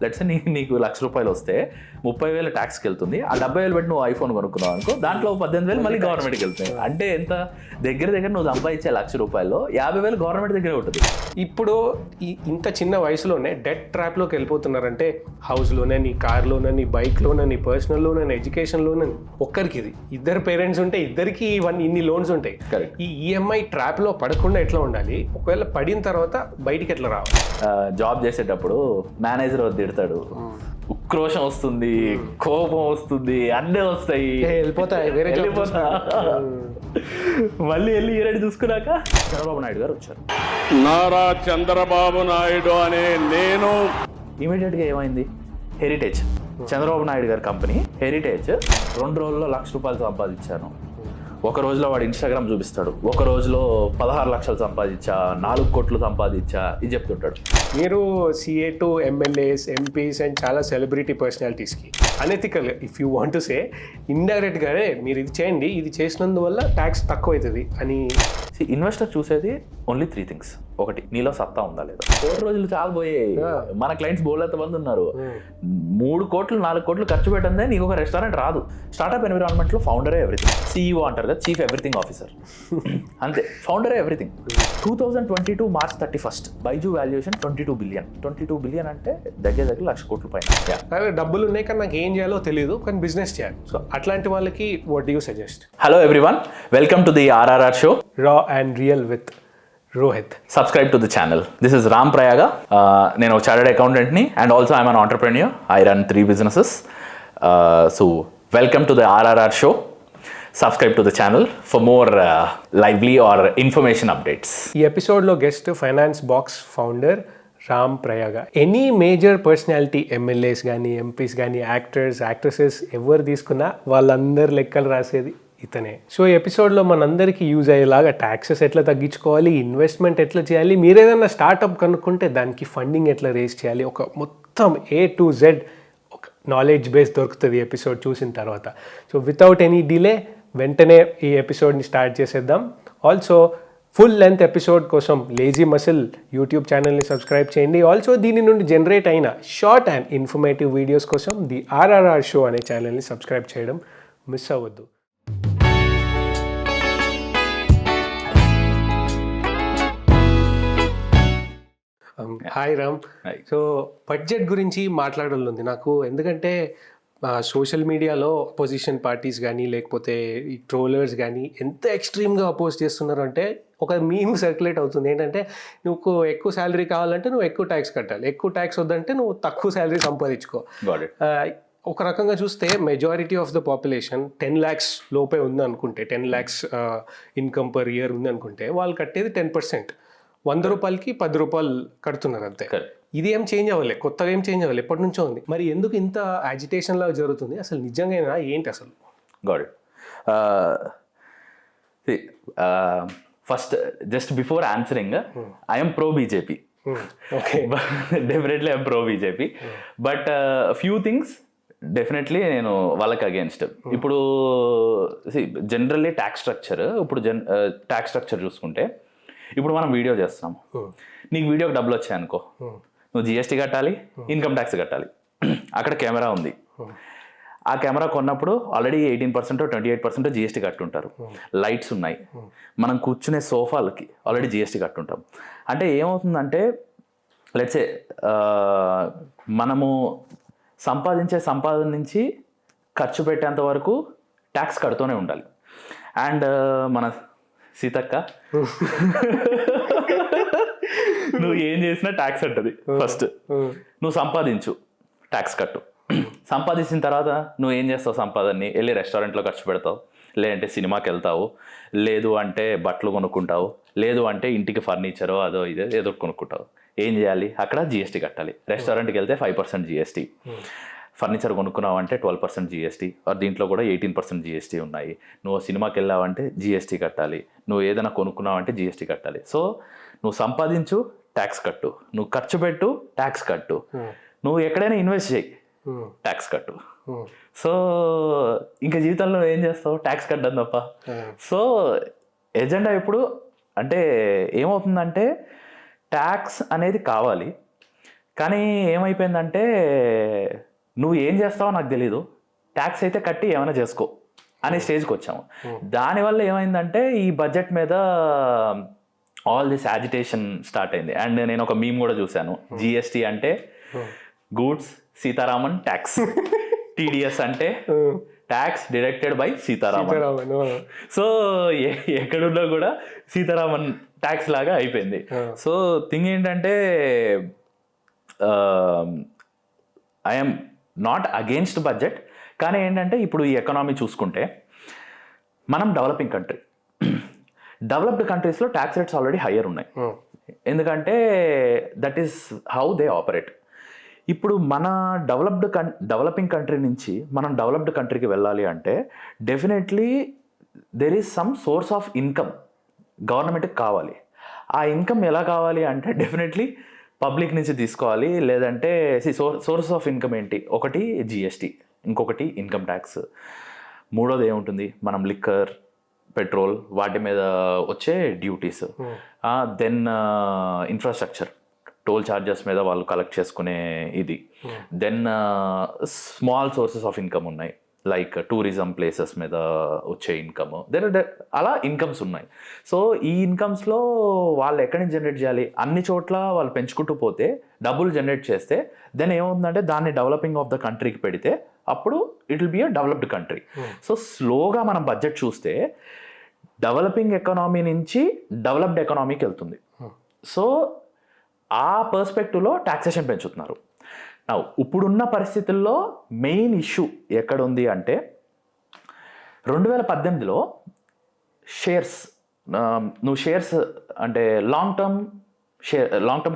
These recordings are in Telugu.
లెట్స్ నీకు ₹1,00,000 వస్తే 30,000 ట్యాక్స్కి వెళ్తుంది. ఆ 70,000 పెట్టి నువ్వు ఐఫోన్ కొనుక్కున్నావు అనుకో, దాంట్లో 18,000 మళ్ళీ గవర్నమెంట్కి వెళ్తాయి. అంటే ఎంత దగ్గర నువ్వు సంపాదించే ₹1,00,000 50,000 గవర్నమెంట్ దగ్గరే ఉంటుంది. ఇప్పుడు ఇంత చిన్న వయసులోనే డెట్ ట్రాప్లోకి వెళ్ళిపోతున్నారంటే హౌస్ లోన్ అని, కార్ లోన్ అని, బైక్ లోన్ అని, పర్సనల్ లోన్ అని, ఎడ్యుకేషన్ లోన్ అని. ఒక్కరికి ఇది, ఇద్దరు పేరెంట్స్ ఉంటే ఇద్దరికి ఇన్ని లోన్స్ ఉంటాయి. ఈ ఈఎంఐ ట్రాప్లో పడకుండా ఎట్లా ఉండాలి, ఒకవేళ పడిన తర్వాత బయటికి ఎట్లా రావాలి? జాబ్ చేసేటప్పుడు మేనేజర్ తిడతాడు, ఉక్రోషం వస్తుంది, కోపం వస్తుంది, అన్నీ వస్తాయి, వెళ్ళిపోతా. మళ్ళీ వెళ్ళి చూసుకున్నాక చంద్రబాబు నాయుడు గారు వచ్చారు. నారా చంద్రబాబు నాయుడు అనే నేను ఇమీడియట్గా ఏమైంది, హెరిటేజ్, చంద్రబాబు నాయుడు గారి కంపెనీ హెరిటేజ్ 2 రోజుల్లో ₹1,00,000 సంపాదించాను. ఒక రోజులో వాడు ఇన్స్టాగ్రామ్ చూపిస్తాడు, ఒక రోజులో 16 లక్షలు సంపాదించా, 4 కోట్లు సంపాదించా, ఇది చెప్తుంటాడు. మీరు CA to MLAs, MPs and చాలా సెలబ్రిటీ పర్సనాలిటీస్కి unethical, if you want to say ఇండైరెక్ట్గానే మీరు ఇది చేయండి, ఇది చేసినందువల్ల ట్యాక్స్ తక్కువ అవుతుంది అని. ఇన్వెస్టర్ చూసేది ఓన్లీ 3 థింగ్స్. ఒకటి, నీలో సత్తా ఉందా లేదా. 4 రోజులు చాలా పోయాయి, మన క్లయింట్స్ బోల్డంత మంది ఉన్నారు. 3 కోట్లు 4 కోట్లు ఖర్చు పెట్టందే నీకు ఒక రెస్టారెంట్ రాదు. స్టార్ట్అప్ ఎన్విరాన్మెంట్లో ఫౌండరే ఎవ్రీథింగ్. CEO అంటారు కదా, చీఫ్ ఎవ్రీథింగ్ ఆఫీసర్, అంతే, ఫౌండరే everything. 2022 March 31 Byju valuation 22 billion. 22 billion అంటే దగ్గర ₹1,00,000 కోట్ల పైన. డబ్బులు ఉన్నాయి కానీ నాకు ఏం చేయాలో తెలియదు, కానీ బిజినెస్ చేయాలి. సో అట్లాంటి వాళ్ళకి what do you suggest? Hello everyone, welcome to the RRR show, raw and real with Rohit. Subscribe to the channel. This is Ram Prayaga. నేను చార్టర్డ్ అకౌంటెంట్ని and also I'm an entrepreneur. I run 3 businesses. So welcome to the RRR show. Subscribe to the channel for more lively or information updates. ఈ ఎపిసోడ్లో guest finance box founder Ram Prayaga. Any major personality, MLAs కానీ, MPs కానీ, యాక్టర్స్, యాక్ట్రెసెస్ ఎవరు తీసుకున్నా వాళ్ళందరు లెక్కలు రాసేది ఇతనే. సో ఈ ఎపిసోడ్లో మనందరికీ యూజ్ అయ్యేలాగా ట్యాక్సెస్ ఎట్లా తగ్గించుకోవాలి, ఇన్వెస్ట్మెంట్ ఎట్లా చేయాలి, మీరు ఏదైనా స్టార్ట్అప్ కనుక్కుంటే దానికి ఫండింగ్ ఎట్లా రేస్ చేయాలి, ఒక మొత్తం A to Z ఒక నాలెడ్జ్ బేస్ దొరుకుతుంది ఎపిసోడ్ చూసిన తర్వాత. సో వితౌట్ ఎనీ డిలే వెంటనే ఈ ఎపిసోడ్ని స్టార్ట్ చేసేద్దాం. ఆల్సో ఫుల్ లెంత్ ఎపిసోడ్ కోసం లేజీ మసిల్ యూట్యూబ్ ఛానల్ని సబ్స్క్రైబ్ చేయండి. ఆల్సో దీని నుండి జనరేట్ అయిన షార్ట్ అండ్ ఇన్ఫర్మేటివ్ వీడియోస్ కోసం ది RRR షో అనే ఛానల్ని సబ్స్క్రైబ్ చేయడం మిస్ అవ్వద్దు. హాయ్ రామ్. సో బడ్జెట్ గురించి మాట్లాడాలి నాకు, ఎందుకంటే సోషల్ మీడియాలో అపోజిషన్ పార్టీస్ కానీ లేకపోతే ఈ ట్రోలర్స్ కానీ ఎంత ఎక్స్ట్రీమ్గా అపోజ్ చేస్తున్నారు అంటే, ఒక మీమ్ సర్క్యులేట్ అవుతుంది ఏంటంటే, నువ్వు ఎక్కువ శాలరీ కావాలంటే నువ్వు ఎక్కువ ట్యాక్స్ కట్టాలి, ఎక్కువ ట్యాక్స్ వద్దంటే నువ్వు తక్కువ శాలరీ సంపాదించుకో. ఒక రకంగా చూస్తే majority of the population 10 lakhs లోపే ఉంది అనుకుంటే, 10 lakhs ఇన్కమ్ పర్ ఇయర్ ఉంది అనుకుంటే, వాళ్ళు కట్టేది 10%. ₹100కి ₹10 కడుతున్నారు అంతే. ఇది ఏం చేంజ్ అవ్వలే, కొత్తగా ఏం చేంజ్ అవ్వలే, ఎప్పటి నుంచో ఉంది. మరి ఎందుకు ఇంత యాజిటేషన్ లాగా జరుగుతుంది, అసలు నిజంగా ఏంటి అసలు? Got it. First just before answering, I'm pro BJP. Definitely I'm pro BJP. But few things definitely నేను వాళ్ళకి అగేన్స్ట్. ఇప్పుడు జనరల్లీ ట్యాక్స్ స్ట్రక్చర్, ఇప్పుడు ట్యాక్స్ స్ట్రక్చర్ చూసుకుంటే, ఇప్పుడు మనం వీడియో చేస్తున్నాం, నీకు వీడియోకి డబ్బులు వచ్చాయనుకో, నువ్వు GST కట్టాలి, ఇన్కమ్ ట్యాక్స్ కట్టాలి. అక్కడ కెమెరా ఉంది, ఆ కెమెరా కొన్నప్పుడు ఆల్రెడీ 18% 28% GST కట్టుంటారు. లైట్స్ ఉన్నాయి, మనం కూర్చునే సోఫాలకి ఆల్రెడీ GST కట్టుంటాం. అంటే ఏమవుతుందంటే, లెట్స్ సే మనము సంపాదించే సంపాదన నుంచి ఖర్చు పెట్టేంత వరకు ట్యాక్స్ కడుతూనే ఉండాలి. అండ్ మన సీతక్క నువ్వు ఏం చేసినా ట్యాక్స్ అంటది. ఫస్ట్ నువ్వు సంపాదించు, ట్యాక్స్ కట్టు. సంపాదించిన తర్వాత నువ్వు ఏం చేస్తావు, సంపాదనని వెళ్ళి రెస్టారెంట్లో ఖర్చు పెడతావు, లేదంటే సినిమాకి వెళ్తావు, లేదు అంటే బట్టలు కొనుక్కుంటావు, లేదు అంటే ఇంటికి ఫర్నిచరో అదో ఇదో ఏదో కొనుక్కుంటావు. ఏం చేయాలి, అక్కడ GST కట్టాలి. రెస్టారెంట్కి వెళ్తే 5% GST, ఫర్నిచర్ కొనుక్కున్నావు అంటే 12% GST, దీంట్లో కూడా 18% GST ఉన్నాయి. నువ్వు సినిమాకి వెళ్ళావంటే GST కట్టాలి, నువ్వు ఏదైనా కొనుక్కున్నావు అంటే GST కట్టాలి. సో నువ్వు సంపాదించు, ట్యాక్స్ కట్టు, నువ్వు ఖర్చు పెట్టు, ట్యాక్స్ కట్టు, నువ్వు ఎక్కడైనా ఇన్వెస్ట్ చేయి, ట్యాక్స్ కట్టు. సో ఇంకా జీవితంలో ఏం చేస్తావు, ట్యాక్స్ కట్టడం తప్ప. సో ఎజెండా ఇప్పుడు అంటే ఏమవుతుందంటే, ట్యాక్స్ అనేది కావాలి, కానీ ఏమైపోయిందంటే నువ్వు ఏం చేస్తావో నాకు తెలీదు, ట్యాక్స్ అయితే కట్టి ఏమైనా చేసుకో అనే స్టేజ్కి వచ్చాము. దానివల్ల ఏమైందంటే ఈ బడ్జెట్ మీద ఆల్ దిస్ యాజిటేషన్ స్టార్ట్ అయింది. అండ్ నేను ఒక మీమ్ కూడా చూశాను, జిఎస్టీ అంటే గూడ్స్ సీతారామన్ ట్యాక్స్, టీడీఎస్ అంటే tax deducted by Sitharaman. So ఎక్కడున్నా కూడా సీతారామన్ ట్యాక్స్ లాగా అయిపోయింది. సో థింగ్ ఏంటంటే ఐఎమ్ నాట్ అగేన్స్ట్ బడ్జెట్, కానీ ఏంటంటే ఇప్పుడు ఈ ఎకనామీ చూసుకుంటే మనం డెవలపింగ్ కంట్రీ, డెవలప్డ్ కంట్రీస్లో ట్యాక్స్ రేట్స్ ఆల్రెడీ హయ్యర్ ఉన్నాయి. ఎందుకంటే that is how they operate. ఇప్పుడు మన డెవలపింగ్ కంట్రీ నుంచి మనం డెవలప్డ్ కంట్రీకి వెళ్ళాలి అంటే definitely there is some source of income గవర్నమెంట్కి కావాలి. ఆ ఇన్కమ్ ఎలా కావాలి అంటే డెఫినెట్లీ పబ్లిక్ నుంచి తీసుకోవాలి. లేదంటే సోర్స్ ఆఫ్ ఇన్కమ్ ఏంటి, ఒకటి జిఎస్టీ, ఇంకొకటి ఇన్కమ్ ట్యాక్స్, మూడోది ఏముంటుంది మనం లిక్కర్, పెట్రోల్ వాటి మీద వచ్చే duties, then infrastructure, toll charges మీద వాళ్ళు కలెక్ట్ చేసుకునే ఇది, then small sources of income ఉన్నాయి లైక్ టూరిజం ప్లేసెస్ మీద వచ్చే ఇన్కమ్, అలా ఇన్కమ్స్ ఉన్నాయి. సో ఈ ఇన్కమ్స్లో వాళ్ళు ఎక్కడి నుంచి జనరేట్ చేయాలి, అన్ని చోట్ల వాళ్ళు పెంచుకుంటూ పోతే డబ్బులు జనరేట్ చేస్తే దెన్ ఏముందంటే దాన్ని డెవలపింగ్ ఆఫ్ ద కంట్రీకి పెడితే అప్పుడు it will be a developed country. So స్లోగా మనం బడ్జెట్ చూస్తే డెవలపింగ్ ఎకనామీ నుంచి డెవలప్డ్ ఎకనామీకి వెళ్తుంది. సో ఆ పర్స్పెక్టివ్లో టాక్సేషన్ పెంచుతున్నారు. ఇప్పుడున్న పరిస్థితుల్లో మెయిన్ ఇష్యూ ఎక్కడ ఉంది అంటే 2018లో షేర్స్, నువ్వు షేర్స్ అంటే లాంగ్ టర్మ్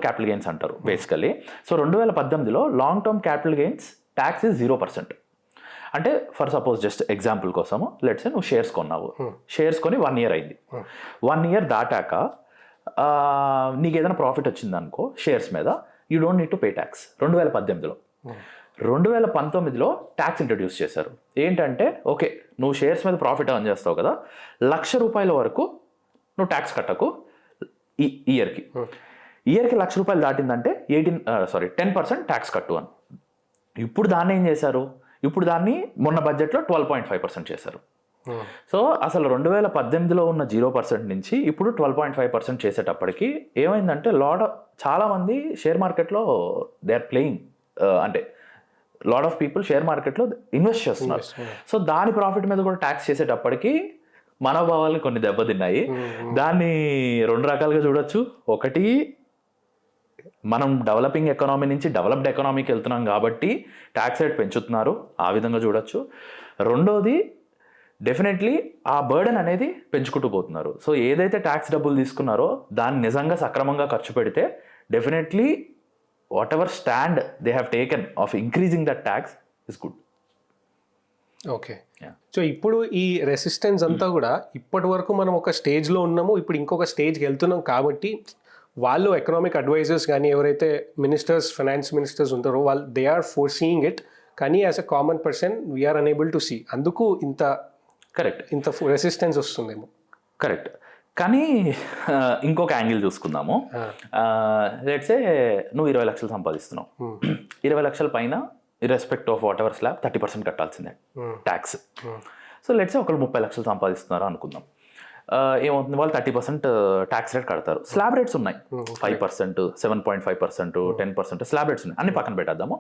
క్యాపిటల్ గెయిన్స్ అంటారు బేసికలీ. సో 2018లో long term capital gains tax is 0%. అంటే ఫర్ సపోజ్ జస్ట్ ఎగ్జాంపుల్ కోసము లెట్స్ నువ్వు షేర్స్ కొన్నావు, షేర్స్ కొని 1 year అయింది. 1 year దాటాక నీకు ఏదైనా ప్రాఫిట్ వచ్చింది అనుకో షేర్స్ మీద, you don't need to pay tax. 2018లో 2019లో ట్యాక్స్ ఇంట్రడ్యూస్ చేశారు. ఏంటంటే ఓకే నువ్వు షేర్స్ మీద ప్రాఫిట్ అర్న్ చేస్తావు కదా, ₹1,00,000 వరకు నువ్వు ట్యాక్స్ కట్టకు ఇయర్కి ₹1,00,000 దాటిందంటే 10% ట్యాక్స్ కట్టు అని. ఇప్పుడు దాన్ని ఏం చేశారు, ఇప్పుడు దాన్ని మొన్న బడ్జెట్లో 12.5% చేశారు. సో అసలు 2018లో ఉన్న 0% నుంచి ఇప్పుడు 12.5% చేసేటప్పటికి ఏమైందంటే చాలామంది షేర్ మార్కెట్లో దే ఆర్ ప్లేయింగ్, అంటే లాట్ ఆఫ్ పీపుల్ షేర్ మార్కెట్లో ఇన్వెస్ట్ చేస్తున్నారు. సో దాని ప్రాఫిట్ మీద కూడా ట్యాక్స్ చేసేటప్పటికి మనోభావాలు కొన్ని దెబ్బతిన్నాయి. దాన్ని 2 రకాలుగా చూడొచ్చు. ఒకటి మనం డెవలపింగ్ ఎకనామీ నుంచి డెవలప్డ్ ఎకనామీకి వెళ్తున్నాం కాబట్టి ట్యాక్స్ రేట్ పెంచుతున్నారు, ఆ విధంగా చూడొచ్చు. రెండోది డెఫినెట్లీ ఆ బర్డెన్ అనేది పెంచుకుంటూ పోతున్నారు. సో ఏదైతే ట్యాక్స్ డబ్బులు తీసుకున్నారో దాన్ని నిజంగా సక్రమంగా ఖర్చు పెడితే definitely what ever stand they have taken of increasing that tax is good. Okay, so ఇప్పుడు ఈ రెసిస్టెన్స్ అంతా కూడా ఇప్పటి వరకు మనం ఒక స్టేజ్లో ఉన్నాము, ఇప్పుడు ఇంకొక స్టేజ్కి వెళ్తున్నాం కాబట్టి వాళ్ళు ఎకనామిక్ అడ్వైజర్స్ కానీ ఎవరైతే మినిస్టర్స్, ఫైనాన్స్ మినిస్టర్స్ ఉంటారో వాళ్ళు they are foreseeing it, కానీ as a common person we are unable to see. అందుకు ఇంత రెసిస్టెన్స్ వస్తుందేమో. కరెక్ట్. కానీ ఇంకొక యాంగిల్ చూసుకుందాము. లెట్సే నువ్వు 20 లక్షలు సంపాదిస్తున్నావు, 20 లక్షల పైన ఇర్రెస్పెక్ట్ ఆఫ్ వాట్ ఎవర్ స్లాబ్ 30% కట్టాల్సిందే ట్యాక్స్. సో లెట్సే ఒకళ్ళు 30 లక్షలు సంపాదిస్తున్నారు అనుకుందాం. ఏమవుతుంది, వాళ్ళు 30% ట్యాక్స్ రేట్ కడతారు. స్లాబ్ రేట్స్ ఉన్నాయి 5%, 7.5%, 10% స్లాబ్ రేట్స్ ఉన్నాయి. అన్ని పక్కన పెట్టేద్దాము.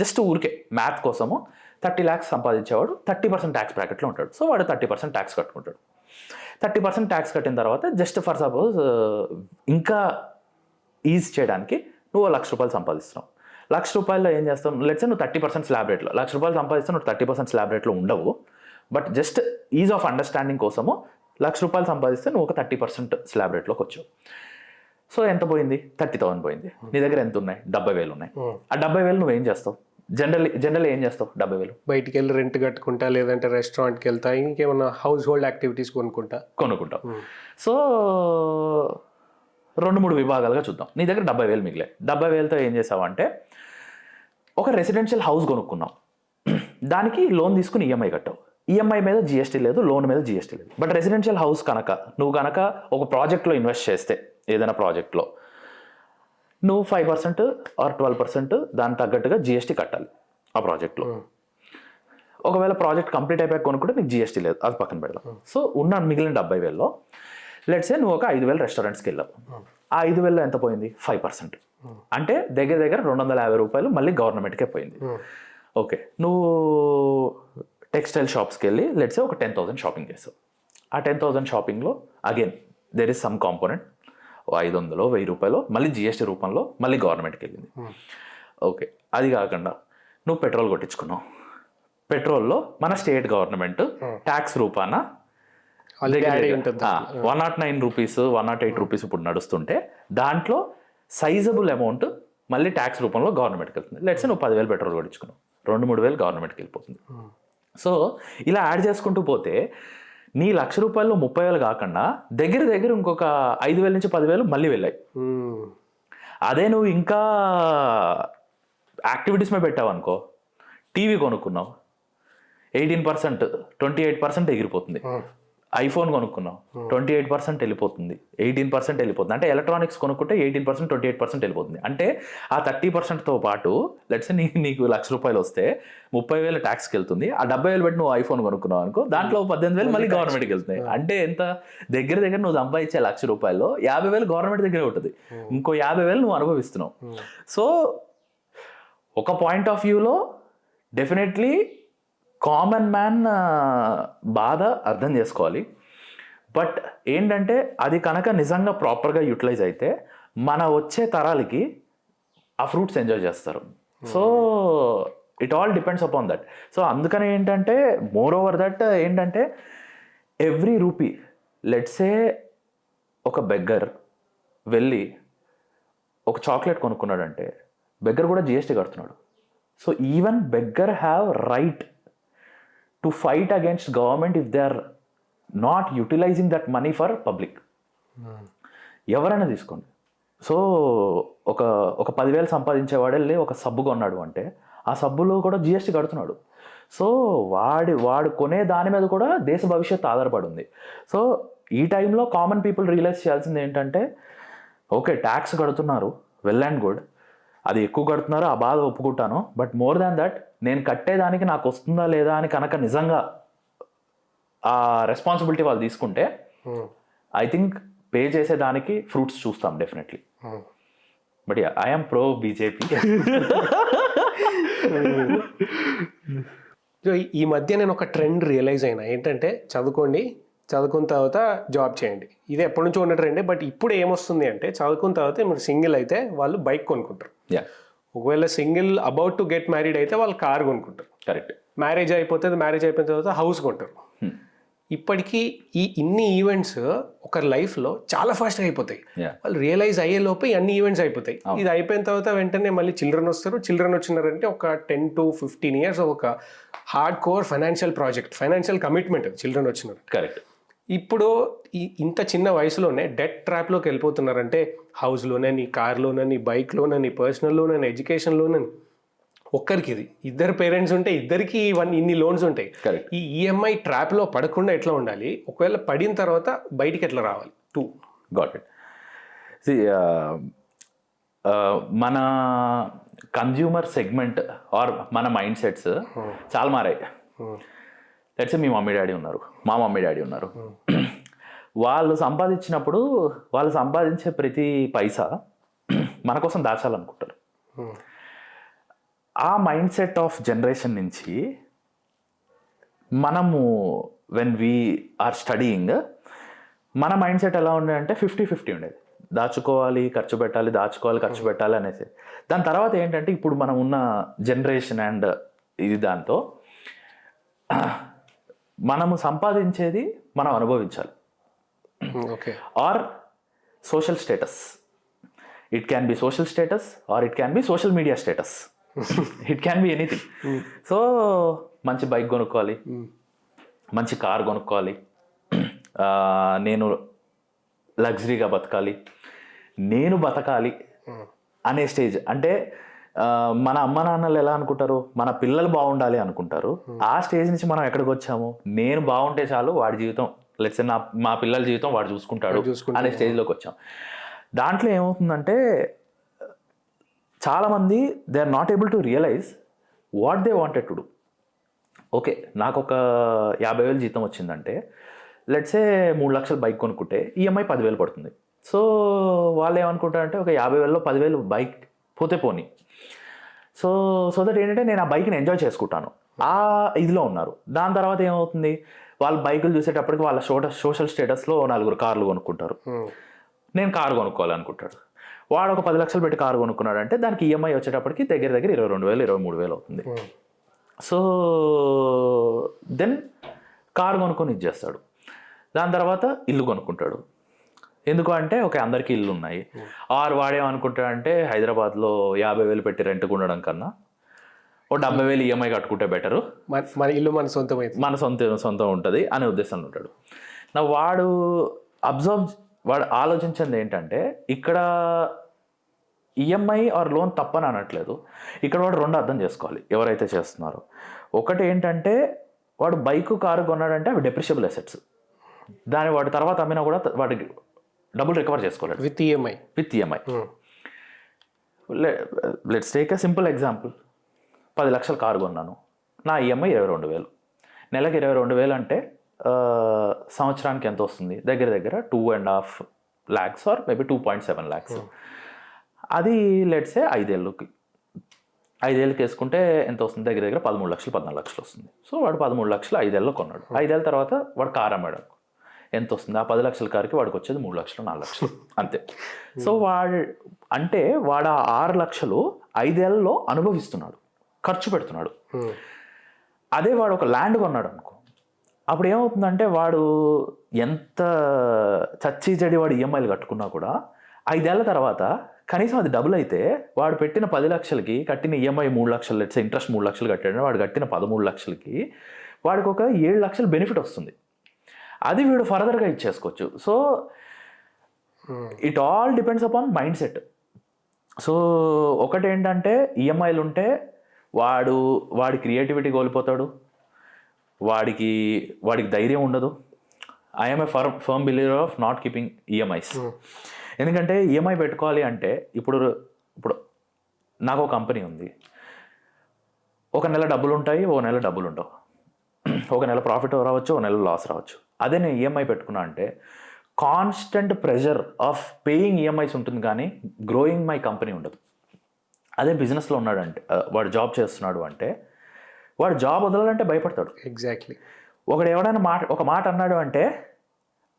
జస్ట్ ఊరికే మ్యాథ్ కోసము 30 lakhs సంపాదించేవాడు 30% ట్యాక్స్ బ్రాకెట్లో ఉంటాడు. సో వాడు 30% ట్యాక్స్ కట్టుకుంటాడు. 30% ట్యాక్స్ కట్టిన తర్వాత జస్ట్ ఫర్ సపోజ్ ఇంకా ఈజ్ చేయడానికి నువ్వు ₹1,00,000 సంపాదిస్తున్నావు. ₹1,00,000 ఏం చేస్తావు, లెట్స్ నువ్వు 30% స్లాబ్ రేట్లో ₹1,00,000 సంపాదిస్తే నువ్వు 30% స్లాబ్ రేట్లో ఉండవు. But just is of understanding కోసము ₹1,00,000 సంపాదిస్తే నువ్వు ఒక 30% స్లాబ్ రేట్లోకి వచ్చావు. సో ఎంత పోయింది, 30,000 పోయింది. నీ దగ్గర ఎంత ఉన్నాయి, 70,000 ఉన్నాయి. ఆ 70,000 నువ్వేం చేస్తావు, జనరల్ ఏం చేస్తావు, 70,000 బయటికి వెళ్ళి రెంట్ కట్టుకుంటా, లేదంటే రెస్టారెంట్కి వెళ్తా, ఇంకేమన్నా హౌస్ హోల్డ్ యాక్టివిటీస్ కొనుక్కుంటావు. సో 2-3 విభాగాలుగా చూద్దాం. నీ దగ్గర 70,000 మిగిలే. 70,000తో ఏం చేసావు అంటే ఒక రెసిడెన్షియల్ హౌస్ కొనుక్కున్నావు, దానికి లోన్ తీసుకుని ఈఎంఐ కట్టావు. ఈఎంఐ మీద జిఎస్టీ లేదు, లోన్ మీద జిఎస్టీ లేదు. బట్ రెసిడెన్షియల్ హౌస్ నువ్వు కనుక ఒక ప్రాజెక్ట్లో ఇన్వెస్ట్ చేస్తే, ఏదైనా ప్రాజెక్ట్లో నువ్వు 5% ఆర్ 12% దానికి తగ్గట్టుగా జిఎస్టీ కట్టాలి ఆ ప్రాజెక్ట్లో. ఒకవేళ ప్రాజెక్ట్ కంప్లీట్ అయిపోయాక కొనుక్కుంటే నీకు జిఎస్టీ లేదు, అది పక్కన పెడదాం. సో ఉన్న మిగిలిన 70,000లో లెట్సే నువ్వు ఒక 5,000 రెస్టారెంట్స్కి వెళ్ళావు. ఆ 5,000లో ఎంత పోయింది? 5%. అంటే దగ్గర 250 రూపాయలు మళ్ళీ గవర్నమెంట్కే పోయింది. ఓకే, నువ్వు టెక్స్టైల్ షాప్స్కి వెళ్ళి లెట్సే ఒక 10,000 షాపింగ్ చేసావు. ఆ 10,000 షాపింగ్లో again there is some component 500 1000 రూపాయలు మళ్ళీ జిఎస్టీ రూపంలో మళ్ళీ గవర్నమెంట్కి వెళ్ళింది. ఓకే, అది కాకుండా నువ్వు పెట్రోల్ కొట్టించుకున్నావు. పెట్రోల్లో మన స్టేట్ గవర్నమెంట్ ట్యాక్స్ రూపాన 109 రూపీస్ 108 రూపీస్ ఇప్పుడు నడుస్తుంటే దాంట్లో సైజబుల్ అమౌంట్ మళ్ళీ ట్యాక్స్ రూపంలో గవర్నమెంట్కి వెళ్తుంది. లెట్స్ నువ్వు 10,000 పెట్రోల్ కొట్టించుకున్నావు, 2-3,000 గవర్నమెంట్కి వెళ్ళిపోతుంది. సో ఇలా యాడ్ చేసుకుంటూ పోతే నీ 1,00,000 రూపాయల్లో 30,000 కాకుండా దగ్గర ఇంకొక 5,000 నుంచి 10,000 మళ్ళీ వెళ్ళాయి. అదే నువ్వు ఇంకా యాక్టివిటీస్ మీద పెట్టావు అనుకో, టీవీ కొనుక్కున్నావు 18% 28% ఎగిరిపోతుంది. ఐఫోన్ కొనుక్కున్నావు 28% వెళ్ళిపోతుంది, 18% వెళ్ళిపోతుంది. అంటే ఎలక్ట్రానిక్స్ కొనుక్కుంటే 18% 28% వెళ్ళిపోతుంది. అంటే ఆ 30%తో పాటు లెట్స్ నీకు 1,00,000 రూపాయలు వస్తే 30,000 ట్యాక్స్కి వెళ్తుంది. ఆ 70,000 పెట్టి నువ్వు ఐఫోన్ కొనుక్కున్నావు అనుకో, దాంట్లో 18,000 మళ్ళీ గవర్నమెంట్కి వెళ్తున్నాయి. అంటే ఎంత దగ్గర నువ్వు సంపాదించే 1,00,000 రూపాయల్లో 50,000 గవర్నమెంట్ దగ్గరే ఉంటుంది, ఇంకో 50,000 నువ్వు అనుభవిస్తున్నావు. సో ఒక పాయింట్ ఆఫ్ వ్యూలో డెఫినెట్లీ కామన్ మ్యాన్ బాధ అర్థం చేసుకోవాలి. బట్ ఏంటంటే అది కనుక నిజంగా ప్రాపర్గా యూటిలైజ్ అయితే మన వచ్చే తరాలకి ఆ ఫ్రూట్స్ ఎంజాయ్ చేస్తారు. So it all depends upon that. So అందుకని ఏంటంటే మోర్ ఓవర్ దట్ ఏంటంటే ఎవ్రీ రూపీ లెట్సే ఒక బెగ్గర్ వెళ్ళి ఒక చాక్లెట్ కొనుక్కున్నాడంటే బెగ్గర్ కూడా జిఎస్టీ కడుతున్నాడు. So even beggar have right to fight against government if they are not utilizing that money for public. ఎవరైనా తీసుకోండి. సో ఒక 10,000 సంపాదించేవాడు వెళ్ళి ఒక సబ్బు కొన్నాడు అంటే ఆ సబ్బులో కూడా జిఎస్టీ కడుతున్నాడు. సో వాడు కొనే దాని మీద కూడా దేశ భవిష్యత్తు ఆధారపడి ఉంది. సో ఈ టైంలో కామన్ పీపుల్ రియలైజ్ చేయాల్సింది ఏంటంటే ఓకే ట్యాక్స్ కడుతున్నారు, వెల్ అండ్ గుడ్, అది ఎక్కువ కడుతున్నారు, ఆ బాధ ఒప్పుకుంటాను. బట్ మోర్ దాన్ దట్ నేను కట్టేదానికి నాకు వస్తుందా లేదా అని కనుక నిజంగా ఆ రెస్పాన్సిబిలిటీ వాళ్ళు తీసుకుంటే ఐ థింక్ పే చేసేదానికి ఫ్రూట్స్ చూస్తాం definitely. But I'm pro BJP. ఈ మధ్య నేను ఒక ట్రెండ్ రియలైజ్ అయినా ఏంటంటే చదువుకున్న తర్వాత జాబ్ చేయండి. ఇది ఎప్పటి నుంచో ఉన్న ట్రెండే. బట్ ఇప్పుడు ఏమొస్తుంది అంటే చదువుకున్న తర్వాత మీరు సింగిల్ అయితే వాళ్ళు బైక్ కొనుక్కుంటారు, ఒకవేళ single about to get married అయితే వాళ్ళు కార్ కొనుక్కుంటారు. కరెక్ట్. మ్యారేజ్ అయిపోయిన తర్వాత హౌస్ కొంటారు. ఇప్పటికీ ఇన్ని ఈవెంట్స్ ఒకరి లైఫ్లో చాలా ఫాస్ట్గా అయిపోతాయి. వాళ్ళు రియలైజ్ అయ్యే లోపే అన్ని ఈవెంట్స్ అయిపోతాయి. ఇది అయిపోయిన తర్వాత వెంటనే మళ్ళీ చిల్డ్రన్ వస్తారు. చిల్డ్రన్ వచ్చినారంటే ఒక 10 to 15 years ఒక hard core financial commitment children వచ్చినారు. కరెక్ట్. ఇప్పుడు ఇంత చిన్న వయసులోనే డెట్ ట్రాప్లోకి వెళ్ళిపోతున్నారంటే హౌస్ లోనని, కార్ లోనని, బైక్ లోనని, పర్సనల్ లోనని, ఎడ్యుకేషన్ లోనని. ఒక్కరికి ఇది ఇద్దరు పేరెంట్స్ ఉంటే ఇద్దరికి ఇన్ని లోన్స్ ఉంటాయి. ఈ ఈఎంఐ ట్రాప్లో పడకుండా ఎట్లా ఉండాలి, ఒకవేళ పడిన తర్వాత బయటికి ఎట్లా రావాలి? Got it. మన కన్జ్యూమర్ సెగ్మెంట్ ఆర్ మన మైండ్ సెట్స్ చాలా మారాయి. లెట్స్ మీ మమ్మీ డాడీ ఉన్నారు, మా మమ్మీ డాడీ ఉన్నారు. వాళ్ళు సంపాదించినప్పుడు వాళ్ళు సంపాదించే ప్రతి పైసా మన కోసం దాచాలనుకుంటారు. ఆ మైండ్ సెట్ ఆఫ్ జనరేషన్ నుంచి మనము వెన్ వీ ఆర్ స్టడీయింగ్ మన మైండ్ సెట్ ఎలా ఉండేదంటే 50-50 ఉండేది. దాచుకోవాలి, ఖర్చు పెట్టాలి, దాచుకోవాలి, ఖర్చు పెట్టాలి అనేసి. దాని తర్వాత ఏంటంటే ఇప్పుడు మనం ఉన్న జనరేషన్ అండ్ ఇది దాంతో మనము సంపాదించేది మనం అనుభవించాలి. Or social status, it can be social status or it can be social media status, it can be anything. So మంచి బైక్ కొనుక్కోవాలి, మంచి కార్ కొనుక్కోవాలి, నేను లగ్జరీగా బతకాలి, నేను బతకాలి అనే స్టేజ్. అంటే మన అమ్మ నాన్నలు ఎలా అనుకుంటారు, మన పిల్లలు బాగుండాలి అనుకుంటారు. ఆ స్టేజ్ నుంచి మనం ఎక్కడికి వచ్చాము, నేను బాగుంటే చాలు వాడి జీవితం, లెట్స్ మా పిల్లల జీవితం వాడు చూసుకుంటాడు అనే స్టేజ్లోకి వచ్చాం. దాంట్లో ఏమవుతుందంటే చాలామంది they are not able to realize what they wanted to do. Okay, నాకు ఒక 50,000 జీతం వచ్చిందంటే లెట్సే 3 లక్షలు బైక్ కొనుక్కుంటే ఈఎంఐ 10,000 పడుతుంది. సో వాళ్ళు ఏమనుకుంటారంటే ఒక 50,000లో 10,000 బైక్ పోతే పోనీ, సో దట్ ఏంటంటే నేను ఆ బైక్ని ఎంజాయ్ చేసుకుంటాను, ఆ ఇదిలో ఉన్నారు. దాని తర్వాత ఏమవుతుంది, వాళ్ళు బైకులు చూసేటప్పటికి వాళ్ళ సోషల్ స్టేటస్లో 4 కార్లు కొనుక్కుంటారు. నేను కారు కొనుక్కోవాలనుకుంటాడు. వాడు ఒక 10 లక్షలు పెట్టి కారు కొనుక్కున్నాడు అంటే దానికి ఈఎంఐ వచ్చేటప్పటికి దగ్గర 22,000 23,000 అవుతుంది. సో దెన్ కారు కొనుక్కొని ఇచ్చేస్తాడు. దాని తర్వాత ఇల్లు కొనుక్కుంటాడు. ఎందుకు అంటే ఓకే అందరికీ ఇల్లు ఉన్నాయి. వాడేమనుకుంటాడంటే హైదరాబాద్లో 50,000 పెట్టి రెంట్కి ఉండడం కన్నా ఓ 70,000 ఈఎంఐ కట్టుకుంటే బెటరు, మన ఇల్లు మన సొంతమైంది, మన సొంతం ఉంటుంది అనే ఉద్దేశంలో ఉంటాడు. వాడు ఆలోచించింది ఏంటంటే ఇక్కడ ఈఎంఐ ఆర్ లోన్ తప్పని అనట్లేదు. ఇక్కడ వాడు 2 అర్థం చేసుకోవాలి ఎవరైతే చేస్తున్నారో. ఒకటి ఏంటంటే వాడు బైకు కారు కొన్నాడంటే అవి డెప్రిషియబుల్ అసెట్స్, దాన్ని వాడి తర్వాత అమ్మినా కూడా వాడికి డబ్బులు రికవర్ చేసుకోలేడు with EMI. Let's take a simple example. 10 లక్షలు కారు కొన్నాను, నా ఈఎంఐ 22,000, నెలకి 22,000 అంటే సంవత్సరానికి ఎంత వస్తుంది, దగ్గర 2.5 lakhs ఆర్ మేబీ 2.7 lakhs. అది లెట్సే 5 ఏళ్ళకి వేసుకుంటే ఎంత వస్తుంది, దగ్గర 13 లక్షలు 14 లక్షలు వస్తుంది. సో వాడు 13 లక్షలు 5 ఏళ్ళలో కొన్నాడు. 5 ఏళ్ళ తర్వాత వాడు కారు అమ్మాడు, ఎంత వస్తుంది, ఆ 10 లక్షల కారుకి వాడికి వచ్చేది 3 లక్షలు 4 లక్షలు అంతే. సో వాడు ఆ 6 లక్షలు 5 ఏళ్ళలో అనుభవిస్తున్నాడు, ఖర్చు పెడుతున్నాడు. అదే వాడు ఒక ల్యాండ్ కొన్నాడు అనుకో, అప్పుడు ఏమవుతుందంటే వాడు ఎంత చచ్చి చెడి వాడు ఈఎంఐలు కట్టుకున్నా కూడా 5 ఏళ్ళ తర్వాత కనీసం అది డబుల్ అయితే వాడు పెట్టిన 10 లక్షలకి కట్టిన ఈఎంఐ 3 లక్షలు, లెట్స్ ఇంట్రెస్ట్ 3 లక్షలు కట్టాడు, వాడు కట్టిన 13 లక్షలకి వాడికి ఒక 7 లక్షలు బెనిఫిట్ వస్తుంది. అది వీడు ఫర్దర్గా ఇచ్చేసుకోవచ్చు. So it all depends upon mindset. So ఒకటి ఏంటంటే ఈఎంఐలు ఉంటే వాడి క్రియేటివిటీ కోల్పోతాడు, వాడికి ధైర్యం ఉండదు. I'm a firm believer of not keeping EMIs. ఎందుకంటే ఈఎంఐ పెట్టుకోవాలి అంటే ఇప్పుడు నాకు ఒక కంపెనీ ఉంది, ఒక నెల డబ్బులు ఉంటాయి, ఒక నెల డబ్బులు ఉండవు, ఒక నెల ప్రాఫిట్ రావచ్చు, ఒక నెల లాస్ రావచ్చు. అదే నేను ఈఎంఐ పెట్టుకున్నా అంటే constant pressure of paying EMIs ఉంటుంది, కానీ గ్రోయింగ్ మై కంపెనీ ఉండదు. అదే బిజినెస్లో ఉన్నాడంటే వాడు జాబ్ చేస్తున్నాడు అంటే వాడు జాబ్ వదలాలంటే భయపడతాడు. ఎగ్జాక్ట్లీ. ఒకడు ఎవడైనా ఒక మాట అన్నాడు అంటే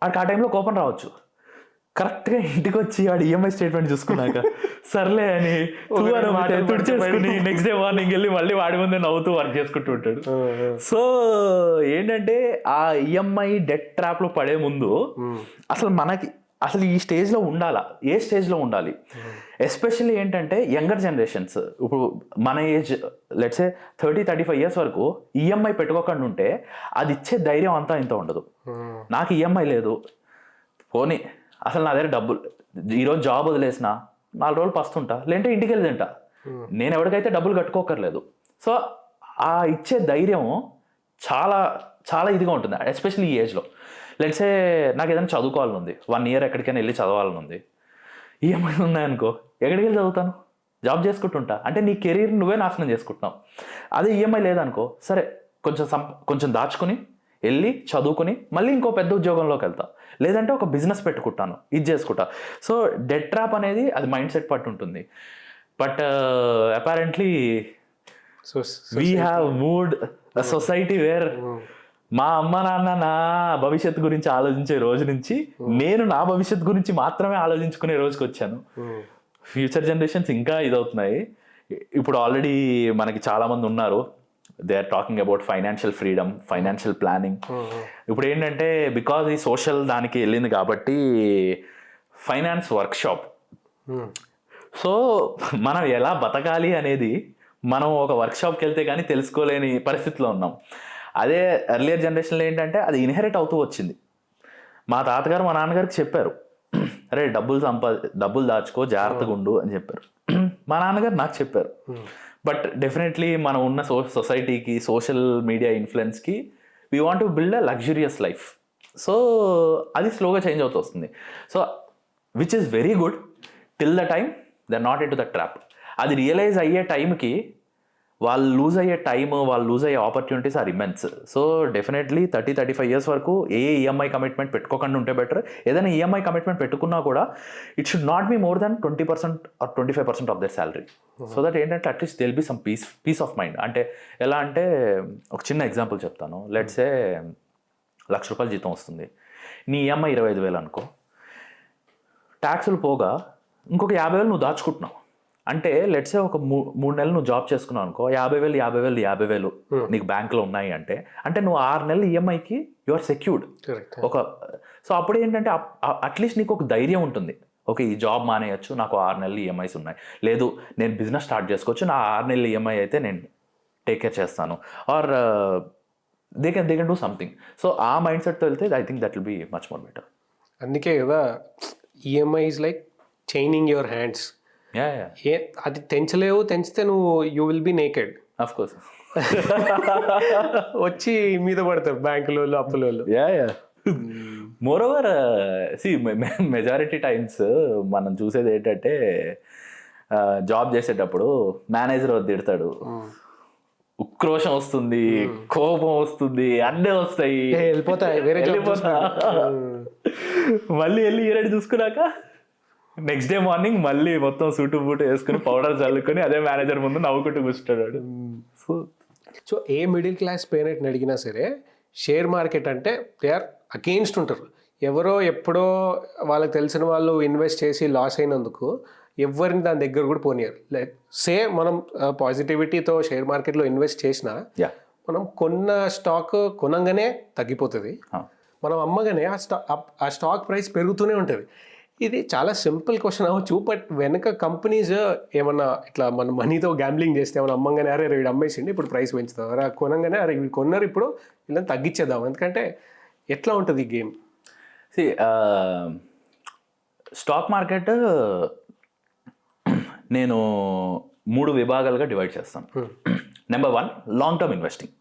వాడికి ఆ టైంలో కోపం రావచ్చు. కరెక్ట్గా ఇంటికి వచ్చి వాడు ఈఎంఐ స్టేట్మెంట్ చూసుకున్నాక సర్లే అని తుడిచేసుకుని నెక్స్ట్ డే మార్నింగ్ వెళ్ళి మళ్ళీ వాడి ముందే నవ్వుతూ వర్క్ చేసుకుంటూ ఉంటాడు. సో ఏంటంటే ఆ ఈఎంఐ డెట్ ట్రాప్లో పడే ముందు అసలు ఈ స్టేజ్లో ఉండాలా, ఏ స్టేజ్లో ఉండాలి, ఎస్పెషల్లీ ఏంటంటే యంగర్ జనరేషన్స్. ఇప్పుడు మన ఏజ్ లెట్సే 30-35 ఇయర్స్ వరకు ఈఎంఐ పెట్టుకోకుండా ఉంటే అది ఇచ్చే ధైర్యం అంతా ఇంత ఉండదు. నాకు ఈఎంఐ లేదు, పోనీ అసలు నా దగ్గర డబ్బులు, ఈరోజు జాబ్ వదిలేసిన 4 రోజులు పస్తుంటా, లేదంటే ఇంటికి వెళ్ళి తింటా, నేను ఎవరికైతే డబ్బులు కట్టుకోకర్లేదు. సో ఆ ఇచ్చే ధైర్యం చాలా చాలా ఇదిగా ఉంటుంది, ఎస్పెషల్లీ ఈ ఏజ్లో. లెట్సే నాకు ఏదైనా చదువుకోవాలని ఉంది, 1 year ఎక్కడికైనా వెళ్ళి చదవాలని ఉంది, ఈఎంఐ ఉన్నాయనుకో, ఎక్కడికి వెళ్ళి చదువుతాను, జాబ్ చేసుకుంటుంటా, అంటే నీ కెరీర్ నువ్వే నాశనం చేసుకుంటున్నావు. అదే ఈఎంఐ లేదనుకో, సరే కొంచెం దాచుకుని వెళ్ళి చదువుకుని మళ్ళీ ఇంకో పెద్ద ఉద్యోగంలోకి వెళ్తా, లేదంటే ఒక బిజినెస్ పెట్టుకుంటాను, ఇది చేసుకుంటా. సో డెట్ ట్రాప్ అనేది అది మైండ్ సెట్ పట్టు ఉంటుంది. But apparently we have moved a society where మా అమ్మ నాన్న నా భవిష్యత్తు గురించి ఆలోచించే రోజు నుంచి నేను నా భవిష్యత్తు గురించి మాత్రమే ఆలోచించుకునే రోజుకి వచ్చాను. ఫ్యూచర్ జనరేషన్స్ ఇంకా ఇదవుతున్నాయి. ఇప్పుడు ఆల్రెడీ మనకి చాలా మంది ఉన్నారు, they are talking about financial freedom, financial planning. ఇప్పుడు ఏంటంటే బికాజ్ ఈ సోషల్ దానికి వెళ్ళింది కాబట్టి ఫైనాన్స్ వర్క్షాప్. సో మనం ఎలా బతకాలి అనేది మనం ఒక వర్క్షాప్కి వెళ్తే కానీ తెలుసుకోలేని పరిస్థితిలో ఉన్నాం. అదే ఎర్లియర్ జనరేషన్లో ఏంటంటే అది ఇన్హెరిట్ అవుతూ వచ్చింది. మా తాతగారు మా నాన్నగారికి చెప్పారు, అరే డబ్బులు దాచుకో, జాగ్రత్తగా ఉండు అని చెప్పారు. మా నాన్నగారు నాకు చెప్పారు. బట్ డెఫినెట్లీ మనం ఉన్న సొసైటీకి, సోషల్ మీడియా ఇన్ఫ్లుయెన్స్కి we want to build a luxurious life. So అది స్లోగా చేంజ్ అవుతూ వస్తుంది. So which is very good till the time they are not in to the trap. అది రియలైజ్ అయ్యే టైంకి వాళ్ళు లూజ్ అయ్యే టైమ్, వాళ్ళు లూజ్ అయ్యే opportunities are immense. So definitely 30-35 years వరకు ఏ ఈఎంఐ కమిట్మెంట్ పెట్టుకోకుండా ఉంటే బెటర్. ఏదైనా ఈఎంఐ కమిట్మెంట్ పెట్టుకున్నా కూడా it should not be more than 20% or 25% of their salary. So that ఏంటంటే at least there'll be some peace of mind. అంటే ఎలా అంటే ఒక చిన్న ఎగ్జాంపుల్ చెప్తాను. లెట్సే ₹1,00,000 జీతం వస్తుంది, నీ ఈఎంఐ 25,000 అనుకో, ట్యాక్సులు పోగా ఇంకొక 50,000 నువ్వు దాచుకుంటున్నావు. అంటే లెట్సే ఒక 3 నెలలు నువ్వు జాబ్ చేసుకున్నావు అనుకో, 50,000 నీకు బ్యాంక్లో ఉన్నాయి అంటే నువ్వు 6 నెలలు ఈఎంఐకి యు ఆర్ సెక్యూర్డ్. సో అప్పుడు ఏంటంటే అట్లీస్ట్ నీకు ఒక ధైర్యం ఉంటుంది, ఓకే ఈ జాబ్ మానేయచ్చు, నాకు 6 నెలలు ఈఎంఐస్ ఉన్నాయి, లేదు నేను బిజినెస్ స్టార్ట్ చేసుకోవచ్చు, నా 6 నెలలు ఈఎంఐ అయితే నేను టేక్ కేర్ చేస్తాను, or they can do something. So ఆ మైండ్ సెట్తో వెళ్తే I think that will be much more better. అందుకే కదా EMI is like chaining your hands. అది తెంచలేవు, తెంచితే నువ్వు you will be naked. Of course వచ్చి మీద పడతారు బ్యాంకులో అప్పులో. మోర్ ఓవర్ మెజారిటీ టైమ్స్ మనం చూసేది ఏంటంటే జాబ్ చేసేటప్పుడు మేనేజర్ తిడతాడు, ఉక్రోషం వస్తుంది, కోపం వస్తుంది, అన్నీ వస్తాయి, వెళ్ళిపోతాయి వేరే మళ్ళీ వెళ్ళి ఈరెడ్డి చూసుకున్నాక నెక్స్ట్ డే మార్నింగ్ మళ్ళీ మొత్తం సూటు బూటు వేసుకుని పౌడర్ చల్లుకొని అదే మేనేజర్ ముందు నవ్వుకుంటూ కూర్చుంటాడు. సో ఏ మిడిల్ క్లాస్ పేరెంట్ని అడిగినా సరే షేర్ మార్కెట్ అంటే దే ఆర్ అగెయిన్స్ట్ ఉంటారు. ఎవరో ఎప్పుడో వాళ్ళకి తెలిసిన వాళ్ళు ఇన్వెస్ట్ చేసి లాస్ అయినందుకు ఎవరిని దాని దగ్గర కూడా పోనీయరు. లైక్ మనం పాజిటివిటీతో షేర్ మార్కెట్లో ఇన్వెస్ట్ చేసినా మనం కొన్న స్టాక్ కొనంగానే తగ్గిపోతుంది, మనం అమ్మగానే ఆ స్టాక్ ప్రైస్ పెరుగుతూనే ఉంటుంది. ఇది చాలా సింపుల్ క్వశ్చన్ అవ్వచ్చు, బట్ వెనక కంపెనీస్ ఏమన్నా ఇట్లా మన మనీతో గ్యాంబ్లింగ్ చేస్తే ఏమన్నా అమ్మంగానే అరే వీడు అమ్మేసిండి ఇప్పుడు ప్రైస్ పెంచుతాం, అరే కొనంగానే అరే వీళ్ళు కొన్నారు ఇప్పుడు వీళ్ళని తగ్గించేద్దాం. ఎందుకంటే ఎట్లా ఉంటుంది ఈ గేమ్? స్టాక్ మార్కెట్ నేను 3 విభాగాలుగా డివైడ్ చేస్తాను. Number 1 long term investing,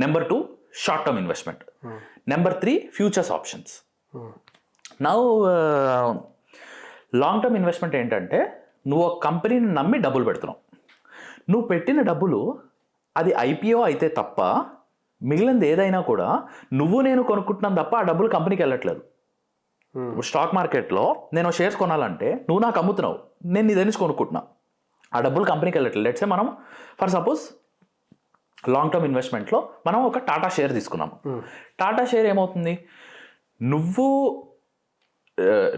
number 2 short term investment, number 3 futures options. Now long term investment ఏంటంటే నువ్వు ఒక కంపెనీని నమ్మి డబ్బులు పెడుతున్నావు, నువ్వు పెట్టిన డబ్బులు అది ఐపీఓ అయితే తప్ప మిగిలినది ఏదైనా కూడా నువ్వు నేను కొనుక్కుంటున్నాను తప్ప ఆ డబ్బులు కంపెనీకి వెళ్ళట్లేదు. స్టాక్ మార్కెట్లో నేను షేర్స్ కొనాలంటే నువ్వు నాకు అమ్ముతున్నావు, నేను నీ దగ్గర నుంచి కొనుక్కుంటున్నా, ఆ డబ్బులు కంపెనీకి వెళ్ళట్లేదు. లెట్సే మనం ఫర్ సపోజ్ లాంగ్ టర్మ్ ఇన్వెస్ట్మెంట్లో మనం ఒక టాటా షేర్ తీసుకున్నాము. టాటా షేర్ ఏమవుతుంది,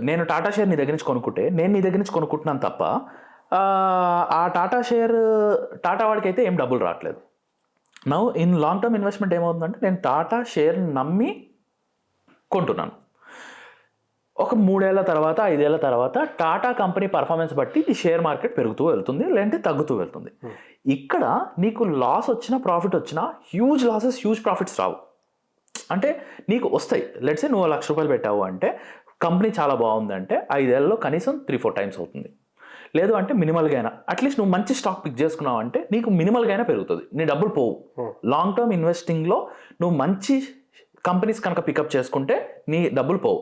నేను టాటా షేర్ నీ దగ్గర నుంచి కొనుక్కుంటే నేను నీ దగ్గర నుంచి కొనుక్కుంటున్నాను తప్ప ఆ టాటా షేర్ టాటా వాడికి అయితే ఏం డబ్బులు రావట్లేదు. Now in long term investment ఏమవుతుందంటే నేను టాటా షేర్ని నమ్మి కొంటున్నాను. ఒక 3 ఏళ్ల తర్వాత 5 ఏళ్ల తర్వాత టాటా కంపెనీ పర్ఫార్మెన్స్ బట్టి ఈ షేర్ మార్కెట్ పెరుగుతూ వెళ్తుంది, లేదంటే తగ్గుతూ వెళ్తుంది. ఇక్కడ నీకు లాస్ వచ్చినా ప్రాఫిట్ వచ్చినా హ్యూజ్ లాసెస్ హ్యూజ్ ప్రాఫిట్స్ రావు. అంటే నీకు వస్తాయి. లెట్సే నువ్వు ₹1,00,000 పెట్టావు అంటే కంపెనీ చాలా బాగుందంటే 5 ఏళ్లలో కనీసం 3-4 టైమ్స్ అవుతుంది. లేదు అంటే మినిమల్గా అయినా అట్లీస్ట్ నువ్వు మంచి స్టాక్ పిక్ చేసుకున్నావు అంటే నీకు మినిమల్గా అయినా పెరుగుతుంది, నీ డబ్బులు పోవు. లాంగ్ టర్మ్ ఇన్వెస్టింగ్లో నువ్వు మంచి కంపెనీస్ కనుక పికప్ చేసుకుంటే నీ డబ్బులు పోవు.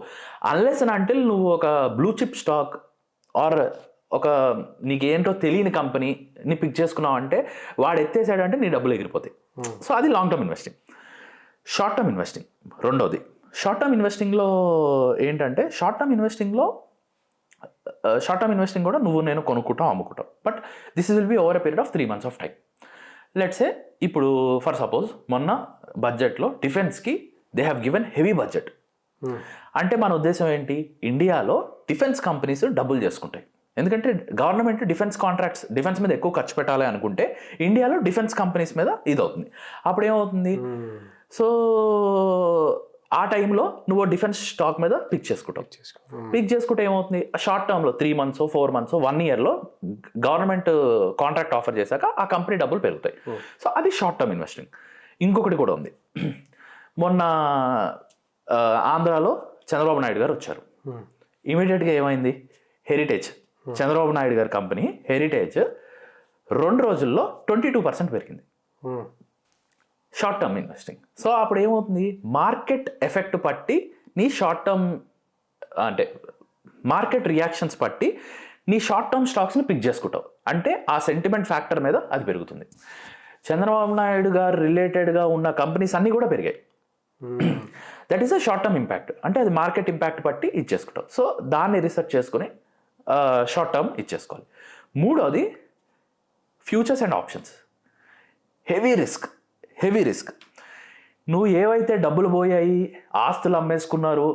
అన్లెస్ అండ్ అంటిల్ నువ్వు ఒక బ్లూ చిప్ స్టాక్ ఆర్ ఒక నీకేంటో తెలియని కంపెనీని పిక్ చేసుకున్నావు అంటే వాడు ఎత్తేసాడంటే నీ డబ్బులు ఎగిరిపోతాయి. సో అది long term investing. Short term investing రెండోది. షార్ట్ టర్మ్ ఇన్వెస్టింగ్లో ఏంటంటే షార్ట్ టర్మ్ ఇన్వెస్టింగ్ కూడా నువ్వు నేను కొనుక్కుంటాం అమ్ముకుంటాం, but this will be over a period of 3 months of time. Let's say ఇప్పుడు ఫర్ సపోజ్ మొన్న బడ్జెట్లో డిఫెన్స్కి they have given heavy budget. అంటే మన ఉద్దేశం ఏంటి, ఇండియాలో డిఫెన్స్ కంపెనీస్ డబ్బులు చేసుకుంటాయి. ఎందుకంటే గవర్నమెంట్ డిఫెన్స్ మీద ఎక్కువ ఖర్చు పెట్టాలి అనుకుంటే ఇండియాలో డిఫెన్స్ కంపెనీస్ మీద ఇది అవుతుంది. అప్పుడు ఏమవుతుంది, సో ఆ టైంలో నువ్వు డిఫెన్స్ స్టాక్ మీద పిక్ చేసుకుంటే ఏమవుతుంది, షార్ట్ టర్మ్లో 3 months 4 months 1 yearలో గవర్నమెంట్ కాంట్రాక్ట్ ఆఫర్ చేశాక ఆ కంపెనీ డబ్బులు పెరుగుతాయి. సో అది షార్ట్ టర్మ్ ఇన్వెస్టింగ్. ఇంకొకటి కూడా ఉంది. మొన్న ఆంధ్రాలో చంద్రబాబు నాయుడు గారు వచ్చారు. ఇమీడియట్గా ఏమైంది, హెరిటేజ్ చంద్రబాబు నాయుడు గారి కంపెనీ హెరిటేజ్ 2 రోజుల్లో 22% పెరిగింది. Short term investing. సో అప్పుడు ఏమవుతుంది, మార్కెట్ ఎఫెక్ట్ పట్టి నీ షార్ట్ టర్మ్ అంటే మార్కెట్ రియాక్షన్స్ పట్టి నీ షార్ట్ టర్మ్ స్టాక్స్ని పిక్ చేసుకుంటావు. అంటే ఆ సెంటిమెంట్ ఫ్యాక్టర్ మీద అది పెరుగుతుంది. చంద్రబాబు నాయుడు గారు రిలేటెడ్గా ఉన్న కంపెనీస్ అన్నీ కూడా పెరిగాయి. That is a short term impact. అంటే అది మార్కెట్ ఇంపాక్ట్ బట్టి ఇచ్చేసుకుంటాం. సో దాన్ని రీసెర్చ్ చేసుకుని షార్ట్ టర్మ్ ఇచ్చేసుకోవాలి. మూడోది futures and options. Heavy risk. నువ్వు ఏవైతే డబ్బులు పోయాయి, ఆస్తులు అమ్మేసుకున్నారు,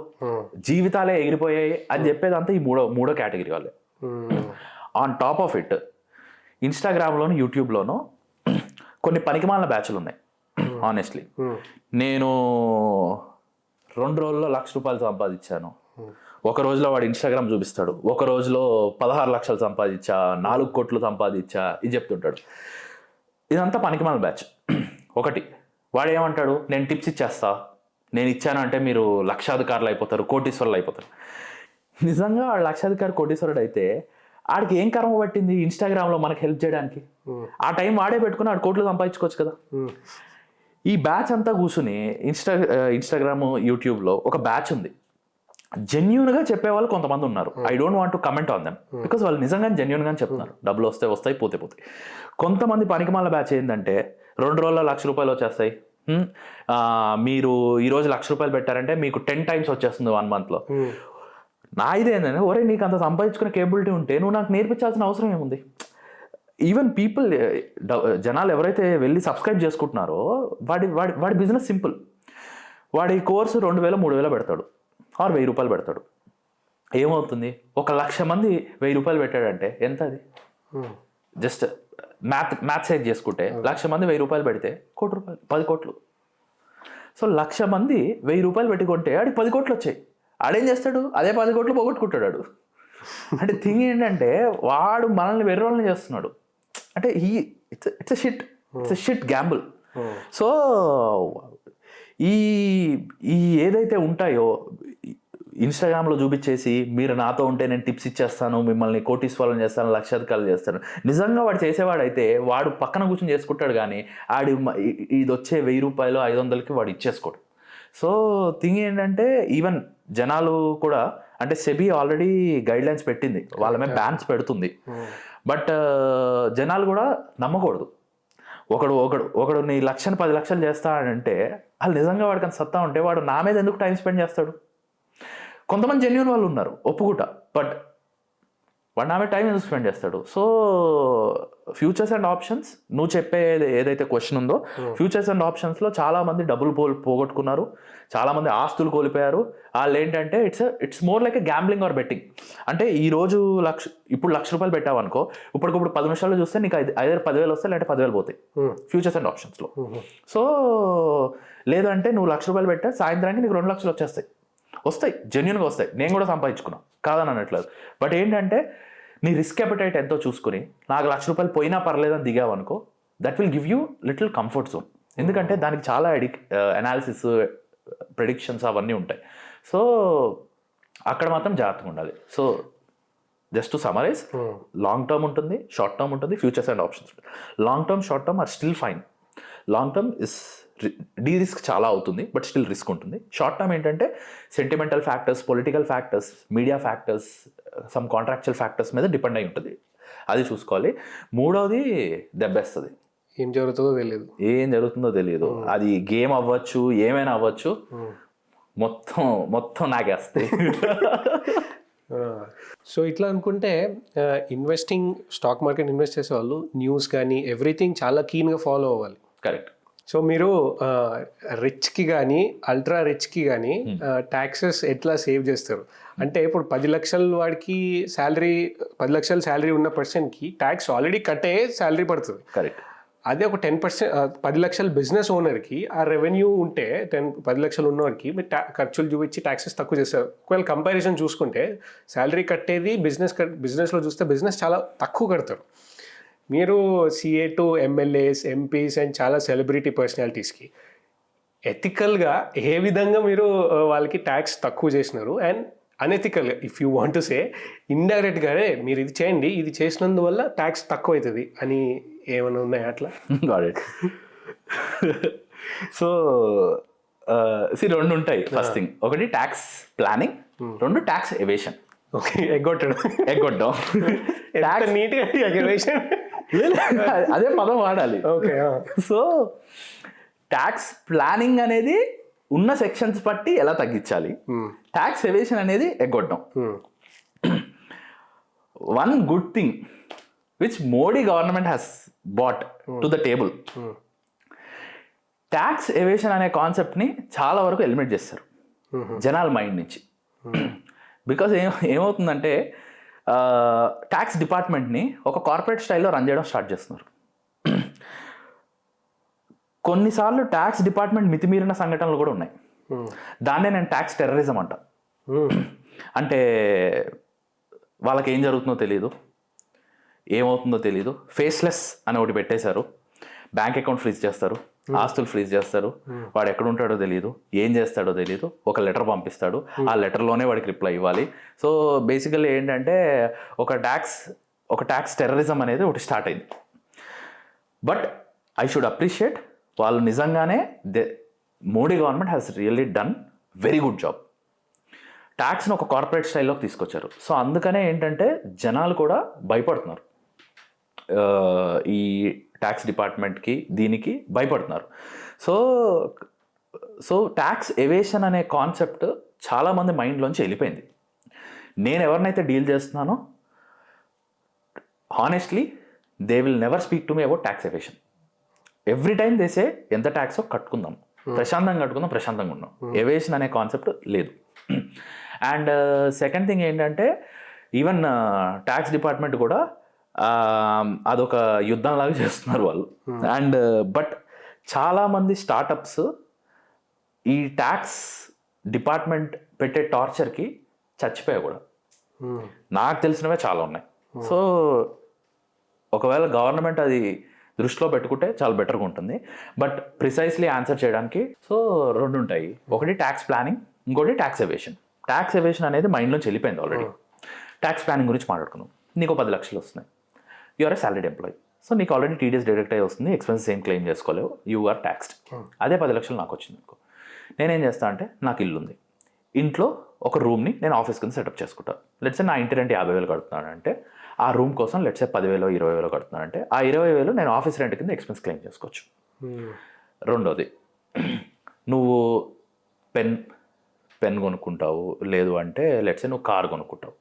జీవితాలే ఎగిరిపోయాయి అని చెప్పేదంతా ఈ మూడో కేటగిరీ వాళ్ళే. ఆన్ టాప్ ఆఫ్ ఇట్ ఇన్స్టాగ్రామ్లోను యూట్యూబ్లోను కొన్ని పనికిమాలిన బ్యాచ్లు ఉన్నాయి. ఆనెస్ట్లీ నేను 2 రోజుల్లో ₹1,00,000 సంపాదించాను, ఒక రోజులో వాడు ఇన్స్టాగ్రామ్ చూపిస్తాడు, ఒక రోజులో 16 లక్షలు సంపాదించా, 4 కోట్లు సంపాదించా, ఇది చెప్తుంటాడు. ఇదంతా పనికిమాలిన బ్యాచ్. ఒకటి వాడు ఏమంటాడు, నేను టిప్స్ ఇచ్చేస్తా, నేను ఇచ్చాను అంటే మీరు లక్షాధికారులు అయిపోతారు, కోటీశ్వరులు అయిపోతారు. నిజంగా వాడు లక్షాధికారి కోటీశ్వరుడు అయితే ఆడికి ఏం కర్మ పట్టింది ఇన్స్టాగ్రామ్లో మనకు హెల్ప్ చేయడానికి? ఆ టైం వాడే పెట్టుకుని ఆడు కోట్లు సంపాదించుకోవచ్చు కదా. ఈ బ్యాచ్ అంతా కూర్చుని ఇన్స్టాగ్రామ్ యూట్యూబ్లో ఒక బ్యాచ్ ఉంది. జెన్యూన్గా చెప్పేవాళ్ళు కొంతమంది ఉన్నారు. I don't want to comment on them because వాళ్ళు నిజంగా జెన్యూన్గా చెప్తున్నారు. డబ్బులు వస్తాయి పోతే. కొంతమంది పనికిమాల బ్యాచ్ ఏంటంటే 2 రోజుల్లో ₹1,00,000 వచ్చేస్తాయి, మీరు ఈరోజు ₹1,00,000 పెట్టారంటే మీకు 10 times వచ్చేస్తుంది 1 monthలో. నా ఇదేంటంటే, ఒరే నీకు అంత సంపాదించుకునే కేబిలిటీ ఉంటే నువ్వు నాకు నేర్పించాల్సిన అవసరం ఏముంది? ఈవెన్ పీపుల్, జనాలు ఎవరైతే వెళ్ళి సబ్స్క్రైబ్ చేసుకుంటున్నారో వాడి బిజినెస్ సింపుల్. వాడి కోర్సు 2,000 3,000 పెడతాడు, ఆర్ ₹1,000 పెడతాడు. ఏమవుతుంది? 1,00,000 మంది ₹1,000 పెట్టాడంటే ఎంత అది? జస్ట్ మ్యాథ్స్ సైజ్ చేసుకుంటే 1,00,000 మంది ₹1,000 పెడితే ₹1,00,000 10 కోట్లు. సో 1,00,000 మంది ₹1,000 పెట్టుకుంటే ఆడికి 10 కోట్లు వచ్చాయి. ఆడేం చేస్తాడు? అదే 10 కోట్లు పోగొట్టుకుంటాడు. అంటే థింగ్ ఏంటంటే వాడు మనల్ని వెర్రోళ్ళని చేస్తున్నాడు. అంటే ఇట్స్ షిట్ గ్యాంబుల్. సో ఈ ఏదైతే ఉంటాయో ఇన్స్టాగ్రామ్లో చూపించేసి మీరు నాతో ఉంటే నేను టిప్స్ ఇచ్చేస్తాను, మిమ్మల్ని కోటీశ్వరం చేస్తాను, లక్షాధికారులు చేస్తాను, నిజంగా వాడు చేసేవాడైతే వాడు పక్కన కూర్చొని చేసుకుంటాడు. కానీ ఇది వచ్చే ₹1,000 500కి వాడు ఇచ్చేసుకోడు. సో థింగ్ ఏంటంటే ఈవెన్ జనాలు కూడా, అంటే సెబీ ఆల్రెడీ గైడ్ లైన్స్ పెట్టింది, వాళ్ళ మీద బ్యాన్స్ పెడుతుంది. బట్ జనాలు కూడా నమ్మకూడదు. ఒకడు నీ 1,00,000 10 లక్షలు చేస్తాడంటే వాళ్ళు నిజంగా వాడికి అంత సత్తా ఉంటే వాడు నా మీద ఎందుకు టైం స్పెండ్ చేస్తాడు? కొంతమంది జెన్యూన్ వాళ్ళు ఉన్నారు ఒప్పుకుంటా, బట్ వాడు నా మీద టైం ఎందుకు స్పెండ్ చేస్తాడు? సో ఫ్యూచర్స్ అండ్ ఆప్షన్స్, నువ్వు చెప్పే ఏదైతే క్వశ్చన్ ఉందో, ఫ్యూచర్స్ అండ్ ఆప్షన్స్లో చాలామంది డబ్బులు పోగొట్టుకున్నారు, చాలామంది ఆస్తులు కోల్పోయారు. వాళ్ళు ఏంటంటే it's more like a gambling or betting. అంటే ఈరోజు ఇప్పుడు ₹1,00,000 పెట్టావు అనుకో, ఇప్పటికప్పుడు 10 నిమిషాల్లో చూస్తే నీకు either 10,000 వస్తాయి, లేదంటే 10,000 పోతాయి ఫ్యూచర్స్ అండ్ ఆప్షన్స్లో. సో లేదంటే నువ్వు ₹1,00,000 పెట్టా, సాయంత్రానికి నీకు 2,00,000 వస్తాయి, జెన్యూన్గా వస్తాయి. నేను కూడా సంపాదించుకున్నాను, కాదని అనట్లేదు. బట్ ఏంటంటే నీ రిస్క్ అపెటైట్ ఎంతో చూసుకుని నాకు ₹1,00,000 పోయినా పర్లేదని దిగావు అనుకో, that will give you little comfort zone. ఎందుకంటే దానికి చాలా అనాలిసిస్, ప్రెడిక్షన్స్ అవన్నీ ఉంటాయి. సో అక్కడ మాత్రం జాగ్రత్తగా ఉండాలి. So just to summarize, long term ఉంటుంది, షార్ట్ టర్మ్ ఉంటుంది, ఫ్యూచర్స్ అండ్ ఆప్షన్స్ ఉంటుంది. Long term, short term are still fine. Long term is risk చాలా అవుతుంది, బట్ స్టిల్ రిస్క్ ఉంటుంది. షార్ట్ టర్మ్ ఏంటంటే sentimental factors, political factors, media factors, some contractual factors మీద డిపెండ్ అయి ఉంటుంది, అది చూసుకోవాలి. మూడవది దెబ్బేస్తుంది, ఏం జరుగుతుందో తెలియదు. అది గేమ్ అవ్వచ్చు, ఏమైనా అవ్వచ్చు, మొత్తం నాకేస్తాయి. సో ఇట్లా అనుకుంటే ఇన్వెస్టింగ్, స్టాక్ మార్కెట్ ఇన్వెస్ట్ చేసే వాళ్ళు న్యూస్ కానీ ఎవ్రీథింగ్ చాలా కీన్గా ఫాలో అవ్వాలి. కరెక్ట్. సో మీరు రిచ్కి కానీ అల్ట్రా రిచ్కి కానీ ట్యాక్సెస్ ఎట్లా సేవ్ చేస్తారు? అంటే ఇప్పుడు 10 లక్షల వాడికి శాలరీ, 10 లక్షల శాలరీ ఉన్న పర్సన్కి ట్యాక్స్ ఆల్రెడీ కట్ అయ్యే శాలరీ పడుతుంది. కరెక్ట్. అదే ఒక 10%, 10 లక్షల బిజినెస్ ఓనర్కి ఆ రెవెన్యూ ఉంటే 10 లక్షలు ఉన్నవాడికి మీరు ఖర్చులు చూపించి ట్యాక్సెస్ తక్కువ చేస్తారు. ఒకవేళ కంపారిజన్ చూసుకుంటే శాలరీ కట్టేది బిజినెస్లో చూస్తే బిజినెస్ చాలా తక్కువ కడతారు. మీరు CA to MLAs, MPs and చాలా సెలబ్రిటీ పర్సనాలిటీస్కి ఎథికల్గా ఏ విధంగా మీరు వాళ్ళకి ట్యాక్స్ తక్కువ చేసినారు? అండ్ అనెథికల్గా, if you want to say, ఇండైరెక్ట్గానే మీరు ఇది చేయండి, ఇది చేసినందువల్ల ట్యాక్స్ తక్కువ అవుతుంది అని ఏమైనా ఉన్నాయా అట్లా? సో రెండు ఉంటాయి. ఫస్ట్ థింగ్, ఒకటి tax planning, 2 tax evasion. Okay, ఎగ్గొట్టడం. ఎగ్గొట్టడం. ఎంత నీట్గా ఎగవేషన్. అదే పదం వాడాలి. ఓకే. సో ట్యాక్స్ ప్లానింగ్ అనేది ఉన్న సెక్షన్స్ బట్టి ఎలా తగ్గించాలి, ట్యాక్స్ ఎవేషన్ అనేది ఎగ్గొట్టడం. One good thing which Modi government has brought to the table, tax evasion అనే కాన్సెప్ట్ని చాలా వరకు ఎలిమినేట్ చేస్తారు జనాల మైండ్ నుంచి. బికాజ్ ఏమవుతుందంటే ట్యాక్స్ డిపార్ట్మెంట్ని ఒక కార్పొరేట్ స్టైల్లో రన్ చేయడం స్టార్ట్ చేస్తున్నారు. కొన్నిసార్లు ట్యాక్స్ డిపార్ట్మెంట్ మితిమీరిన సంఘటనలు కూడా ఉన్నాయి. దాన్నే నేను ట్యాక్స్ టెర్రరిజం అంట. అంటే వాళ్ళకి ఏం జరుగుతుందో తెలియదు, ఏమవుతుందో తెలియదు, ఫేస్లెస్ అని ఒకటి పెట్టేశారు, బ్యాంక్ అకౌంట్ ఫ్రీజ్ చేస్తారు, ఆస్తులు ఫ్రీజ్ చేస్తారు, వాడు ఎక్కడ ఉంటాడో తెలియదు, ఏం చేస్తాడో తెలియదు, ఒక లెటర్ పంపిస్తాడు, ఆ లెటర్లోనే వాడికి రిప్లై ఇవ్వాలి. సో బేసికల్లీ ఏంటంటే ఒక ట్యాక్స్ టెర్రరిజం అనేది ఒకటి స్టార్ట్ అయింది. బట్ ఐ షుడ్ అప్రిషియేట్, వాళ్ళు నిజంగానే Modi government has really done very good job. ట్యాక్స్ని ఒక కార్పొరేట్ స్టైల్లోకి తీసుకొచ్చారు. సో అందుకనే ఏంటంటే జనాలు కూడా భయపడుతున్నారు, ఈ ట్యాక్స్ డిపార్ట్మెంట్కి దీనికి భయపడుతున్నారు. సో ట్యాక్స్ ఎవేషన్ అనే కాన్సెప్ట్ చాలామంది మైండ్లోంచి వెళ్ళిపోయింది. నేను ఎవరినైతే డీల్ చేస్తున్నానో honestly they will never speak to me about tax evasion. Every time they say ఎంత ట్యాక్సో కట్టుకుందాం, ప్రశాంతంగా కట్టుకుందాం, ప్రశాంతంగా ఉన్నాం. ఎవేషన్ అనే కాన్సెప్ట్ లేదు. అండ్ సెకండ్ థింగ్ ఏంటంటే ఈవెన్ ట్యాక్స్ డిపార్ట్మెంట్ కూడా అదొక యుద్ధంలాగా చేస్తున్నారు వాళ్ళు. అండ్ బట్ చాలామంది స్టార్టప్స్ ఈ ట్యాక్స్ డిపార్ట్మెంట్ పెట్టే టార్చర్కి చచ్చిపోయాయి కూడా. నాకు తెలిసినవే చాలా ఉన్నాయి. సో ఒకవేళ గవర్నమెంట్ అది దృష్టిలో పెట్టుకుంటే చాలా బెటర్గా ఉంటుంది. బట్ ప్రిసైస్లీ ఆన్సర్ చేయడానికి సో రెండు ఉంటాయి, ఒకటి ట్యాక్స్ ప్లానింగ్, ఇంకోటి ట్యాక్స్ ఎవేషన్. ట్యాక్స్ ఎవేషన్ అనేది మైండ్లోంచి వెళ్ళిపోయింది ఆల్రెడీ. ట్యాక్స్ ప్లానింగ్ గురించి మాట్లాడుకున్నాం. నీకు 10 లక్షలు వస్తున్నాయి, you are a salaried employee. So నీకు ఆల్రెడీ టీడీఎస్ డిడక్ట్ అయ్యి వస్తుంది, ఎక్స్పెన్సెస్ ఏం క్లెయిమ్ చేసుకోలేవు, యూ ఆర్ ట్యాక్స్డ్. అదే 10 లక్షలు నాకు వచ్చింది అనుకో, నేనేం చేస్తా అంటే నాకు ఇల్లు ఉంది, ఇంట్లో ఒక రూమ్ని నేను ఆఫీస్ కింద సెటప్ చేసుకుంటాను. లెట్స్ నా ఇంటి రెంట్ 50,000 కడుతున్నాను అంటే ఆ రూమ్ కోసం లెట్స్ 10,000 20,000 కడుతున్నాను అంటే ఆ 20,000 నేను ఆఫీస్ రెంట్ కింద ఎక్స్పెన్స్ క్లెయిమ్ చేసుకోవచ్చు. రెండోది, నువ్వు పెన్ కొనుక్కుంటావు, లేదు అంటే లెట్స్ నువ్వు కార్ కొనుక్కుంటావు.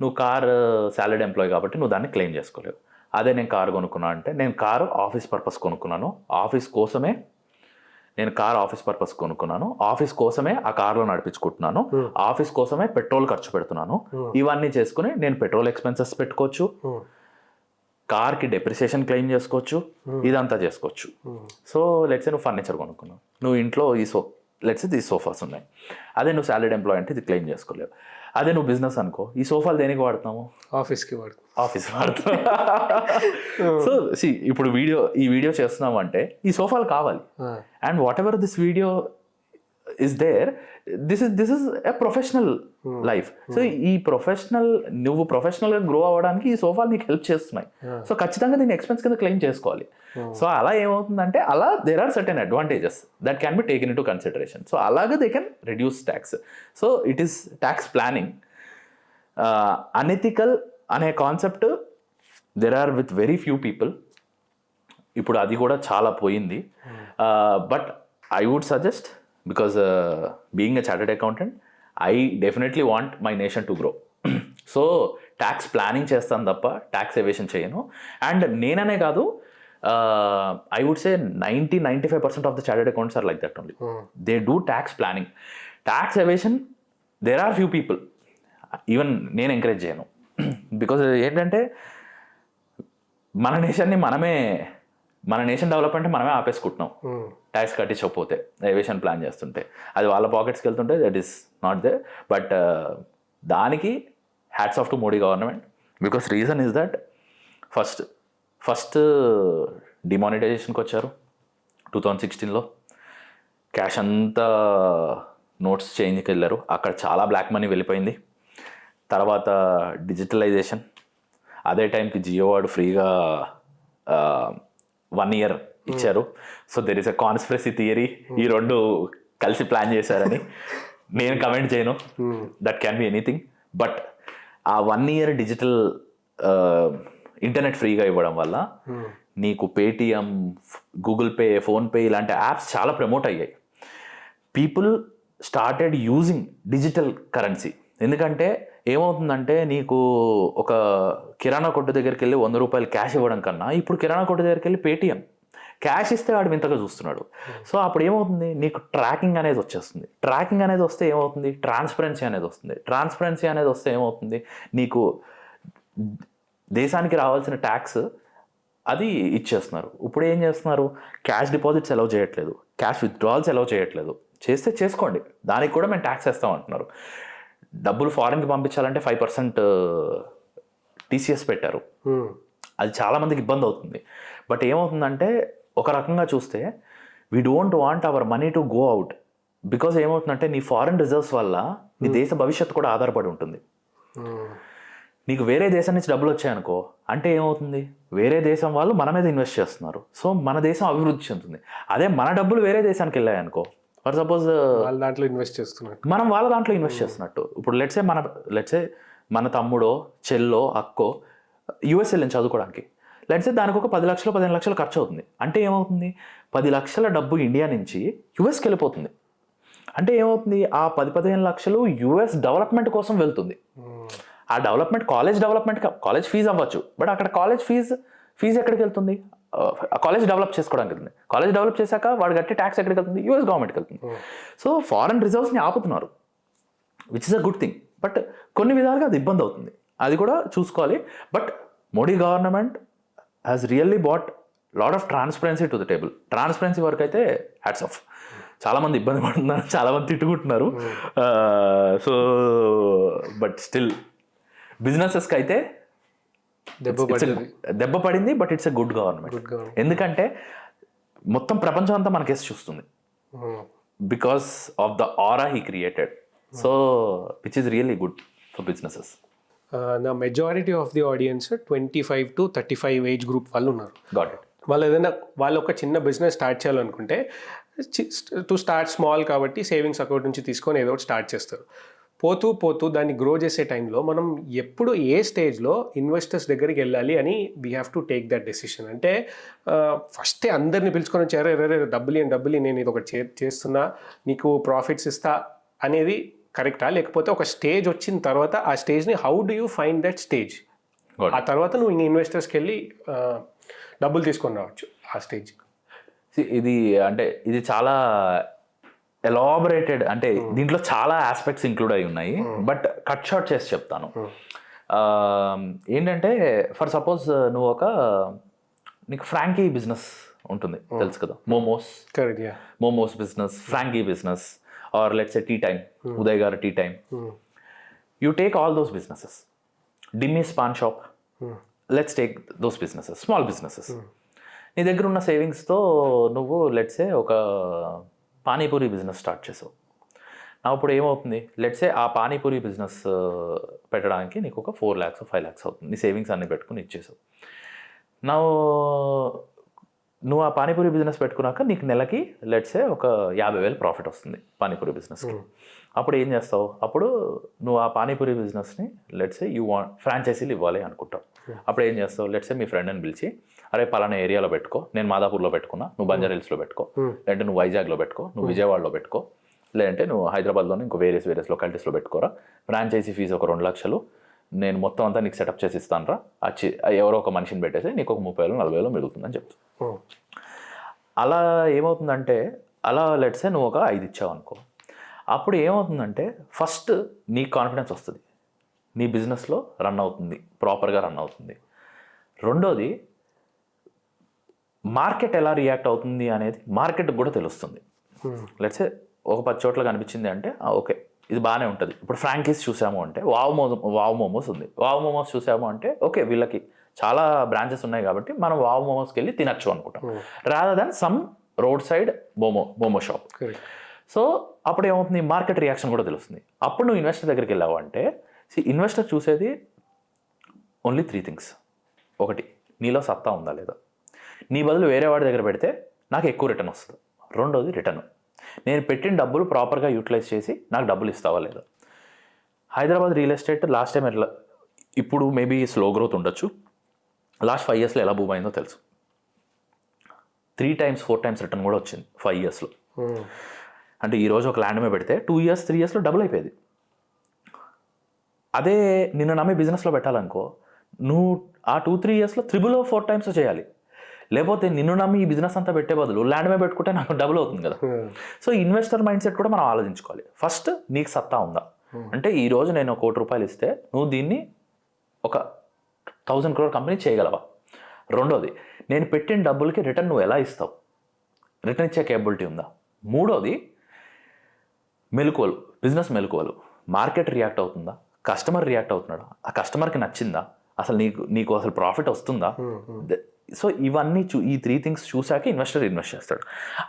నువ్వు కార్ సాలరీడ్ ఎంప్లాయీ కాబట్టి నువ్వు దాన్ని క్లెయిమ్ చేసుకోలేవు. అదే నేను కారు కొనుక్కున్నా అంటే నేను కారు ఆఫీస్ పర్పస్ కొనుక్కున్నాను, ఆఫీస్ కోసమే ఆఫీస్ కోసమే ఆ కార్లో నడిపించుకుంటున్నాను, ఆఫీస్ కోసమే పెట్రోల్ ఖర్చు పెడుతున్నాను. ఇవన్నీ చేసుకుని నేను పెట్రోల్ ఎక్స్పెన్సెస్ పెట్టుకోవచ్చు, కార్కి డెప్రిసియేషన్ క్లెయిమ్ చేసుకోవచ్చు, ఇదంతా చేసుకోవచ్చు. సో లెట్స్ నువ్వు ఫర్నిచర్ కొనుక్కున్నావు, నువ్వు ఇంట్లో ఈ సోఫాస్ ఉన్నాయి, అదే నువ్వు సాలరీడ్ ఎంప్లాయీ అంటే ఇది క్లెయిమ్ చేసుకోలేవు. అదే నువ్వు బిజినెస్ అనుకో, ఈ సోఫాలు దేనికి వాడుతున్నాము, ఆఫీస్ వాడుతాం. సో ఇప్పుడు ఈ వీడియో చేస్తున్నాము అంటే ఈ సోఫాలు కావాలి. And whatever this video is there, this is a professional life. So ఈ నువ్వు ప్రొఫెషనల్గా గ్రో అవ్వడానికి ఈ సోఫాలు నీకు హెల్ప్ చేస్తున్నాయి. సో ఖచ్చితంగా దీన్ని ఎక్స్పెన్స్ కింద క్లెయిమ్ చేసుకోవాలి. సో అలా ఏమవుతుందంటే అలా there are certain advantages that can be taken in to consideration. So అలాగే they can reduce tax. So it is tax planning. Unethical అనే concept there are with very few people. ఇప్పుడు అది కూడా చాలా పోయింది. But I would suggest, because being a chartered accountant, I definitely want my nation to grow. So tax planning చేస్తాను తప్ప ట్యాక్స్ ఎవేషన్ చేయను. అండ్ నేననే కాదు, I would say 90-95% of the chartered accounts are like that only. They do tax planning. Tax evasion, there are few people. Even నేను ఎంకరేజ్ చేయను. బికాజ్ ఏంటంటే మన నేషన్ డెవలప్మెంట్ మనమే ఆపేసుకుంటున్నాం ట్యాక్స్ కట్టించకపోతే, ఎవేషన్ ప్లాన్ చేస్తుంటే. అది వాళ్ళ పాకెట్స్కి వెళ్తుంటే that is not they. But దానికి hats off to Modi government. Because reason is that first డిమానిటైజేషన్కి వచ్చారు 2016లో. క్యాష్ అంతా నోట్స్ చేంజ్కి వెళ్ళారు, అక్కడ చాలా బ్లాక్ మనీ వెళ్ళిపోయింది. తర్వాత డిజిటలైజేషన్, అదే టైంకి జియో వాడు ఫ్రీగా 1 year ఇచ్చారు. So there is a conspiracy theory, ఈ రెండు కలిసి ప్లాన్ చేశారని. నేను కమెంట్ చేయను, that can be anything. But ఆ 1 year డిజిటల్ ఇంటర్నెట్ ఫ్రీగా ఇవ్వడం వల్ల నీకు పేటిఎం, గూగుల్ పే, ఫోన్పే ఇలాంటి యాప్స్ చాలా ప్రమోట్ అయ్యాయి. People started using digital currency. ఎందుకంటే ఏమవుతుందంటే నీకు ఒక కిరాణా కొట్టు దగ్గరికి వెళ్ళి 100 రూపాయలు క్యాష్ ఇవ్వడం కన్నా ఇప్పుడు కిరాణా కొట్టు దగ్గరికి వెళ్ళి పేటిఎం క్యాష్ ఇస్తే వాడు వింతగా చూస్తున్నాడు. సో అప్పుడు ఏమవుతుంది, నీకు ట్రాకింగ్ అనేది వచ్చేస్తుంది. ట్రాకింగ్ అనేది వస్తే ఏమవుతుంది, ట్రాన్స్పరెన్సీ అనేది వస్తుంది. ట్రాన్స్పరెన్సీ అనేది వస్తే ఏమవుతుంది, నీకు దేశానికి రావాల్సిన ట్యాక్స్ అది ఇచ్చేస్తున్నారు. ఇప్పుడు ఏం చేస్తున్నారు, క్యాష్ డిపాజిట్స్ అలౌ చేయట్లేదు, క్యాష్ విత్డ్రాల్స్ అలౌ చేయట్లేదు. చేస్తే చేసుకోండి, దానికి కూడా మేము ట్యాక్స్ వేస్తాం అంటున్నారు. డబ్బులు ఫారెన్కి పంపించాలంటే 5% టీసీఎస్ పెట్టారు. అది చాలామందికి ఇబ్బంది అవుతుంది. బట్ ఏమవుతుందంటే ఒక రకంగా చూస్తే we don't want our money to go out. Because ఏమవుతుందంటే నీ ఫారెన్ రిజర్వ్స్ వల్ల నీ దేశ భవిష్యత్తు కూడా ఆధారపడి ఉంటుంది. నీకు వేరే దేశం నుంచి డబ్బులు వచ్చాయనుకో అంటే ఏమవుతుంది, వేరే దేశం వాళ్ళు మన మీద ఇన్వెస్ట్ చేస్తున్నారు. సో మన దేశం అభివృద్ధి చెందుతుంది. అదే మన డబ్బులు వేరే దేశానికి వెళ్ళాయనుకో, ఫర్ సపోజ్ వాళ్ళ దాంట్లో ఇన్వెస్ట్ చేస్తున్నట్టు, మనం వాళ్ళ దాంట్లో ఇన్వెస్ట్ చేస్తున్నట్టు. ఇప్పుడు లెట్సే మన తమ్ముడో చెల్లో అక్కో యూఎస్ వెళ్ళింది చదువుకోవడానికి. లెట్సే దానికి ఒక 10 లక్షలు 15 లక్షలు ఖర్చు అవుతుంది. అంటే ఏమవుతుంది, 10 లక్షల డబ్బు ఇండియా నుంచి యూఎస్కి వెళ్ళిపోతుంది. అంటే ఏమవుతుంది, ఆ 10-15 లక్షలు యూఎస్ డెవలప్మెంట్ కోసం వెళ్తుంది. ఆ డెవలప్మెంట్ కాలేజ్ ఫీజు అవ్వచ్చు, బట్ అక్కడ కాలేజ్ ఫీజు ఎక్కడికి వెళ్తుంది, కాలేజ్ డెవలప్ చేసుకోవడానికి వెళ్తుంది. కాలేజ్ డెవలప్ చేశాక వాడు కట్టే ట్యాక్స్ ఎక్కడికి వెళ్తుంది, యూఎస్ గవర్నమెంట్కి వెళ్తుంది. సో ఫారెన్ రిజర్వ్స్ని ఆపుతున్నారు, which is a good thing. But కొన్ని విధాలుగా అది ఇబ్బంది అవుతుంది, అది కూడా చూసుకోవాలి. But Modi government has really brought lot of transparency to the table. Transparency వరకు అయితే హ్యాట్స్ ఆఫ్. చాలామంది ఇబ్బంది పడుతున్నారు, చాలామంది తిట్టుకుంటున్నారు. సో బట్ స్టిల్ బిజినెసెస్కి అయితే దెబ్బ పడింది, but it's a good government. ఎందుకంటే మొత్తం ప్రపంచం అంతా మనకేసి చూస్తుంది because of the aura he created. So which is really good for businesses. నా majority of the audience 25 to 35 age group వాళ్ళు ఉన్నారు. Got it. వాళ్ళు ఒక చిన్న బిజినెస్ స్టార్ట్ చేయాలనుకుంటే టు స్టార్ట్ స్మాల్ కాబట్టి సేవింగ్స్ అకౌంట్ నుంచి తీసుకొని ఏదో ఒకటి స్టార్ట్ చేస్తారు. పోతూ దాన్ని గ్రో చేసే టైంలో మనం ఎప్పుడు ఏ స్టేజ్లో ఇన్వెస్టర్స్ దగ్గరికి వెళ్ళాలి అని we have to take that decision. అంటే ఫస్టే అందరిని పిలుచుకొని వచ్చారు, డబ్బులు నేను ఇది ఒకటి చేస్తున్నా నీకు ప్రాఫిట్స్ ఇస్తా అనేది కరెక్టా, లేకపోతే ఒక స్టేజ్ వచ్చిన తర్వాత ఆ స్టేజ్ని how do you find that stage, ఆ తర్వాత నువ్వు ఇన్వెస్టర్స్కి వెళ్ళి డబ్బులు తీసుకొని రావచ్చు ఆ స్టేజ్. ఇది చాలా ఎలాబరేటెడ్, అంటే దీంట్లో చాలా ఆస్పెక్ట్స్ ఇంక్లూడ్ అయి ఉన్నాయి. బట్ కట్ షార్ట్ చేసి చెప్తాను. ఏంటంటే ఫర్ సపోజ్ నువ్వు నీకు ఫ్రాంకీ బిజినెస్ ఉంటుంది తెలుసు కదా, momos business, frankie business, or let's a tea time, Uday గారు tea time. You take all those businesses, డిమ్మీస్ paan shop, let's take those businesses, small businesses. నీ దగ్గర ఉన్న సేవింగ్స్తో నువ్వు లెట్సే ఒక పానీపూరి బిజినెస్ స్టార్ట్ చేసావు. అప్పుడు ఏమవుతుంది, లెట్సే ఆ పానీపూరి బిజినెస్ పెట్టడానికి నీకు ఒక 4 lakhs 5 lakhs అవుతుంది. నీ సేవింగ్స్ అన్నీ పెట్టుకుని ఇచ్చేసావు. నువ్వు ఆ పానీపూరి బిజినెస్ పెట్టుకున్నాక నీకు నెలకి లెట్సే ఒక 50,000 ప్రాఫిట్ వస్తుంది పానీపూరి బిజినెస్కి. అప్పుడు ఏం చేస్తావు, అప్పుడు నువ్వు ఆ పానీపూరి బిజినెస్ని లెట్సే ఫ్రాంచైజీలు ఇవ్వాలి అనుకుంటావు. అప్పుడు ఏం చేస్తావు, లెట్సే మీ ఫ్రెండ్ని పిలిచి, అరే పలానా ఏరియాలో పెట్టుకో, నేను మాదాపూర్లో పెట్టుకున్నా, నువ్వు బంజారా హిల్స్లో పెట్టుకో, లేదంటే నువ్వు వైజాగ్లో పెట్టుకో, నువ్వు విజయవాడలో పెట్టుకో, లేదంటే నువ్వు హైదరాబాద్లోనే ఇంకో వేరియస్ లొకాలిటీస్లో పెట్టుకోరా. ఫ్రాంచైజీ ఫీజు ఒక 2 లక్షలు, నేను మొత్తం అంతా నీకు సెటప్ చేసి ఇస్తాను రా, ఎవరో ఒక మనిషిని పెట్టేసి నీకు ఒక 30,000 40,000 మిగులుతుందని చెప్తాను. అలా ఏమవుతుందంటే, అలా లెట్సే నువ్వు ఒక 5 ఇచ్చావు అనుకో, అప్పుడు ఏమవుతుందంటే ఫస్ట్ నీ కాన్ఫిడెన్స్ వస్తుంది, నీ బిజినెస్లో రన్ అవుతుంది, ప్రాపర్గా రన్ అవుతుంది. రెండోది మార్కెట్ ఎలా రియాక్ట్ అవుతుంది అనేది మార్కెట్కి కూడా తెలుస్తుంది. లెట్సే ఒక 10 చోట్ల కనిపించింది అంటే ఓకే ఇది బాగానే ఉంటుంది. ఇప్పుడు ఫ్రాంకీస్ చూసాము అంటే వావ్ మోమోస్ ఉంది, వావ్ మోమోస్ చూసాము అంటే ఓకే వీళ్ళకి చాలా బ్రాంచెస్ ఉన్నాయి కాబట్టి మనం వావ్ మోమోస్కి వెళ్ళి తినచ్చు అనుకుంటాం, rather than some road side momo shop. So అప్పుడు ఏమవుతుంది, మార్కెట్ రియాక్షన్ కూడా తెలుస్తుంది. అప్పుడు నువ్వు ఇన్వెస్టర్ దగ్గరికి వెళ్ళావు అంటే ఇన్వెస్టర్ చూసేది ఓన్లీ 3 things. ఒకటి, నీలో సత్తా ఉందా లేదా, నీ బదులు వేరే వాడి దగ్గర పెడితే నాకు ఎక్కువ రిటర్న్ వస్తుంది. రెండోది రిటర్న్, నేను పెట్టిన డబ్బులు ప్రాపర్గా యూటిలైజ్ చేసి నాకు డబ్బులు ఇస్తావా లేదా. Hyderabad real estate last time ఇప్పుడు మేబీ స్లో గ్రోత్ ఉండొచ్చు. లాస్ట్ 5 yearsలో ఎలా బూమ్ అయిందో తెలుసు. 3 times 4 times రిటర్న్ కూడా వచ్చింది 5 yearsలో. అంటే ఈరోజు ఒక ల్యాండ్ మీద పెడితే 2 years 3 yearsలో డబుల్ అయిపోయేది. అదే నిన్ను నమ్మి బిజినెస్లో పెట్టాలనుకో, నువ్వు ఆ 2-3 yearsలో 3 or 4 times చేయాలి. లేకపోతే నిన్ను నమ్మి ఈ బిజినెస్ అంతా పెట్టే బదులు ల్యాండ్ మీద పెట్టుకుంటే నాకు డబుల్ అవుతుంది కదా. సో ఇన్వెస్టర్ మైండ్ సెట్ కూడా మనం ఆలోచించుకోవాలి. ఫస్ట్ నీకు సత్తా ఉందా, అంటే ఈరోజు నేను 1 కోటి రూపాయలు ఇస్తే నువ్వు దీన్ని ఒక 1000 crore కంపెనీ చేయగలవా. రెండోది, నేను పెట్టిన డబ్బులకి రిటర్న్ నువ్వు ఎలా ఇస్తావు, రిటర్న్ ఇచ్చే కేపబిలిటీ ఉందా. మూడోది, మెలకువలు, బిజినెస్ మెలకువలు, మార్కెట్ రియాక్ట్ అవుతుందా, కస్టమర్ రియాక్ట్ అవుతున్నాడా, ఆ కస్టమర్కి నచ్చిందా, అసలు నీకు అసలు ప్రాఫిట్ వస్తుందా. సో ఇవన్నీ ఈ 3 things చూశాక ఇన్వెస్టర్ ఇన్వెస్ట్ చేస్తాడు.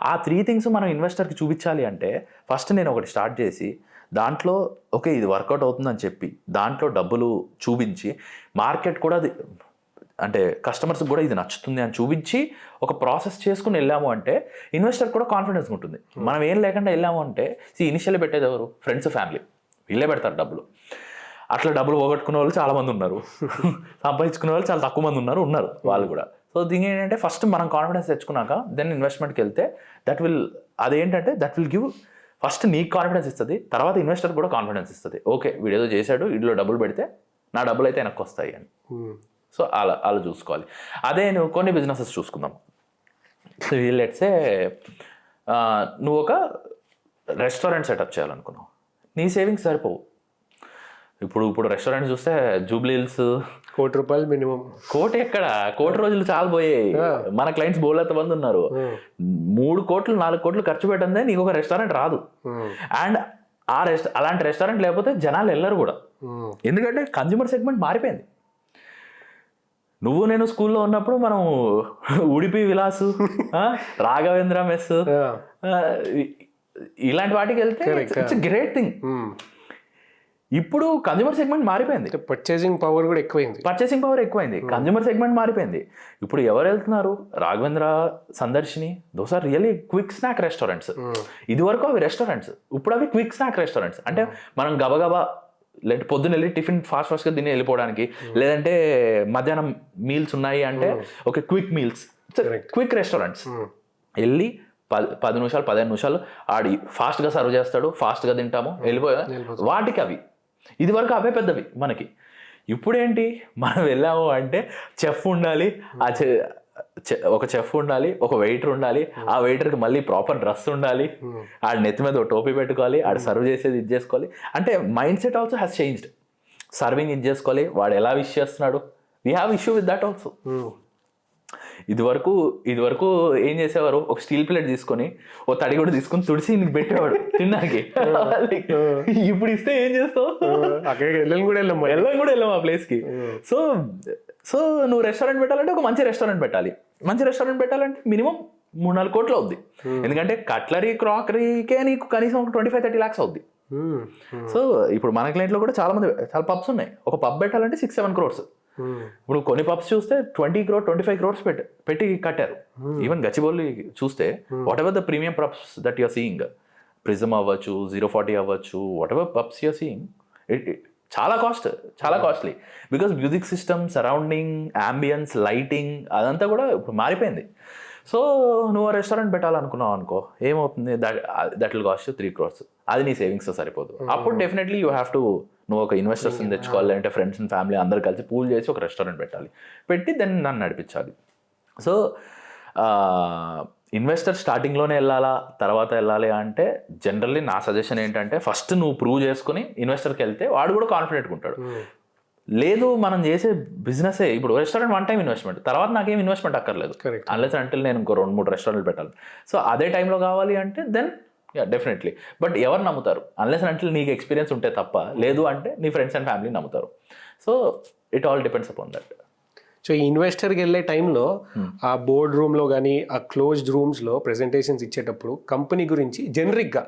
ఆ 3 things మనం ఇన్వెస్టర్కి చూపించాలి అంటే ఫస్ట్ నేను ఒకటి స్టార్ట్ చేసి దాంట్లో ఓకే ఇది వర్కౌట్ అవుతుందని చెప్పి దాంట్లో డబ్బులు చూపించి మార్కెట్ కూడా అంటే కస్టమర్స్కి కూడా ఇది నచ్చుతుంది అని చూపించి ఒక ప్రాసెస్ చేసుకుని వెళ్ళాము అంటే ఇన్వెస్టర్ కూడా కాన్ఫిడెన్స్ ఉంటుంది. మనం ఏం లేకుండా వెళ్ళాము అంటే ఇనిషియల్లీ పెట్టేది ఎవరు, ఫ్రెండ్స్ ఫ్యామిలీ, వీళ్ళే పెడతారు డబ్బులు. అట్లా డబ్బులు పోగొట్టుకునే వాళ్ళు చాలామంది ఉన్నారు, సంపాదించుకునే వాళ్ళు చాలా తక్కువ మంది ఉన్నారు వాళ్ళు కూడా. సో దీని ఏంటంటే ఫస్ట్ మనం కాన్ఫిడెన్స్ తెచ్చుకున్నాక దెన్ ఇన్వెస్ట్మెంట్కి వెళ్తే దట్ విల్ గివ్ ఫస్ట్ నీకు కాన్ఫిడెన్స్ ఇస్తుంది, తర్వాత ఇన్వెస్టర్ కూడా కాన్ఫిడెన్స్ ఇస్తుంది. ఓకే వీడేదో చేశాడు, వీడిలో డబ్బులు పెడితే నా డబ్బులు అయితే వెనక్కి వస్తాయి అని. సో అలా చూసుకోవాలి. అదే నువ్వు కొన్ని బిజినెసెస్ చూసుకుందాం. సో లెట్సే నువ్వు ఒక రెస్టారెంట్ సెటప్ చేయాలనుకున్నావు, నీ సేవింగ్స్ సరిపోవు. ఇప్పుడు రెస్టారెంట్ చూస్తే జూబ్లీ హిల్స్ 1 కోటి రూపాయలు మినిమం. కోటి ఎక్కడ, కోటి రోజులు చాలా పోయాయి. మన క్లయింట్స్ బోలెంత మంది ఉన్నారు. 3 కోట్లు 4 కోట్లు ఖర్చు పెట్టందే నీకు ఒక రెస్టారెంట్ రాదు. అండ్ అలాంటి రెస్టారెంట్ లేకపోతే జనాలు వెళ్ళరు కూడా, ఎందుకంటే కన్జ్యూమర్ సెగ్మెంట్ మారిపోయింది. నువ్వు నేను స్కూల్లో ఉన్నప్పుడు మనం ఉడిపి విలాసు, రాఘవేంద్ర మెస్, ఇలాంటి వాటికి వెళ్తే ఇట్స్ గ్రేట్ థింగ్. ఇప్పుడు కన్జ్యూమర్ సెగ్మెంట్ మారిపోయింది, పర్చేసింగ్ పవర్ కూడా ఎక్కువైంది, కన్జ్యూమర్ సెగ్మెంట్ మారిపోయింది. ఇప్పుడు ఎవరు వెళ్తున్నారు, Raghavendra, Sandarshini, those are really quick snack restaurants. ఇది వరకు అవి రెస్టారెంట్స్, ఇప్పుడు అవి క్విక్ స్నాక్ రెస్టారెంట్స్. అంటే మనం గబగబా లేదంటే పొద్దున్న వెళ్ళి టిఫిన్ ఫాస్ట్గా తిని వెళ్ళిపోవడానికి, లేదంటే మధ్యాహ్నం మీల్స్ ఉన్నాయి అంటే okay quick meals, quick restaurants. వెళ్ళి 10 నిమిషాలు 15 నిమిషాలు ఆడి ఫాస్ట్గా సర్వ్ చేస్తాడు, ఫాస్ట్గా తింటాము, వెళ్ళిపోయా. వాటికి అవి ఇది వరకు అవే పెద్దవి మనకి. ఇప్పుడేంటి, మనం వెళ్ళాము అంటే చెఫ్ ఉండాలి, ఒక చెఫ్ ఉండాలి, ఒక వెయిటర్ ఉండాలి, ఆ వెయిటర్కి మళ్ళీ ప్రాపర్ డ్రెస్ ఉండాలి, ఆడ నెత్తి మీద ఒక టోపీ పెట్టుకోవాలి, ఆడ సర్వ్ చేసేది ఇది చేసుకోవాలి. అంటే mind set also has changed. Serving ఇది చేసుకోవాలి, వాడు ఎలా విష్ చేస్తున్నాడు, we have issue with that also. ఇది వరకు ఏం చేసేవారు, ఒక స్టీల్ ప్లేట్ తీసుకొని ఓ తడి కూడా తీసుకొని తుడిసి నీకు పెట్టేవాడు తిన్నాకి. ఇప్పుడు ఇస్తే ఏం చేస్తావు, వెళ్ళం కూడా వెళ్ళాం ఆ ప్లేస్కి. సో నువ్వు రెస్టారెంట్ పెట్టాలంటే ఒక మంచి రెస్టారెంట్ పెట్టాలంటే మినిమం 3-4 కోట్లు అవుద్ది. ఎందుకంటే కట్లరీ క్రాకరీకే నీకు కనీసం ఒక 25-30 lakhs అవుద్ది. సో ఇప్పుడు మన క్లయింట్లో కూడా చాలా పబ్స్ ఉన్నాయి. ఒక పబ్ పెట్టాలంటే 6-7 crores. ఇప్పుడు కొన్ని పబ్స్ చూస్తే 20 crore 25 crores పెట్టి కట్టారు. ఈవెన్ గచ్చిబౌలి చూస్తే whatever the premium pubs that you're seeing, Prism అవ్వచ్చు, 040 అవ్వచ్చు, whatever pubs you're seeing, చాలా costly. Because music system, surrounding, ambience, lighting అదంతా కూడా ఇప్పుడు మారిపోయింది. సో నువ్వు రెస్టారెంట్ పెట్టాలనుకున్నావు అనుకో, ఏమవుతుంది, దట్ విల్ కాస్ట్ 3 crores. అది నీ సేవింగ్స్తో సరిపోదు. అప్పుడు డెఫినెట్లీ యూ హ్యావ్ టు నువ్వు ఒక ఇన్వెస్టర్స్ని తెచ్చుకోవాలి, అంటే ఫ్రెండ్స్ అండ్ ఫ్యామిలీ అందరు కలిసి పూల్ చేసి ఒక రెస్టారెంట్ పెట్టి దాన్ని నడిపించాలి. సో ఇన్వెస్టర్ స్టార్టింగ్లోనే వెళ్ళాలా తర్వాత వెళ్ళాలి అంటే జనరల్లీ నా సజెషన్ ఏంటంటే ఫస్ట్ నువ్వు ప్రూవ్ చేసుకుని ఇన్వెస్టర్కి వెళ్తే వాడు కూడా కాన్ఫిడెంట్గా ఉంటాడు. లేదు మనం చేసే బిజినెసే ఇప్పుడు రెస్టారెంట్ 1 time ఇన్వెస్ట్మెంట్, తర్వాత నాకేం ఇన్వెస్ట్మెంట్ అక్కర్లేదు అన్లెస్ అంటే నేను ఇంకో 2-3 రెస్టారెంట్లు పెట్టాలి. సో అదే టైంలో కావాలి అంటే దెన్ డెఫినెట్లీ. బట్ ఎవరు నమ్ముతారు, అన్లెస్ అంటే నీకు ఎక్స్పీరియన్స్ ఉంటే తప్ప, లేదు అంటే నీ ఫ్రెండ్స్ అండ్ ఫ్యామిలీ నమ్ముతారు. So it all depends upon that. So ఈ ఇన్వెస్టర్కి వెళ్ళే టైంలో ఆ బోర్డ్ రూమ్లో కానీ ఆ క్లోజ్డ్ రూమ్స్లో ప్రెజెంటేషన్స్ ఇచ్చేటప్పుడు కంపెనీ గురించి జనరిక్గా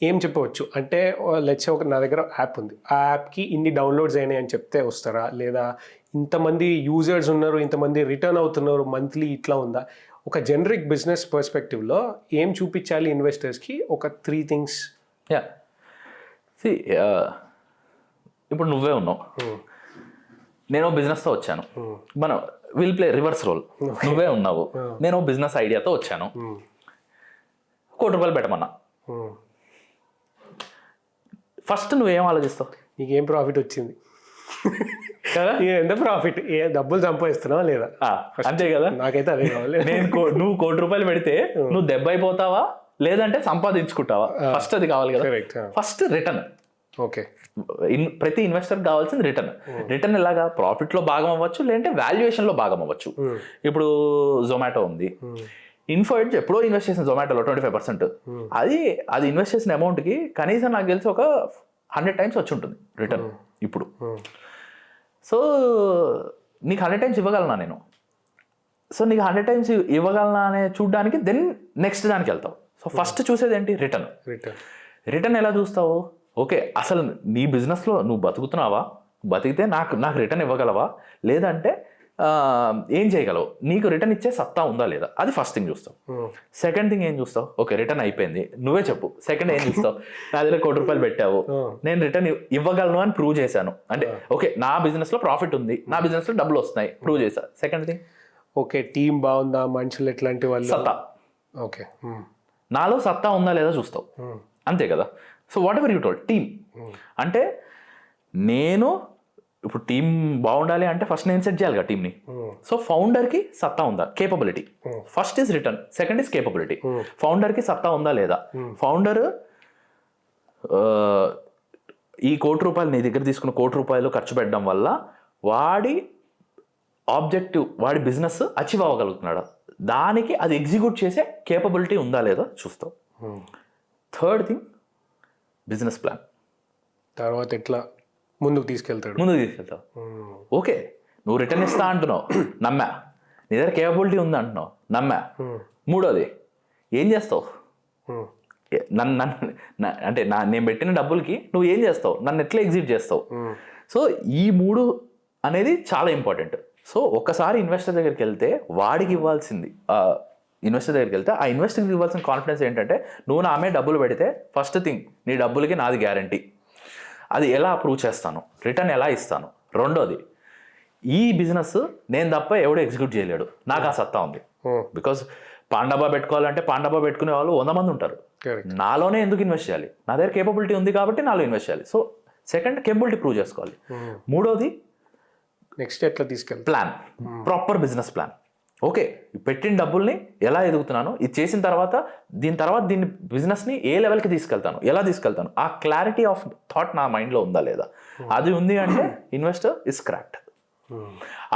ఏం చెప్పవచ్చు అంటే, లెట్స్ ఒక నా దగ్గర యాప్ ఉంది, ఆ యాప్కి ఇన్ని డౌన్లోడ్స్ అయినాయి అని చెప్తే వస్తారా, లేదా ఇంతమంది యూజర్స్ ఉన్నారు, ఇంతమంది రిటర్న్ అవుతున్నారు మంత్లీ, ఇట్లా ఉందా? ఒక జనరిక్ బిజినెస్ పర్స్పెక్టివ్లో ఏం చూపించాలి ఇన్వెస్టర్స్కి, ఒక 3 things? ఇప్పుడు నువ్వే ఉన్నావు, నేను బిజినెస్తో వచ్చాను, మనం విల్ ప్లే రివర్స్ రోల్. నువ్వే ఉన్నావు, నేను బిజినెస్ ఐడియాతో వచ్చాను, ₹1,00,00,000 పెట్టమన్నా. ఫస్ట్ నువ్వేం ఆలోచిస్తావు? నీకేం ప్రాఫిట్ వచ్చింది కదా, ఎంత ప్రాఫిట్, డబ్బులు సంపాదిస్తున్నావా లేదా? అంతే కదా. నాకైతే అదే కావాలి. నువ్వు ₹1,00,00,000 పెడితే నువ్వు దెబ్బ అయిపోతావా లేదంటే సంపాదించుకుంటావా? ఫస్ట్ అది కావాలి కదా. First return. ఓకే, ప్రతి ఇన్వెస్టర్కి కావాల్సింది రిటర్న్. రిటర్న్ ఎలాగా? ప్రాఫిట్లో భాగం అవ్వచ్చు, లేదంటే వాల్యుయేషన్లో భాగం అవ్వచ్చు. ఇప్పుడు జొమాటో ఉంది, ఇన్ఫో ఎడ్జ్ ఎప్పుడో ఇన్వెస్ట్ చేసిన జొమాటోలో 25%. అది ఇన్వెస్ట్ చేసిన అమౌంట్కి కనీసం నాకు తెలిసి ఒక 100 times వచ్చి ఉంటుంది రిటర్న్ ఇప్పుడు. సో నీకు 100 times ఇవ్వగలనా నేను? సో నీకు 100 times ఇవ్వగలనా అనే చూడడానికి దెన్ నెక్స్ట్ దానికి వెళ్తావు. సో ఫస్ట్ చూసేది ఏంటి? రిటర్న్. రిటర్న్ ఎలా చూస్తావు? ఓకే, అసలు నీ బిజినెస్లో నువ్వు బతుకుతున్నావా? బతికితే నాకు రిటర్న్ ఇవ్వగలవా, లేదంటే ఏం చేయగలవు, నీకు రిటర్న్ ఇచ్చే సత్తా ఉందా లేదా, అది ఫస్ట్ థింగ్ చూస్తావు. సెకండ్ థింగ్ ఏం చూస్తావు? ఓకే, రిటర్న్ అయిపోయింది, నువ్వే చెప్పు. సెకండ్ ఏం చూస్తావు? నా దగ్గర ₹1,00,00,000 పెట్టావు, నేను రిటర్న్ ఇవ్వగలను అని ప్రూవ్ చేశాను అంటే ఓకే, నా బిజినెస్లో ప్రాఫిట్ ఉంది, నా బిజినెస్లో డబ్బులు వస్తున్నాయి, ప్రూవ్ చేశా. సెకండ్ థింగ్, ఓకే, టీం బాగుందా, మనుషులు ఎట్లాంటి వాళ్ళు, సత్తా. ఓకే, నాలో సత్తా ఉందా లేదా చూస్తావు, అంతే కదా. So what ever you told, team అంటే నేను ఇప్పుడు టీం బాగుండాలి అంటే ఫస్ట్ నేను సెట్ చేయాలి కదా టీంని. సో ఫౌండర్కి సత్తా ఉందా, capability. First is return, second is capability. ఫౌండర్కి సత్తా ఉందా లేదా, ఫౌండర్ ఈ ₹1,00,00,000 నీ దగ్గర తీసుకున్న ₹1,00,00,000 ఖర్చు పెట్టడం వల్ల వాడి ఆబ్జెక్టివ్, వాడి బిజినెస్ అచీవ్ అవ్వగలుగుతున్నాడా, దానికి అది ఎగ్జిక్యూట్ చేసే కేపబిలిటీ ఉందా లేదా చూస్తావు. Third thing, business plan. తర్వాత ఎట్లా ముందుకు తీసుకెళ్తావు. ఓకే, నువ్వు రిటర్న్ ఇస్తా అంటున్నావు, నమ్మా. నీ దగ్గర కేపబిలిటీ ఉంది అంటున్నావు, నమ్మా. మూడోది, ఏం చేస్తావు? అంటే నేను పెట్టిన డబ్బులకి నువ్వు ఏం చేస్తావు, నన్ను ఎట్లా ఎగ్జిట్ చేస్తావు. సో ఈ 3 అనేది చాలా ఇంపార్టెంట్. సో ఒక్కసారి ఇన్వెస్టర్ దగ్గరికి వెళ్తే వాడికి ఇవ్వాల్సింది, ఇన్వెస్టర్ దగ్గరికి వెళ్తే ఆ ఇన్వెస్టర్కి ఇవ్వాల్సిన కాన్ఫిడెన్స్ ఏంటంటే, నువ్వు నా మీద డబ్బులు పెడితే ఫస్ట్ థింగ్ నీ డబ్బులకి నాది గ్యారంటీ, అది ఎలా అప్రూవ్ చేస్తాను, రిటర్న్ ఎలా ఇస్తాను. రెండోది, ఈ బిజినెస్ నేను తప్ప ఎవడు ఎగ్జిక్యూట్ చేయలేడు, నాకు ఆ సత్తా ఉంది. బికాస్ పాండబా పెట్టుకోవాలంటే పాండబా పెట్టుకునే వాళ్ళు 100 మంది ఉంటారు, నాలోనే ఎందుకు ఇన్వెస్ట్ చేయాలి, నా దగ్గర కేపబిలిటీ ఉంది కాబట్టి నాలో ఇన్వెస్ట్ చేయాలి. సో సెకండ్, కేపబిలిటీ ప్రూవ్ చేసుకోవాలి. మూడోది, నెక్స్ట్ ఎట్లా తీసుకెళ్ళి plan, proper business plan. Okay, పెట్టిన డబ్బుల్ని ఎలా ఎదుగుతున్నాను, ఇది చేసిన తర్వాత దీన్ని బిజినెస్ని ఏ లెవెల్కి తీసుకెళ్తాను, ఎలా తీసుకెళ్తాను, ఆ క్లారిటీ ఆఫ్ థాట్ నా మైండ్లో ఉందా లేదా. అది ఉంది అంటే ఇన్వెస్టర్ ఇస్ క్రాక్డ్.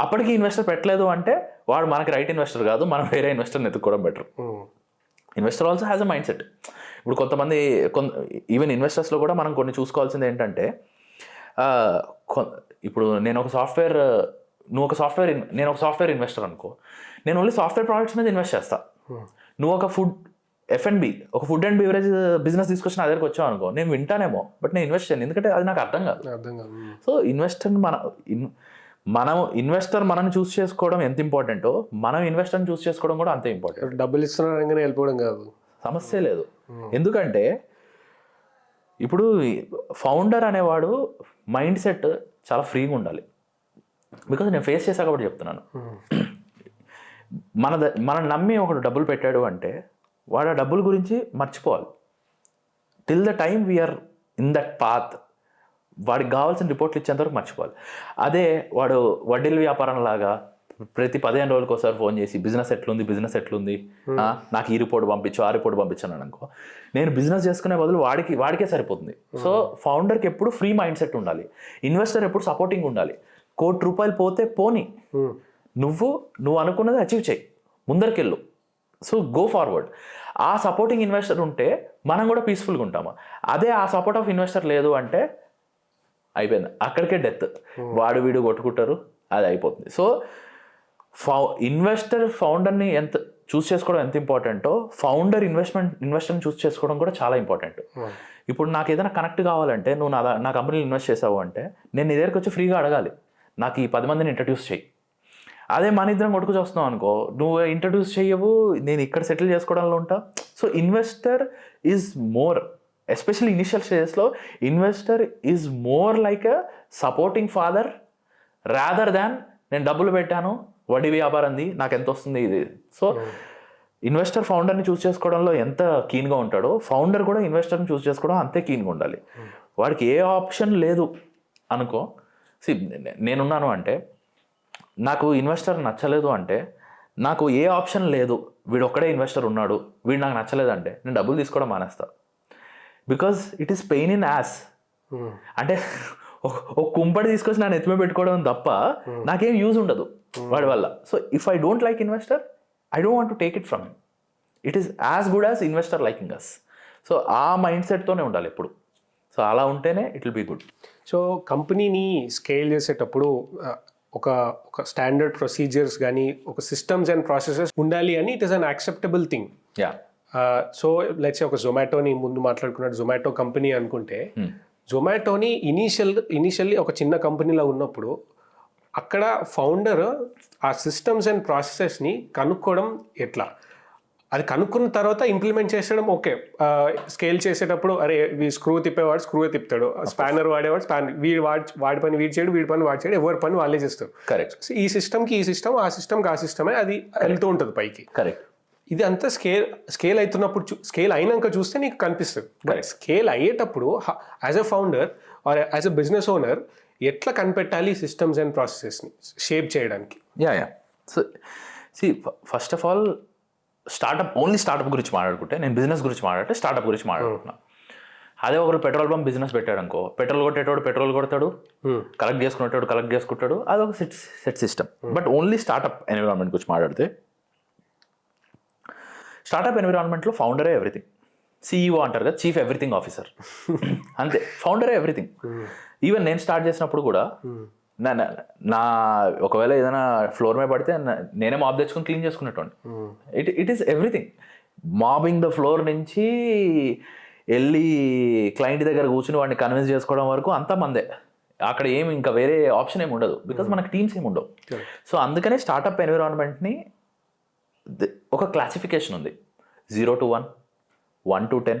అప్పటికి ఇన్వెస్టర్ పెట్టలేదు అంటే వాడు మనకి రైట్ ఇన్వెస్టర్ కాదు, మనం వేరే ఇన్వెస్టర్ని ఎత్తుకోవడం better. Investor also has a mind set. ఇప్పుడు కొంతమంది ఈవెన్ ఇన్వెస్టర్స్లో కూడా మనం కొన్ని చూసుకోవాల్సింది ఏంటంటే, ఇప్పుడు నేను ఒక సాఫ్ట్వేర్ ఇన్వెస్టర్ అనుకో, నేను ఓన్లీ సాఫ్ట్వేర్ ప్రోడక్ట్స్ మీద ఇన్వెస్ట్ చేస్తా. నువ్వు ఒక ఫుడ్ అండ్ బీవరేజ్ బిజినెస్ తీసుకొచ్చి నా దగ్గరకు వచ్చావు అనుకో, నేను వింటానేమో, బట్ నేను ఇన్వెస్ట్ చేయను, ఎందుకంటే అది నాకు అర్థం కాదు. సో మనం చూస్ చేసుకోవడం ఎంత ఇంపార్టెంటో, మనం ఇన్వెస్టర్ని చూస్ చేసుకోవడం కూడా అంతే ఇంపార్టెంట్. డబ్బులు ఇస్తున్నారంగానే వెళ్ళిపోవడం కాదు, సమస్య లేదు. ఎందుకంటే ఇప్పుడు ఫౌండర్ అనేవాడు మైండ్ సెట్ చాలా ఫ్రీగా ఉండాలి. బికాజ్ నేను ఫేస్ చేసా కాబట్టి చెప్తున్నాను. మనం నమ్మి ఒకడు డబ్బులు పెట్టాడు అంటే వాడు ఆ డబ్బుల గురించి మర్చిపోవాలి. Till the time we are in that path, వాడికి కావాల్సిన రిపోర్ట్లు ఇచ్చేంతవరకు మర్చిపోవాలి. అదే వాడు వడ్డీల వ్యాపారం లాగా ప్రతి 15 రోజులకు ఒకసారి ఫోన్ చేసి బిజినెస్ ఎట్లుంది, నాకు ఈ రిపోర్ట్ పంపించు, ఆ రిపోర్ట్ పంపించాను అనుకో, నేను బిజినెస్ చేసుకునే బదులు వాడికే సరిపోతుంది. సో ఫౌండర్కి ఎప్పుడు ఫ్రీ మైండ్ సెట్ ఉండాలి, ఇన్వెస్టర్ ఎప్పుడు సపోర్టింగ్ ఉండాలి. ₹1,00,00,000 పోతే పోని, నువ్వు అనుకున్నది అచీవ్ చేయి, ముందరికెళ్ళు. So go forward. ఆ సపోర్టింగ్ ఇన్వెస్టర్ ఉంటే మనం కూడా పీస్ఫుల్గా ఉంటాము. అదే ఆ సపోర్ట్ ఆఫ్ ఇన్వెస్టర్ లేదు అంటే అయిపోయింది, అక్కడికే డెత్. వాడు వీడు కొట్టుకుంటారు, అది అయిపోతుంది. సో ఫౌండర్ని ఎంత చూస్ చేసుకోవడం ఎంత ఇంపార్టెంటో, ఫౌండర్ ఇన్వెస్టర్ని చూస్ చేసుకోవడం కూడా చాలా ఇంపార్టెంట్. ఇప్పుడు నాకు ఏదైనా కనెక్ట్ కావాలంటే, నువ్వు నా కంపెనీలో ఇన్వెస్ట్ చేసావు అంటే నేను నీ దగ్గరికి వచ్చి ఫ్రీగా అడగాలి, నాకు ఈ 10 మందిని ఇంట్రడ్యూస్ చేయి. అదే మన ఇద్దరం కొట్టుకు చూస్తున్నావు అనుకో, నువ్వు ఇంట్రడ్యూస్ చేయవు, నేను ఇక్కడ సెటిల్ చేసుకోవడంలో ఉంటా. So investor is more, especially initial స్టేజెస్లో investor is more like a supporting father rather than నేను డబ్బులు పెట్టాను వడ్డీ వ్యాపారంది నాకు ఎంత వస్తుంది ఇది. సో ఇన్వెస్టర్ ఫౌండర్ని చూస్ చేసుకోవడంలో ఎంత కీన్గా ఉంటాడో ఫౌండర్ కూడా ఇన్వెస్టర్ని చూస్ చేసుకోవడం అంతే కీన్గా ఉండాలి. వాడికి ఏ ఆప్షన్ లేదు అనుకో, నేనున్నాను అంటే నాకు ఇన్వెస్టర్ నచ్చలేదు అంటే నాకు ఏ ఆప్షన్ లేదు, వీడు ఒక్కడే ఇన్వెస్టర్ ఉన్నాడు, వీడు నాకు నచ్చలేదంటే నేను డబ్బులు తీసుకోవడం మానేస్తా. Because it is pain in ass. అంటే ఒక కుంపడి తీసుకొచ్చి నేను ఎత్తిమే పెట్టుకోవడం తప్ప నాకేం యూజ్ ఉండదు వాడి వల్ల. So if I don't like investor I don't want to take it from him. It is as good as investor liking us. So ఆ మైండ్ సెట్తోనే ఉండాలి ఎప్పుడు. సో అలా ఉంటేనే it will be good. So కంపెనీని స్కేల్ చేసేటప్పుడు ఒక స్టాండర్డ్ ప్రొసీజర్స్ కానీ ఒక సిస్టమ్స్ అండ్ ప్రాసెసెస్ ఉండాలి అని it is an acceptable thing. Yeah. So let's ఒక జొమాటోని ముందు మాట్లాడుకున్నట్టు జొమాటో కంపెనీ అనుకుంటే జొమాటోని ఇనీషియల్లీ ఒక చిన్న కంపెనీలో ఉన్నప్పుడు అక్కడ ఫౌండర్ ఆ సిస్టమ్స్ అండ్ ప్రాసెసెస్ని కనుక్కోవడం ఎట్లా, అది కనుక్కున్న తర్వాత ఇంప్లిమెంట్ చేసడం ఓకే. స్కేల్ చేసేటప్పుడు అరే స్క్రూ తిప్పేవాడు స్క్రూ తిప్పుతాడు, స్పానర్ వాడేవాడు స్పానర్, వాడి పని వీడి చేయడు, వీడి పని వాడి చేయడు, ఎవరి పని వాళ్ళే చేస్తారు. కరెక్ట్. ఈ సిస్టమ్కి ఈ సిస్టమ్, ఆ సిస్టమ్కి ఆ సిస్టమే అది వెళ్తూ ఉంటుంది పైకి. కరెక్ట్. ఇది అంతా స్కేల్ అవుతున్నప్పుడు స్కేల్ అయినాక చూస్తే నీకు కనిపిస్తుంది. బట్ స్కేల్ అయ్యేటప్పుడు as a founder or as a business owner ఎట్లా కనిపెట్టాలి సిస్టమ్స్ అండ్ ప్రాసెసెస్ని షేప్ చేయడానికి? Yeah. So first of all only startup గురించి మాట్లాడుకుంటే, నేను బిజినెస్ గురించి మాట్లాడితే స్టార్టప్ గురించి మాట్లాడుతున్నా. అదే ఒకరు పెట్రోల్ పంప్ బిజినెస్ పెట్టాడు అనుకో, పెట్రోల్ కొట్టేటోడు పెట్రోల్ కొడతాడు, కలెక్ట్ చేసుకునేటోడు కలెక్ట్ చేసుకుంటాడు, అదొక set system. But only startup environment గురించి మాట్లాడితే స్టార్టప్ ఎన్విరాన్మెంట్లో ఫౌండరే ఎవ్రీథింగ్. సిఇఓ అంటారు కదా, చీఫ్ ఎవ్రీథింగ్ ఆఫీసర్, అంతే, ఫౌండరే ఎవ్రీథింగ్. ఈవెన్ నేను స్టార్ట్ చేసినప్పుడు కూడా నా ఒకవేళ ఏదైనా ఫ్లోర్ మీద పడితే నేనే మాబ్ తెచ్చుకొని క్లీన్ చేసుకునేటోండి. It is everything. Mopping the floor నుంచి వెళ్ళి క్లయింట్ దగ్గర కూర్చుని వాడిని కన్విన్స్ చేసుకోవడం వరకు అంతా మందే. అక్కడ ఏమి ఇంకా వేరే ఆప్షన్ ఏమి ఉండదు, బికాజ్ మనకు టీమ్స్ ఏమి ఉండవు. సో అందుకనే స్టార్టప్ ఎన్విరాన్మెంట్ని ఒక క్లాసిఫికేషన్ ఉంది. 0 to 1, 1 to 10,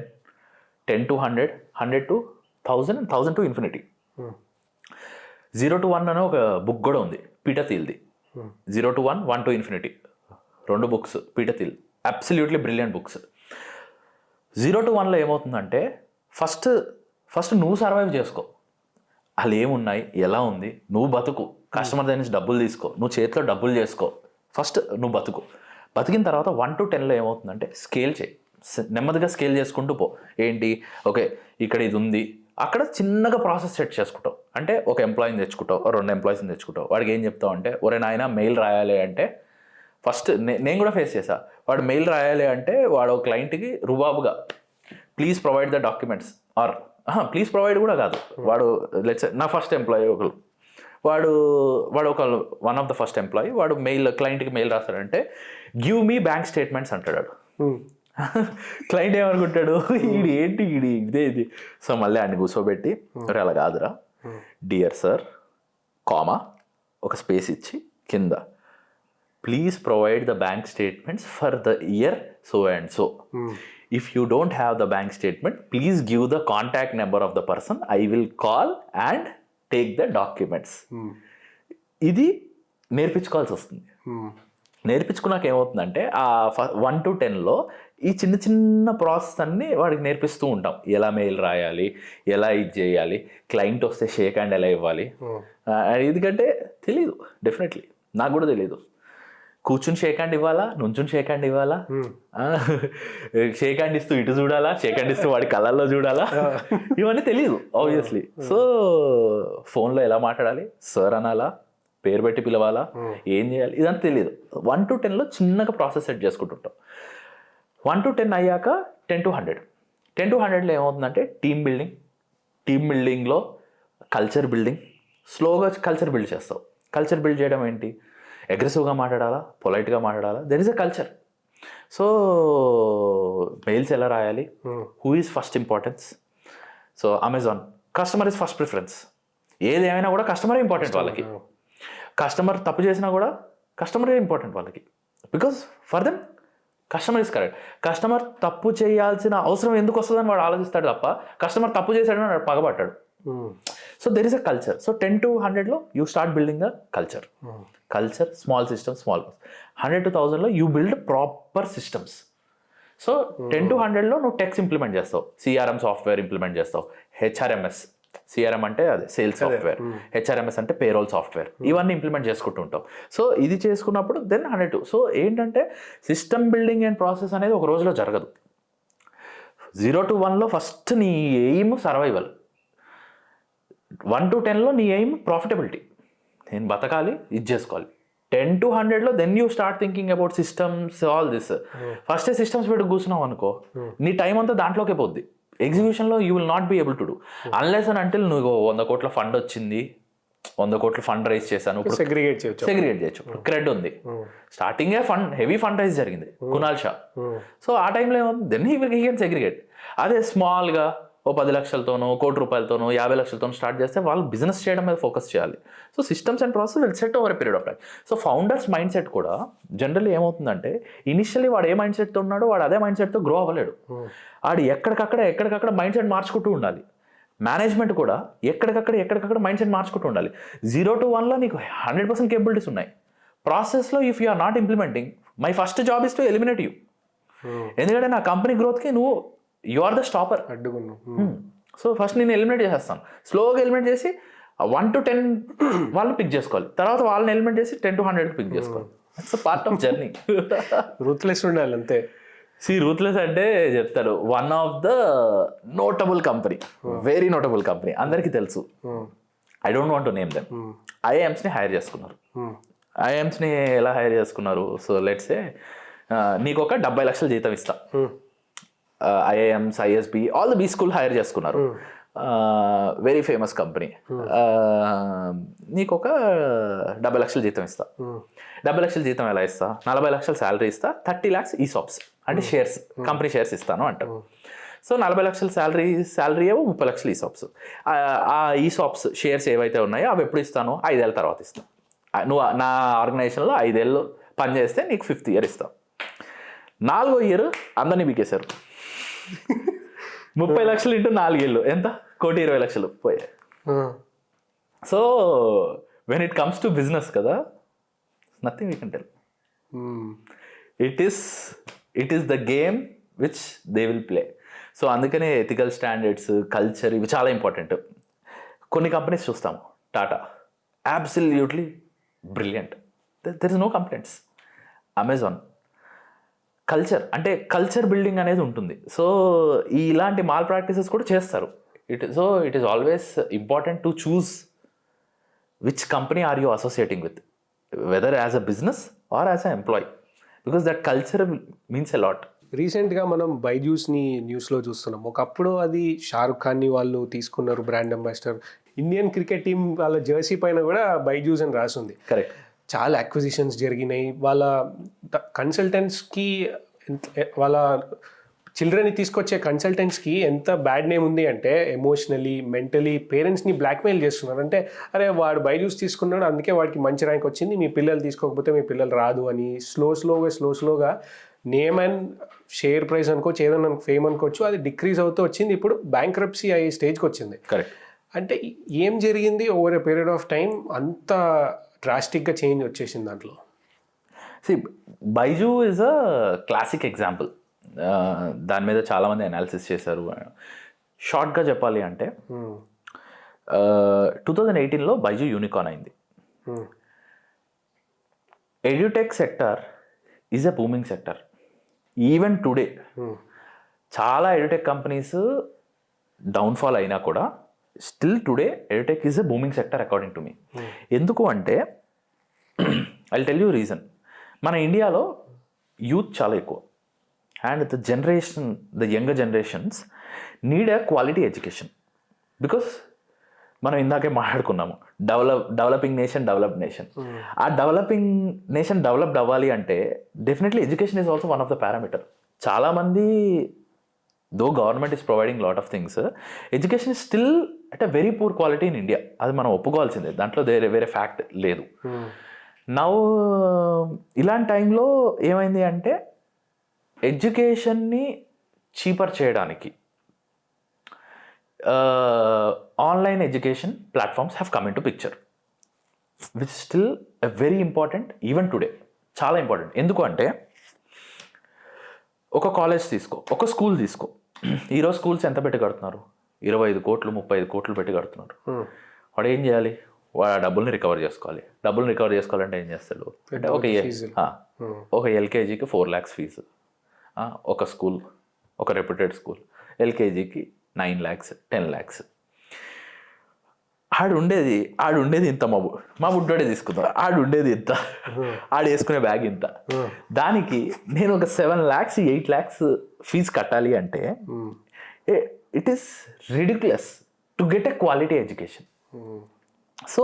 10 to 100, 100 to 1000, 1000 to infinity. 0 to 1 అనే ఒక బుక్ కూడా ఉంది, పీటర్ థీల్ది. 0 to 1, 1 to infinity, 2 books Peter Thiel, absolutely brilliant books. 0 to 1లో ఏమవుతుందంటే ఫస్ట్ నువ్వు సర్వైవ్ చేసుకో, వాళ్ళు ఏమున్నాయి ఎలా ఉంది, నువ్వు బతుకు, కస్టమర్ దగ్గర నుంచి డబ్బులు తీసుకో, నువ్వు చేతిలో డబ్బులు చేసుకో, ఫస్ట్ నువ్వు బతుకు. బతికిన తర్వాత 1 to 10లో ఏమవుతుందంటే స్కేల్ చేయి, నెమ్మదిగా స్కేల్ చేసుకుంటూ పో. ఏంటి, ఓకే ఇక్కడ ఇది ఉంది, అక్కడ చిన్నగా ప్రాసెస్ సెట్ చేసుకుంటావు. అంటే ఒక ఎంప్లాయీని తెచ్చుకుంటావు, 2 ఎంప్లాయీస్ని తెచ్చుకుంటావు. వాడికి ఏం చెప్తావు అంటే, ఒరే నాయన మెయిల్ రాయాలి అంటే, ఫస్ట్ నేను కూడా ఫేస్ చేశా. వాడు మెయిల్ రాయాలి అంటే వాడు ఒక క్లయింట్కి రుబాబుగా please provide the documents, or please provide కూడా కాదు, వాడు లెట్స్ నా ఫస్ట్ ఎంప్లాయీ వాడు ఒక one of the first employee, వాడు క్లయింట్కి మెయిల్ రాస్తాడంటే గివ్ మీ బ్యాంక్ స్టేట్మెంట్స్ అంటాడు. క్లయింట్ ఏమనుకుంటాడు, ఏంటి ఇది. సో మళ్ళీ అన్ని కూర్చోబెట్టి, అలా కాదురా, డియర్ సార్ కామా ఒక స్పేస్ ఇచ్చి కింద please provide the bank statements for the year so and so. If you don't have the bank statement please give the contact number of the person, I will call and take the documents. ఇది నేర్పించుకోవాల్సి వస్తుంది. నేర్పించుకున్నాక ఏమవుతుందంటే ఆ 1 to 10లో ఈ చిన్న చిన్న ప్రాసెస్ అన్నీ వాడికి నేర్పిస్తూ ఉంటాం. ఎలా మెయిల్ రాయాలి, ఎలా ఇది చేయాలి, క్లయింట్ వస్తే షేక్ హ్యాండ్ ఎలా ఇవ్వాలి. ఎందుకంటే తెలీదు, డెఫినెట్లీ నాకు కూడా తెలీదు. కూర్చుని షేక్ హ్యాండ్ ఇవ్వాలా, నుంచుని షేక్ హ్యాండ్ ఇవ్వాలా, షేక్ హ్యాండ్ ఇస్తూ ఇటు చూడాలా, షేక్ హ్యాండ్ ఇస్తూ వాడి కళ్ళల్లో చూడాలా, ఇవన్నీ తెలియదు ఆబ్వియస్లీ. సో ఫోన్లో ఎలా మాట్లాడాలి, సార్ అనాలా, పేరు పెట్టి పిలవాలా, ఏం చేయాలి, ఇదంతా తెలియదు. 1 to 10లో చిన్నగా ప్రాసెస్ సెట్ చేసుకుంటుంటాం. 1 to 10 అయ్యాక 10 to 100. 10 to 100లో ఏమవుతుందంటే టీమ్ బిల్డింగ్లో కల్చర్ బిల్డింగ్, స్లోగా కల్చర్ బిల్డ్ చేస్తావు. కల్చర్ బిల్డ్ చేయడం ఏంటి, అగ్రెసివ్గా మాట్లాడాలా, పొలైట్గా మాట్లాడాలా, there is a culture. So mails ఎలా రాయాలి, who is first importance. So Amazon customer is first preference. ఏది ఏమైనా కూడా కస్టమరే ఇంపార్టెంట్ వాళ్ళకి. కస్టమర్ తప్పు చేసినా కూడా కస్టమరే ఇంపార్టెంట్ వాళ్ళకి, because for them customer is correct. Customer తప్పు చేయాల్సిన అవసరం ఎందుకు వస్తుందని వాడు ఆలోచిస్తాడు తప్ప కస్టమర్ తప్పు చేశాడని వాడు పగబట్టాడు. So there is a culture. So 10 to 100లో you start building the culture, small systems, 100 to 1000లో you build proper systems. So 10 to 100లో నువ్వు టెక్స్ ఇంప్లిమెంట్ చేస్తావు, సిఆర్ఎం సాఫ్ట్వేర్ ఇంప్లిమెంట్ చేస్తావు, హెచ్ఆర్ఎంఎస్, సిఆర్ఎం అంటే అదే సేల్స్ సాఫ్ట్వేర్, హెచ్ఆర్ఎంఎస్ అంటే పేరోల్ సాఫ్ట్వేర్, ఇవన్నీ ఇంప్లిమెంట్ చేసుకుంటూ ఉంటావు. సో ఇది చేసుకున్నప్పుడు దెన్ 100. సో ఏంటంటే సిస్టమ్ బిల్డింగ్ అండ్ ప్రాసెస్ అనేది ఒక రోజులో జరగదు. 0 to 1లో ఫస్ట్ నీ ఎయిమ్ సర్వైవల్, 1 to 10లో నీ ఎయిమ్ ప్రాఫిటబిలిటీ, నేను బతకాలి, ఇది చేసుకోవాలి. 10 to 100లో then you start thinking about systems, all this. First systems పెట్టి కూర్చున్నావు అనుకో, నీ టైం అంతా దాంట్లోకే పోద్ది. ఎగ్జిక్యూషన్లో you will not be able to do unless and until నువ్వు 100 కోట్ల ఫండ్ వచ్చింది, 100 కోట్ల ఫండ్ రైజ్ చేశాను, సెగ్రిగేట్ చేయొచ్చు. క్రెడ్ ఉంది, స్టార్టింగే హెవీ ఫండ్ రైజ్ జరిగింది, కునాల్ షా. సో ఆ టైంలో ఏమవుతుంది, దెన్ హీ కెన్ సెగ్రిగేట్. అదే స్మాల్గా 10 లక్షలతోనో, 1 కోటి రూపాయలతోనో, 50 లక్షలతోనో స్టార్ట్ చేస్తే వాళ్ళు బిజినెస్ చేయడం మీద ఫోకస్ చేయాలి. So systems and process will set over a period of time. So founders mind set కూడా జనరల్లీ ఏమవుతుందంటే, ఇనిషియల్లీ వాడు ఏ మైండ్ సెట్తో ఉన్నాడో వాడు అదే మైండ్ సెట్తో గ్రో అవ్వలేడు. వాడు ఎక్కడికక్కడ మైండ్ సెట్ మార్చుకుంటూ ఉండాలి. మేనేజ్మెంట్ కూడా ఎక్కడికక్కడ మైండ్ సెట్ మార్చుకుంటూ ఉండాలి. 0 to 1లో నీకు 100% కేపబిలిటీస్ ఉన్నాయి. ప్రాసెస్లో if you are not implementing, my first job is to eliminate you. ఎందుకంటే నా కంపెనీ గ్రోత్కి నువ్వు you are the stopper. So first నేను ఎలిమినేట్ చేసేస్తాను, స్లోగా ఎలిమినేట్ చేసి 1 to 10 వాళ్ళని పిక్ చేసుకోవాలి, తర్వాత వాళ్ళని ఎలిమినేట్ చేసి 10 to 100 పిక్ చేసుకోవాలి. It's a part of journey. Ruthless ఉండాలి అంతే. రూత్లెస్ అంటే చెప్తారు, one of the notable company, very notable company, అందరికీ తెలుసు, I don't want to name them. ఐఐఎమ్స్ని హైర్ చేసుకున్నారు. ఐఐఎమ్స్ని ఎలా హైర్ చేసుకున్నారు? సో లెట్స్ సే నీకు ఒక 70 లక్షల జీతం ఇస్తా, IIMs, ISB, all the B school hire చేసుకున్నారు, వెరీ ఫేమస్ కంపెనీ. నీకు ఒక 70 లక్షల జీతం ఇస్తా. 70 లక్షల జీతం ఎలా ఇస్తా? 40 లక్షల శాలరీ ఇస్తా, 30 lakhs ఈసాప్స్ అంటే షేర్స్, కంపెనీ షేర్స్ ఇస్తాను అంటారు. సో 40 లక్షల శాలరీ ఏమో 30 లక్షలు ఈసాప్స్. ఆ ఈసాప్స్ షేర్స్ ఏవైతే ఉన్నాయో అవి ఎప్పుడు ఇస్తాను? 5 ఏళ్ళ తర్వాత ఇస్తాను. నువ్వు నా ఆర్గనైజేషన్లో 5 ఏళ్ళు పనిచేస్తే నీకు 5th year ఇస్తాం. 4వ year అందరినీ బీకేశారు. 30 లక్షలు ఇంటూ 4 ఏళ్ళు ఎంత? 1,20,00,000 పోయాయి. So when it comes to business కదా, nothing we can tell. It is the game which they will play. So అందుకనే ఎథికల్ స్టాండర్డ్స్, కల్చర్, ఇవి చాలా ఇంపార్టెంట్. కొన్ని కంపెనీస్ చూస్తాము, Tata absolutely brilliant, there is no complaints. Amazon culture అంటే కల్చర్ బిల్డింగ్ అనేది ఉంటుంది. సో ఇలాంటి మాల్ ప్రాక్టీసెస్ కూడా చేస్తారు. It is always important to choose which company are you associating with, whether as a business are as a employee, because that culture means a lot. రీసెంట్గా మనం బైజూస్ని న్యూస్లో చూస్తున్నాం. ఒకప్పుడు అది షారుఖ్ ఖాన్ని వాళ్ళు తీసుకున్నారు brand ambassador. Indian cricket team వాళ్ళ జెర్సీ పైన కూడా బైజూస్ అని రాసింది. కరెక్ట్. చాలా అక్విజిషన్స్ జరిగినాయి. వాళ్ళ కన్సల్టెంట్స్కి, వాళ్ళ చిల్డ్రన్ని తీసుకొచ్చే కన్సల్టెంట్స్కి ఎంత బ్యాడ్ నేమ్ ఉంది అంటే, ఎమోషనలీ, మెంటలీ పేరెంట్స్ని బ్లాక్మెయిల్ చేస్తున్నారు. అంటే అరే వాడు బైజూస్ తీసుకున్నాడు అందుకే వాడికి మంచి ర్యాంక్ వచ్చింది, మీ పిల్లలు తీసుకోకపోతే మీ పిల్లలు రాదు అని స్లోగా నేమ్ అండ్ షేర్ ప్రైస్ అనుకోవచ్చు, ఏదైనా ఫేమ్ అనుకోవచ్చు, అది డిక్రీజ్ అవుతూ వచ్చింది. ఇప్పుడు బ్యాంక్రప్సీ అయ్యే స్టేజ్కి వచ్చింది. కరెక్ట్. అంటే ఏం జరిగింది over a period of time అంత డ్రాస్టిక్గా చేంజ్ వచ్చేసింది దాంట్లో? Byju is a classic example. దాని మీద చాలామంది అనాలిసిస్ చేశారు. షార్ట్గా చెప్పాలి అంటే 2018లో బైజూ యూనికార్న్ అయింది. Edtech sector is a booming sector. Even today చాలా ఎడ్యుటెక్ కంపెనీస్ డౌన్ఫాల్ అయినా కూడా still today edtech is a booming sector according to me. ఎందుకు అంటే ఐ టెల్ యూ రీజన్. మన ఇండియాలో యూత్ చాలా ఎక్కువ, and the younger generations need a quality education. Because మనం ఇందాకే మాట్లాడుకున్నాము, డెవలపింగ్ నేషన్, డెవలప్డ్ నేషన్. ఆ డెవలపింగ్ నేషన్ డెవలప్డ్ అవ్వాలి అంటే definitely education is also one of the parameter. చాలామంది though government is providing lot of things, education is still at a very poor quality in India. అది మనం ఒప్పుకోవాల్సిందే, దాంట్లో వేరే ఫ్యాక్ట్ లేదు. నౌ ఇలాంటి టైంలో ఏమైంది అంటే ఎడ్యుకేషన్ని చీపర్ చేయడానికి online education platforms have come in to picture, which still very important even today. చాలా ఇంపార్టెంట్. ఎందుకు అంటే ఒక కాలేజ్ తీసుకో, ఒక స్కూల్ తీసుకో. ఈరోజు స్కూల్స్ ఎంత పెట్టి కడుతున్నారు? 25 కోట్లు 35 కోట్లు పెట్టి కడుతున్నారు. వాడు ఏం చేయాలి? వాడు ఆ డబ్బుల్ని రికవర్ చేసుకోవాలి. డబ్బుల్ని రికవర్ చేసుకోవాలంటే ఏం చేస్తాడు అంటే ఒక ఎల్కేజీకి 4 lakhs ఫీజు, ఒక స్కూల్, ఒక రెప్యూటెడ్ స్కూల్ ఎల్కేజీకి 9 lakhs 10 lakhs. ఆడు ఉండేది ఇంత, మా బుడ్డోడే తీసుకుందాం, ఆడు ఉండేది ఇంత, ఆడు వేసుకునే బ్యాగ్ ఇంత. దానికి నేను ఒక 7 lakhs 8 lakhs ఫీజు కట్టాలి అంటే it is ridiculous to get a quality education. So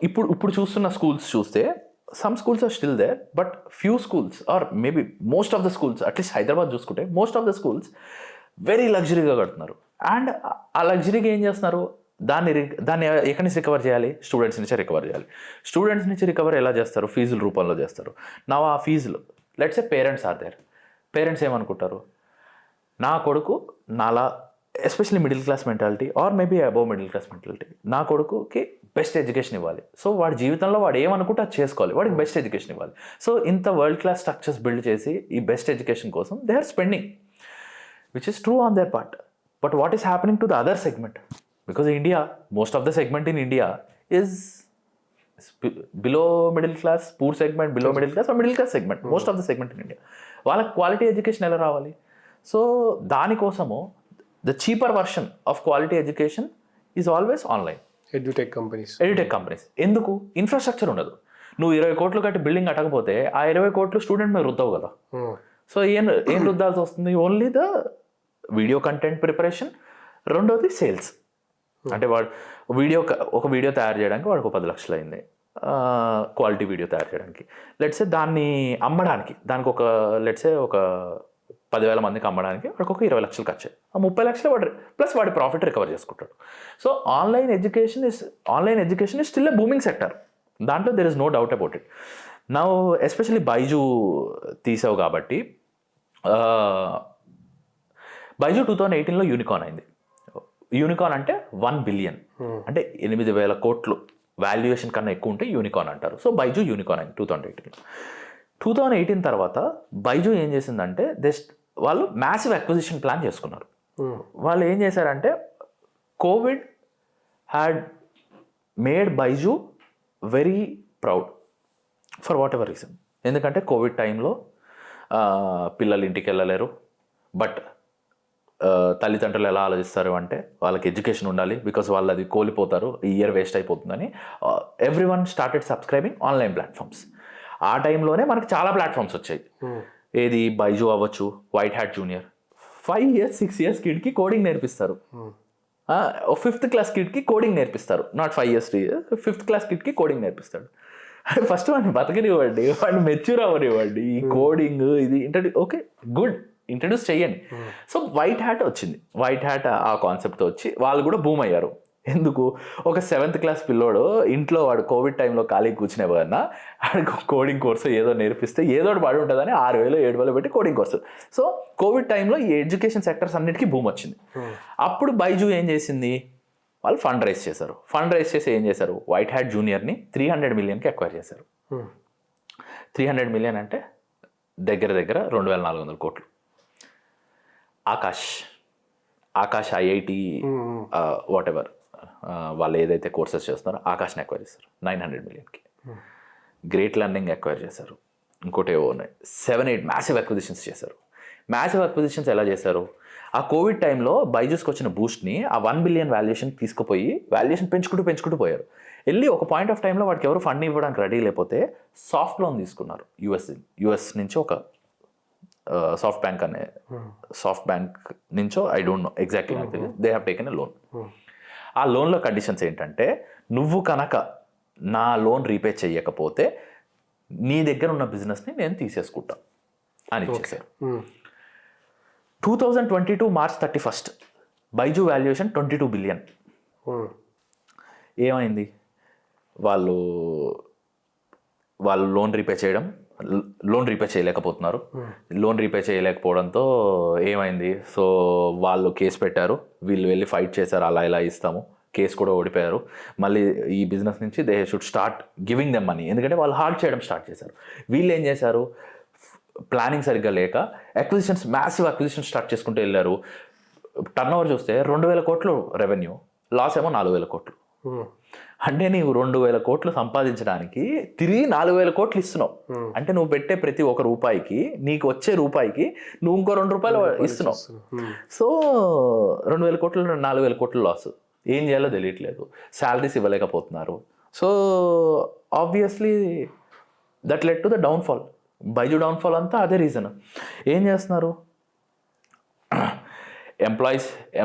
ఇప్పుడు చూస్తున్న స్కూల్స్ చూస్తే some schools are still there, but few schools are maybe most of the schools, at least Hyderabad చూసుకుంటే most of the schools very లగ్జరీగా కడుతున్నారు. అండ్ ఆ లగ్జరీగా ఏం చేస్తున్నారు? దాన్ని ఎక్కడి నుంచి రికవర్ చేయాలి? స్టూడెంట్స్ నుంచి రికవర్ చేయాలి. స్టూడెంట్స్ నుంచి రికవర్ ఎలా చేస్తారు? ఫీజుల రూపంలో చేస్తారు. నా ఆ ఫీజులు let's a parents are there. Parents ఏమనుకుంటారు? నా కొడుకు నాలా, especially middle class mentality or maybe above middle class mentality, నా కొడుకుకి బెస్ట్ ఎడ్యుకేషన్ ఇవ్వాలి. సో వాడి జీవితంలో వాడు ఏమనుకుంటే అది చేసుకోవాలి, వాడికి బెస్ట్ ఎడ్యుకేషన్ ఇవ్వాలి. సో ఇంత వరల్డ్ క్లాస్ స్ట్రక్చర్స్ బిల్డ్ చేసి ఈ బెస్ట్ ఎడ్యుకేషన్ కోసం they are spending, which is true on their part. But what is happening to the other segment? Because India, most of the segment in India is below middle class, poor segment, below middle class or middle class segment. Most of the segment in India. వాళ్ళకి క్వాలిటీ ఎడ్యుకేషన్ ఎలా రావాలి? సో దానికోసము the cheaper version of quality education is always online. Edtech companies. ఎందుకు? ఇన్ఫ్రాస్ట్రక్చర్ ఉండదు. నువ్వు 20 కోట్లు కట్టి బిల్డింగ్ కట్టకపోతే ఆ 20 కోట్లు స్టూడెంట్ మీద రుద్దవు కదా. సో ఏం రుద్దాల్సి వస్తుంది? Only the video content preparation, రెండోది సేల్స్. అంటే వాడు ఒక వీడియో తయారు చేయడానికి వాడికి 10 లక్షలు అయింది, క్వాలిటీ వీడియో తయారు చేయడానికి. లెట్సే దాన్ని అమ్మడానికి, దానికి ఒక లెట్సే ఒక 10,000 మందికి అమ్మడానికి వాడికి ఒక 20 లక్షలు ఖర్చు. ఆ 30 లక్షలు వాడు ప్లస్ వాడి ప్రాఫిట్ రికవర్ చేసుకుంటాడు. So online education is still a booming sector. దాంట్లో there is no doubt about it. నా ఎస్పెషల్లీ బైజూ తీసావు కాబట్టి, బైజూ 2018లో యూనికార్న్ అయింది. యూనికార్న్ అంటే 1 బిలియన్, అంటే 8,000 కోట్లు వాల్యుయేషన్ కన్నా ఎక్కువ ఉంటే యూనికార్న్ అంటారు. సో బైజూ యూనికార్న్ అయింది 2018. 2018 తర్వాత బైజూ ఏం చేసిందంటే వాళ్ళు మ్యాసివ్ అక్విజిషన్ ప్లాన్ చేసుకున్నారు. వాళ్ళు ఏం చేశారంటే Covid had made Byju very proud for what ever reason. ఎందుకంటే కోవిడ్ టైంలో పిల్లలు ఇంటికి వెళ్ళలేరు, బట్ తల్లిదండ్రులు ఎలా ఆలోచిస్తారు అంటే వాళ్ళకి ఎడ్యుకేషన్ ఉండాలి, బికాస్ వాళ్ళు అది కోల్పోతారు, ఈ ఇయర్ వేస్ట్ అయిపోతుందని everyone started subscribing online platforms. ఆ టైంలోనే మనకి చాలా ప్లాట్ఫామ్స్ వచ్చాయి. ఏది బైజూ అవ్వచ్చు, white hat junior. 5 years 6 years కిడ్కి కోడింగ్ నేర్పిస్తారు. 5th క్లాస్ కిడ్కి కోడింగ్ నేర్పిస్తారు. Not 5 years 3 years, 5th class కిడ్కి కోడింగ్ నేర్పిస్తాడు. ఫస్ట్ వాడిని బతకనివ్వండి, వాడిని మెచ్యూర్ అవ్వనివ్వండి. ఈ కోడింగ్ ఇది ఓకే గుడ్, ఇంట్రడ్యూస్ చేయండి. సో వైట్ హ్యాట్ వచ్చింది. వైట్ హ్యాట్ ఆ కాన్సెప్ట్ వచ్చి వాళ్ళు కూడా బూమ్ అయ్యారు. ఎందుకు? ఒక 7th క్లాస్ పిల్లోడు ఇంట్లో వాడు కోవిడ్ టైంలో ఖాళీ కూర్చునే కన్నా వాడికి కోడింగ్ కోర్సు ఏదో నేర్పిస్తే ఏదో పడి ఉంటుందని 6,000 7,000 పెట్టి కోడింగ్ కోర్సు. సో కోవిడ్ టైంలో ఈ ఎడ్యుకేషన్ సెక్టర్స్ అన్నిటికీ బూమ్ వచ్చింది. అప్పుడు బైజూ ఏం చేసింది? వాళ్ళు ఫండ్ రైజ్ చేశారు. ఫండ్ రైజ్ చేసి ఏం చేశారు? వైట్ హ్యాట్ జూనియర్ని 300 million అక్వైర్ చేశారు. 300 million అంటే దగ్గర 2,400 కోట్లు. ఆకాష్ ఐఐటి వాట్ ఎవర్ వాళ్ళు ఏదైతే కోర్సెస్ చేస్తున్నారో ఆకాష్ని అక్వైర్ చేస్తారు 900 million. గ్రేట్ లెర్నింగ్ అక్వైర్ చేశారు. ఇంకోటి ఏవో ఉన్నాయి, 7-8 మ్యాసివ్ అక్విజిషన్స్ చేశారు. మ్యాసివ్ అక్విజిషన్స్ ఎలా చేశారు? ఆ కోవిడ్ టైంలో బైజూస్కి వచ్చిన బూస్ట్ని ఆ 1 billion వాల్యుయేషన్ తీసుకుపోయి వాల్యుయేషన్ పెంచుకుంటూ పోయారు. వెళ్ళి ఒక పాయింట్ ఆఫ్ టైంలో వాడికి ఎవరు ఫండ్ ఇవ్వడానికి రెడీ లేకపోతే సాఫ్ట్ లోన్ తీసుకున్నారు. యుఎస్ నుంచి ఒక సాఫ్ట్ బ్యాంక్ నుంచో ఐ డోంట్ నో ఎగ్జాక్ట్లీ, నాకు తెలియదు. They have taken a loan. ఆ లోన్లో కండిషన్స్ ఏంటంటే నువ్వు కనుక నా లోన్ రీపే చేయకపోతే నీ దగ్గర ఉన్న బిజినెస్ని నేను తీసేసుకుంటా అని ఇచ్చేసారు. 2022 March 31 బైజూ వాల్యుయేషన్ 22 billion. ఏమైంది? వాళ్ళు లోన్ రీపే చేయడం లోన్ రీపే చేయలేకపోతున్నారు. లోన్ రీపే చేయలేకపోవడంతో ఏమైంది, సో వాళ్ళు కేసు పెట్టారు, వీళ్ళు వెళ్ళి ఫైట్ చేశారు, అలా ఇలా ఇస్తాము, కేసు కూడా ఓడిపోయారు. మళ్ళీ ఈ బిజినెస్ నుంచి they should start giving them money, ఎందుకంటే వాళ్ళు హార్డ్ చేయడం స్టార్ట్ చేశారు. వీళ్ళు ఏం చేశారు, ప్లానింగ్ సరిగ్గా లేక అక్విజిషన్స్, మ్యాసివ్ అక్విజిషన్స్ స్టార్ట్ చేసుకుంటూ వెళ్ళారు. టర్న్ ఓవర్ చూస్తే 2,000 కోట్లు రెవెన్యూ, లాస్ ఏమో 4,000 కోట్లు. అంటే నీవు 2,000 కోట్లు సంపాదించడానికి తిరిగి 4,000 కోట్లు ఇస్తున్నావు. అంటే నువ్వు పెట్టే ప్రతి ఒక్క రూపాయికి, నీకు వచ్చే రూపాయికి నువ్వు ఇంకో 2 రూపాయలు ఇస్తున్నావు. సో 2,000 కోట్లు 4,000 కోట్లు లాస్. ఏం చేయాలో తెలియట్లేదు, శాలరీస్ ఇవ్వలేకపోతున్నారు. So obviously that led to the downfall. Byju downfall అంతా అదే రీజన్. ఏం చేస్తున్నారు,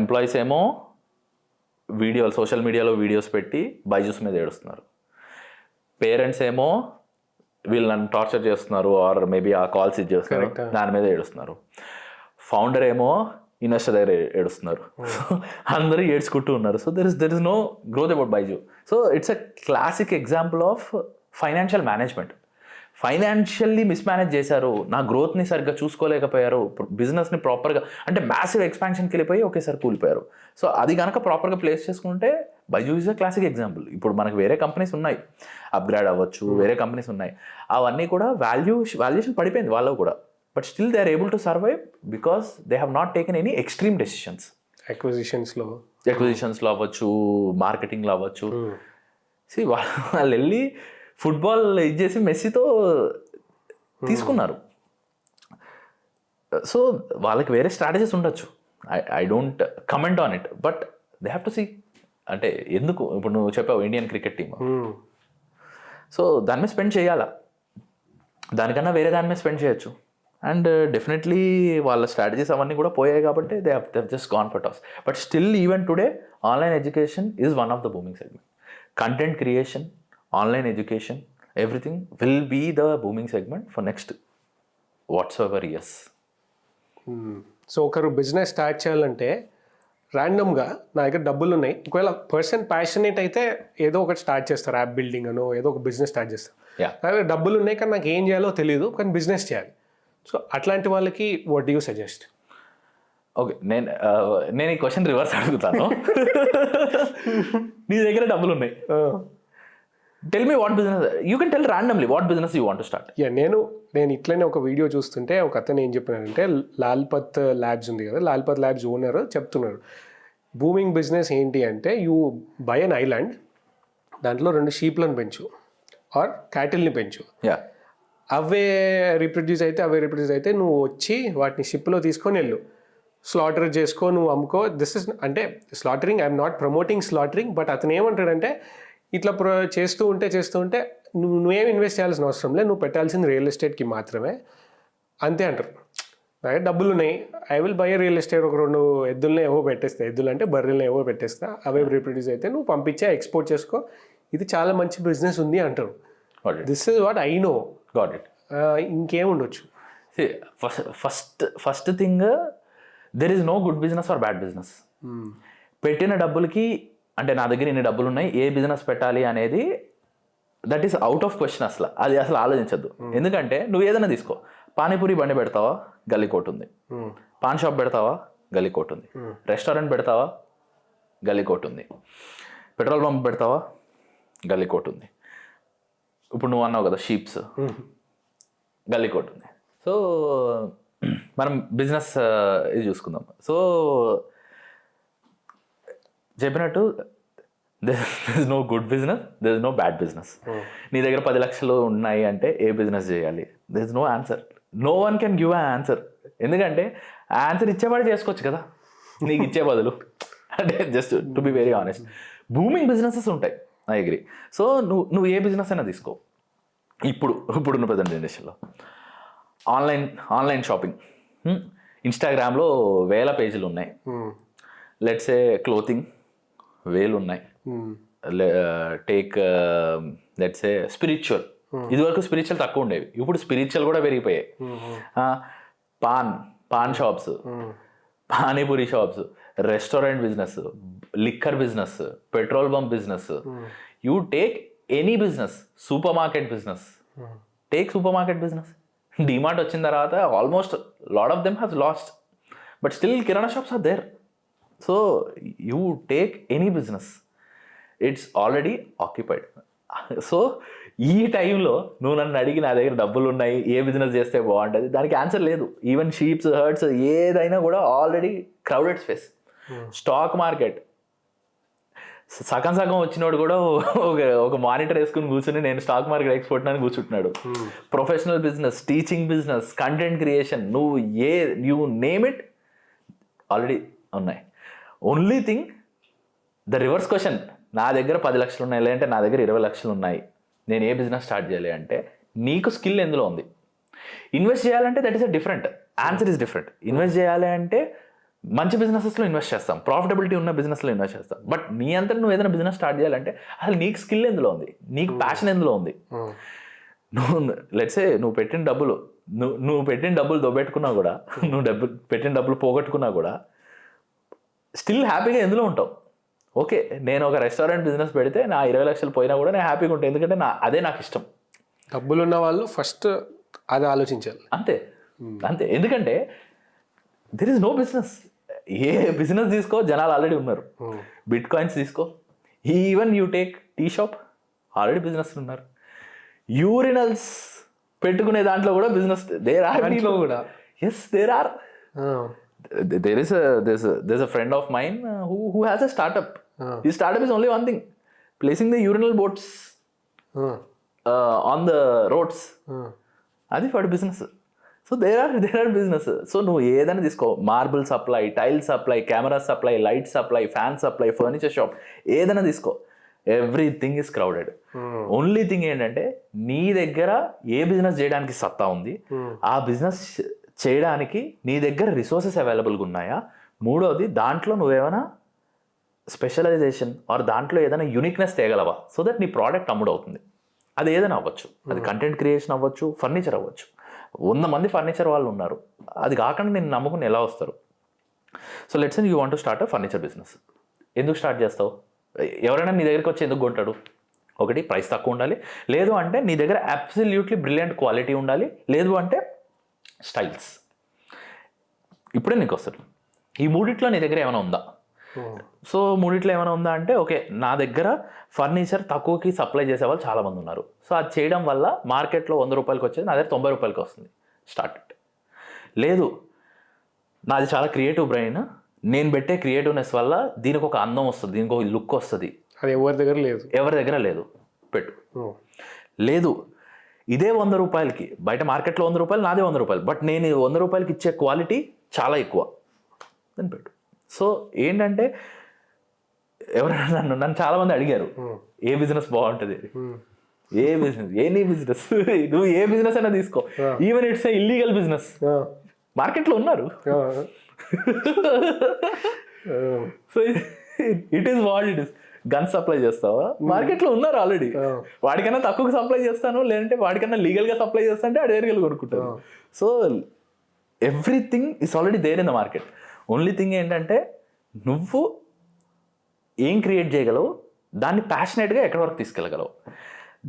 ఎంప్లాయీస్ ఏమో వీడియోలు, సోషల్ మీడియాలో వీడియోస్ పెట్టి బైజూస్ మీద ఏడుస్తున్నారు. పేరెంట్స్ ఏమో వీళ్ళని టార్చర్ చేస్తున్నారు, ఆర్ మేబీ ఆ కాల్స్ ఇది చేస్తున్నారు, దాని మీద ఏడుస్తున్నారు. ఫౌండర్ ఏమో ఇన్వెస్టర్ దగ్గర ఏడుస్తున్నారు. సో అందరూ ఏడ్చుకుంటూ ఉన్నారు. So there is no growth about Byju. So it's a classic example of financial management. Financially mismanage చేశారు, నా గ్రోత్ని సరిగ్గా చూసుకోలేకపోయారు, బిజినెస్ని ప్రాపర్గా, అంటే మ్యాసివ్ ఎక్స్పాన్షన్కి వెళ్ళిపోయి ఒకేసారి కూలిపోయారు. సో అది కనుక ప్రాపర్గా ప్లేస్ చేసుకుంటే Baiju is a classic example. ఇప్పుడు మనకు వేరే కంపెనీస్ ఉన్నాయి, అప్గ్రేడ్ అవ్వచ్చు, వేరే కంపెనీస్ ఉన్నాయి, అవన్నీ కూడా వాల్యుయేషన్ పడిపోయింది వాళ్ళకు కూడా. But still they are able to survive because they have not taken any extreme decisions. అక్విజిషన్స్లో అవ్వచ్చు, మార్కెటింగ్లో అవ్వచ్చు. వాళ్ళు వెళ్ళి ఫుట్బాల్ ఇది చేసి మెస్సీతో తీసుకున్నారు. సో వాళ్ళకి వేరే స్ట్రాటజీస్ ఉండొచ్చు, I don't comment on it, but they have to see. అంటే ఎందుకు, ఇప్పుడు నువ్వు చెప్పావు ఇండియన్ క్రికెట్ టీమ్, సో దాని మీద స్పెండ్ చేయాలా, దానికన్నా వేరే దాని మీద స్పెండ్ చేయొచ్చు. అండ్ డెఫినెట్లీ వాళ్ళ స్ట్రాటజీస్ అవన్నీ కూడా పోయాయి కాబట్టి they have just gone for toss. But still even today online education is one of the booming segment. Content creation, online education, everything will be the booming segment for next whatsoever years. So ఒకరు బిజినెస్ స్టార్ట్ చేయాలంటే ర్యాండమ్గా నా దగ్గర డబ్బులు ఉన్నాయి, ఒకవేళ పర్సన్ ప్యాషనేట్ అయితే ఏదో ఒకటి స్టార్ట్ చేస్తారు, యాప్ బిల్డింగ్ అనో ఏదో ఒక బిజినెస్ స్టార్ట్ చేస్తారు. నా దగ్గర డబ్బులు ఉన్నాయి కానీ నాకు ఏం చేయాలో తెలియదు, కానీ బిజినెస్ చేయాలి. సో అట్లాంటి వాళ్ళకి what do you suggest? Okay, నేను ఈ క్వశ్చన్ రివర్స్ అడుగుతాను. నీ దగ్గర డబ్బులు ఉన్నాయి, tell me what business, you can tell randomly what business you want to start. నేను ఇట్లనే ఒక వీడియో చూస్తుంటే ఒక అతను ఏం చెప్పినారంటే, లాల్పత్ ల్యాబ్స్ ఉంది కదా, లాల్పత్ ల్యాబ్స్ ఓనర్ చెప్తున్నారు, బూమింగ్ బిజినెస్ ఏంటి అంటే, యూ బై అన్ ఐలాండ్, దాంట్లో 2 షీప్లను పెంచు ఆర్ క్యాటిల్ని పెంచు, అవే రీప్రొడ్యూస్ అయితే నువ్వు వచ్చి వాటిని షిప్లో తీసుకొని వెళ్ళు, స్లాటర్ చేసుకో, నువ్వు అమ్ముకో. దిస్ ఇస్ అంటే slaughtering, I'm not promoting slaughtering, but అతను ఏమంటాడంటే ఇట్లా చేస్తూ ఉంటే నువ్వేం ఇన్వెస్ట్ చేయాల్సిన అవసరం లేదు, నువ్వు పెట్టాల్సింది రియల్ ఎస్టేట్కి మాత్రమే, అంతే అంటారు. నా డబ్బులు ఉన్నాయి, I will buy real estate, ఒక 2 ఎద్దుల్ని ఏవో పెట్టేస్తా, ఎద్దులు అంటే బర్రెల్ని ఏవో పెట్టేస్తా, అవే రీప్రొడ్యూస్ అయితే నువ్వు పంపించే ఎక్స్పోర్ట్ చేసుకో, ఇది చాలా మంచి బిజినెస్ ఉంది అంటారు. This is what I know. Got it. ఇంకేముండొచ్చు? First thing, there is no good business or bad business. పెట్టిన డబ్బులకి, అంటే నా దగ్గర ఇన్ని డబ్బులు ఉన్నాయి, ఏ బిజినెస్ పెట్టాలి అనేది that is out of question. అది అసలు ఆలోచించద్దు. ఎందుకంటే నువ్వు ఏదైనా తీసుకో, పానీపూరి బండి పెడతావా, గల్లీకోట్ ఉంది. పాన్ షాప్ పెడతావా, గల్లీకోట్ ఉంది. రెస్టారెంట్ పెడతావా, గల్లీకోట్ ఉంది. పెట్రోల్ పంప్ పెడతావా, గల్లీకోట్ ఉంది. ఇప్పుడు నువ్వు అన్నావు కదా షీప్స్, గల్లీకోట్ ఉంది. సో మనం బిజినెస్ ఇది చూసుకుందాం. సో చెప్పినట్టు there is no good business, there is no bad business. నీ దగ్గర 10 లక్షలు ఉన్నాయి అంటే ఏ బిజినెస్ చేయాలి, there is no answer. No one can give a answer. ఎందుకంటే ఆ ఆన్సర్ ఇచ్చేవాడు చేసుకోవచ్చు కదా నీకు ఇచ్చే బదులు. అంటే just to be very honest, booming businesses ఉంటాయి, ఐ అగ్రీ. సో నువ్వు ఏ బిజినెస్ అయినా తీసుకో. ఇప్పుడున్న ప్రజెంట్ జనరేషన్లో ఆన్లైన్ షాపింగ్, ఇన్స్టాగ్రామ్లో 1000 పేజీలు ఉన్నాయి. లెట్స్ ఏ క్లోతింగ్ 1000 ఉన్నాయి. టేక్ లెట్స్ ఏ స్పిరిచువల్, ఇదివరకు స్పిరిచువల్ తక్కువ ఉండేవి, ఇప్పుడు స్పిరిచువల్ కూడా పెరిగిపోయాయి. Paan shops, panipuri shops, restaurant business, liquor business, petrol bunk business, you take any business, super market business, take super market business. DMart వచ్చిన తర్వాత almost lot of them has lost, but still kirana shops are there. So you take any business, it's already occupied. So ఈ టైంలో నువ్వు నన్ను అడిగి నా దగ్గర డబ్బులు ఉన్నాయి, ఏ బిజినెస్ చేస్తే బాగుంటుంది, దానికి ఆన్సర్ లేదు. ఈవెన్ షీప్స్, హర్డ్స్ ఏదైనా కూడా already crowded space. Stock market సగం సగం వచ్చినోడు కూడా ఒక మానిటర్ వేసుకుని కూర్చుని నేను స్టాక్ మార్కెట్ ఎక్స్పర్ట్ అని కూర్చుంటున్నాడు. Professional business, teaching business, content creation, నువ్వు యూ నేమ్ ఇట్ ఆల్రెడీ ఉన్నాయి. Only thing the reverse question, నా దగ్గర 10 లక్షలు ఉన్నాయి, లేదంటే నా దగ్గర 20 లక్షలు ఉన్నాయి, నేను ఏ బిజినెస్ స్టార్ట్ చేయాలి అంటే నీకు స్కిల్ ఎందులో ఉంది. ఇన్వెస్ట్ చేయాలంటే that is a different answer, is different. Invest చేయాలి అంటే మంచి బిజినెసెస్లో ఇన్వెస్ట్ చేస్తాం, ప్రాఫిటబిలిటీ ఉన్న బిజినెస్లో ఇన్వెస్ట్ చేస్తాం. బట్ నీ అంతా నువ్వు ఏదైనా బిజినెస్ స్టార్ట్ చేయాలంటే అసలు నీకు స్కిల్ ఎందులో ఉంది, నీకు ప్యాషన్ ఎందులో ఉంది. నువ్వు లెట్సే నువ్వు పెట్టిన డబ్బులు దొబ్బెట్టుకున్నా కూడా, నువ్వు పెట్టిన డబ్బులు పోగొట్టుకున్నా కూడా స్టిల్ హ్యాపీగా ఎందులో ఉంటావు. ఓకే, నేను ఒక రెస్టారెంట్ బిజినెస్ పెడితే నా 20 లక్షలు పోయినా కూడా నేను హ్యాపీగా ఉంటాను, ఎందుకంటే అదే నాకు ఇష్టం. డబ్బులు ఉన్న వాళ్ళు ఫస్ట్ అది ఆలోచించాలి. అంతే. ఎందుకంటే దెర్ ఇస్ నో బిజినెస్. ఏ బిజినెస్ తీసుకో, జనాలు ఆల్రెడీ ఉన్నారు. బిట్ కాయిన్స్ తీసుకో, even you take tea shop, already business ఉన్నారు. యూరినల్స్ పెట్టుకునే దాంట్లో కూడా business there are. Yes, there are. There's a friend of mine who has a startup. His startup is only one thing: placing the urinal boats on the roads. Adi for business. So there are businesses. So నువ్వు ఏదైనా తీసుకో, marble supply, tile supply, camera supply, light supply, fan supply, furniture shop, ఏదైనా తీసుకో, everything is crowded. Only thing ఏంటంటే నీ దగ్గర ఏ బిజినెస్ చేయడానికి సత్తా ఉంది, ఆ బిజినెస్ చేయడానికి నీ దగ్గర రిసోర్సెస్ అవైలబుల్గా ఉన్నాయా. మూడోది, దాంట్లో నువ్వేమైనా స్పెషలైజేషన్ ఆర్ దాంట్లో ఏదైనా యూనిక్నెస్ తేగలవా, సో దట్ నీ ప్రోడక్ట్ అమ్ముడవుతుంది. అది ఏదైనా అవ్వచ్చు, అది కంటెంట్ క్రియేషన్ అవ్వచ్చు, ఫర్నిచర్ అవ్వచ్చు. 100 మంది ఫర్నిచర్ వాళ్ళు ఉన్నారు, అది కాకుండా నేను నమ్ముకుని ఎలా వస్తారు. So let's say you want to start a furniture business. ఎందుకు స్టార్ట్ చేస్తావు? ఎవరైనా నీ దగ్గరికి వచ్చి ఎందుకు కొంటాడు? ఒకటి, ప్రైస్ తక్కువ ఉండాలి, లేదు అంటే నీ దగ్గర అబ్సల్యూట్లీ బ్రిలియంట్ క్వాలిటీ ఉండాలి, లేదు అంటే స్టైల్స్. ఇప్పుడే నీకు వస్తుంది. ఈ మూడిట్లో నీ దగ్గర ఏమైనా ఉందా? సో మూడిట్లో ఏమైనా ఉందా అంటే ఓకే, నా దగ్గర ఫర్నిచర్ తక్కువకి సప్లై చేసేవాళ్ళు చాలామంది ఉన్నారు. సో అది చేయడం వల్ల మార్కెట్లో 100 రూపాయలకి వచ్చేది నా దగ్గర 90 రూపాయలకి వస్తుంది. Start it. లేదు, నాది చాలా క్రియేటివ్ బ్రెయిన్, నేను పెట్టే క్రియేటివ్నెస్ వల్ల దీనికి ఒక అందం వస్తుంది, దీనికి ఒక లుక్ వస్తుంది, అది ఎవరి దగ్గర లేదు, పెట్టు. లేదు, ఇదే 100 రూపాయలకి, బయట మార్కెట్లో 100 రూపాయలు, నాదే 100 రూపాయలు, బట్ నేను 100 రూపాయలకి ఇచ్చే క్వాలిటీ చాలా ఎక్కువ, దాన్ని పెట్టు. సో ఏంటంటే ఎవరైనా నన్ను చాలామంది అడిగారు ఏ బిజినెస్ బాగుంటుంది, ఏ బిజినెస్, ఎనీ బిజినెస్, నువ్వు ఏ బిజినెస్ అయినా తీసుకో, ఈవెన్ ఇట్స్ ఇల్లీగల్ బిజినెస్, మార్కెట్లో ఉన్నారు. So it is what it is. Gun supply చేస్తావా? మార్కెట్లో ఉన్నారు ఆల్రెడీ. వాడికన్నా తక్కువ సప్లై చేస్తాను, లేదంటే వాడికన్నా లీగల్గా సప్లై చేస్తా అంటే అడేరికలు కొనుక్కుంటాను. So everything is already there in the market. Only thing ఏంటంటే నువ్వు ఏం క్రియేట్ చేయగలవు, దాన్ని ప్యాషనేట్గా ఎక్కడి వరకు తీసుకెళ్ళగలవు,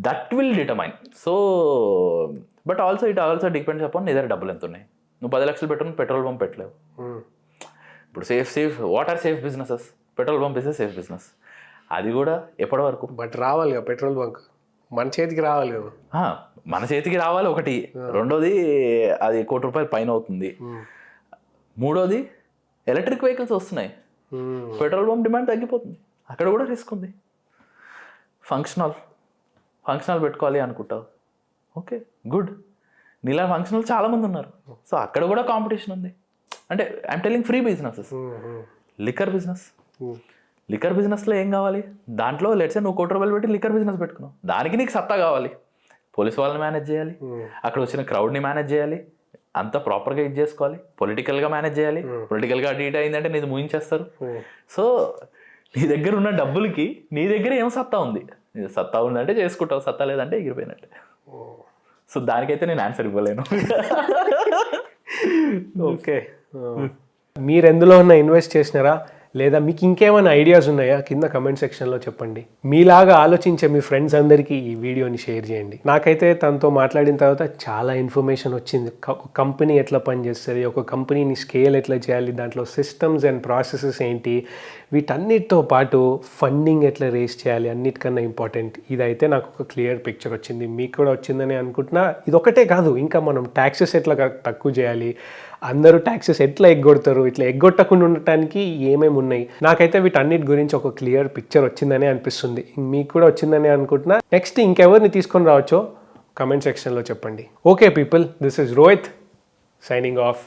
that will determine. So but it also depends upon నీ దగ్గర డబ్బులు ఎంత ఉన్నాయి. నువ్వు 10 లక్షలు పెట్టుకుని పెట్రోల్ పంప్ పెట్టలేవు. ఇప్పుడు what are safe businesses? Petrol pump is safe business. అది కూడా ఎప్పటి వరకు? బట్ రావాలి కదా పెట్రోల్ బంక్, మన చేతికి రావాలి కదా. మన చేతికి రావాలి ఒకటి. రెండోది, అది ₹1,00,00,000 పైన అవుతుంది. మూడోది, ఎలక్ట్రిక్ వెహికల్స్ వస్తున్నాయి, పెట్రోల్ పంప్ డిమాండ్ తగ్గిపోతుంది, అక్కడ కూడా రిస్క్ ఉంది. ఫంక్షనల్ పెట్టుకోవాలి అనుకుంటావు, ఓకే గుడ్, నీలా ఫంక్షనల్ చాలామంది ఉన్నారు. సో అక్కడ కూడా కాంపిటీషన్ ఉంది. అంటే I'm telling free businesses. Liquor బిజినెస్లో ఏం కావాలి? దాంట్లో లెట్సే నువ్వు ₹1,00,00,000 పెట్టి లిక్కర్ బిజినెస్ పెట్టుకున్నావు, దానికి నీకు సత్తా కావాలి. పోలీస్ వాళ్ళని మేనేజ్ చేయాలి, అక్కడ వచ్చిన క్రౌడ్ని మేనేజ్ చేయాలి, అంతా ప్రాపర్గా ఇది చేసుకోవాలి, పొలిటికల్గా మేనేజ్ చేయాలి. పొలిటికల్గా అటు ఇటు అయిందంటే నీది ముగించేస్తారు. సో నీ దగ్గర ఉన్న డబ్బులకి నీ దగ్గర ఏం సత్తా ఉంది? సత్తా ఉందంటే చేసుకుంటావు, సత్తా లేదంటే ఎగిరిపోయినట్టే. సో దానికైతే నేను ఆన్సర్ ఇవ్వలేను. ఓకే, మీరు ఎందులో ఉన్న ఇన్వెస్ట్ చేసినారా, లేదా మీకు ఇంకేమైనా ఐడియాస్ ఉన్నాయా కింద కమెంట్ సెక్షన్లో చెప్పండి. మీలాగా ఆలోచించే మీ ఫ్రెండ్స్ అందరికీ ఈ వీడియోని షేర్ చేయండి. నాకైతే తనతో మాట్లాడిన తర్వాత చాలా ఇన్ఫర్మేషన్ వచ్చింది. కంపెనీ ఎట్లా పనిచేస్తుంది, ఒక కంపెనీని స్కేల్ ఎట్లా చేయాలి, దాంట్లో సిస్టమ్స్ అండ్ ప్రాసెసెస్ ఏంటి, వీటన్నిటితో పాటు ఫండింగ్ ఎట్లా రేస్ చేయాలి, అన్నిటికన్నా ఇంపార్టెంట్. ఇదైతే నాకు ఒక క్లియర్ పిక్చర్ వచ్చింది. మీకు కూడా వచ్చిందని అనుకుంటున్నా. ఇదొకటే కాదు, ఇంకా మనం ట్యాక్సెస్ ఎట్లా తక్కువ చేయాలి, అందరూ ట్యాక్సెస్ ఎట్లా ఎగ్గొడతారు, ఇట్లా ఎగ్గొట్టకుండా ఉండటానికి ఏమేమి ఉన్నాయి. నాకైతే వీటన్నిటి గురించి ఒక క్లియర్ పిక్చర్ వచ్చిందని అనిపిస్తుంది. మీకు కూడా వచ్చిందని అనుకుంటున్నా. నెక్స్ట్ ఇంకెవరిని తీసుకొని రావచ్చో కమెంట్ సెక్షన్లో చెప్పండి. Okay people, this is Rohit signing off.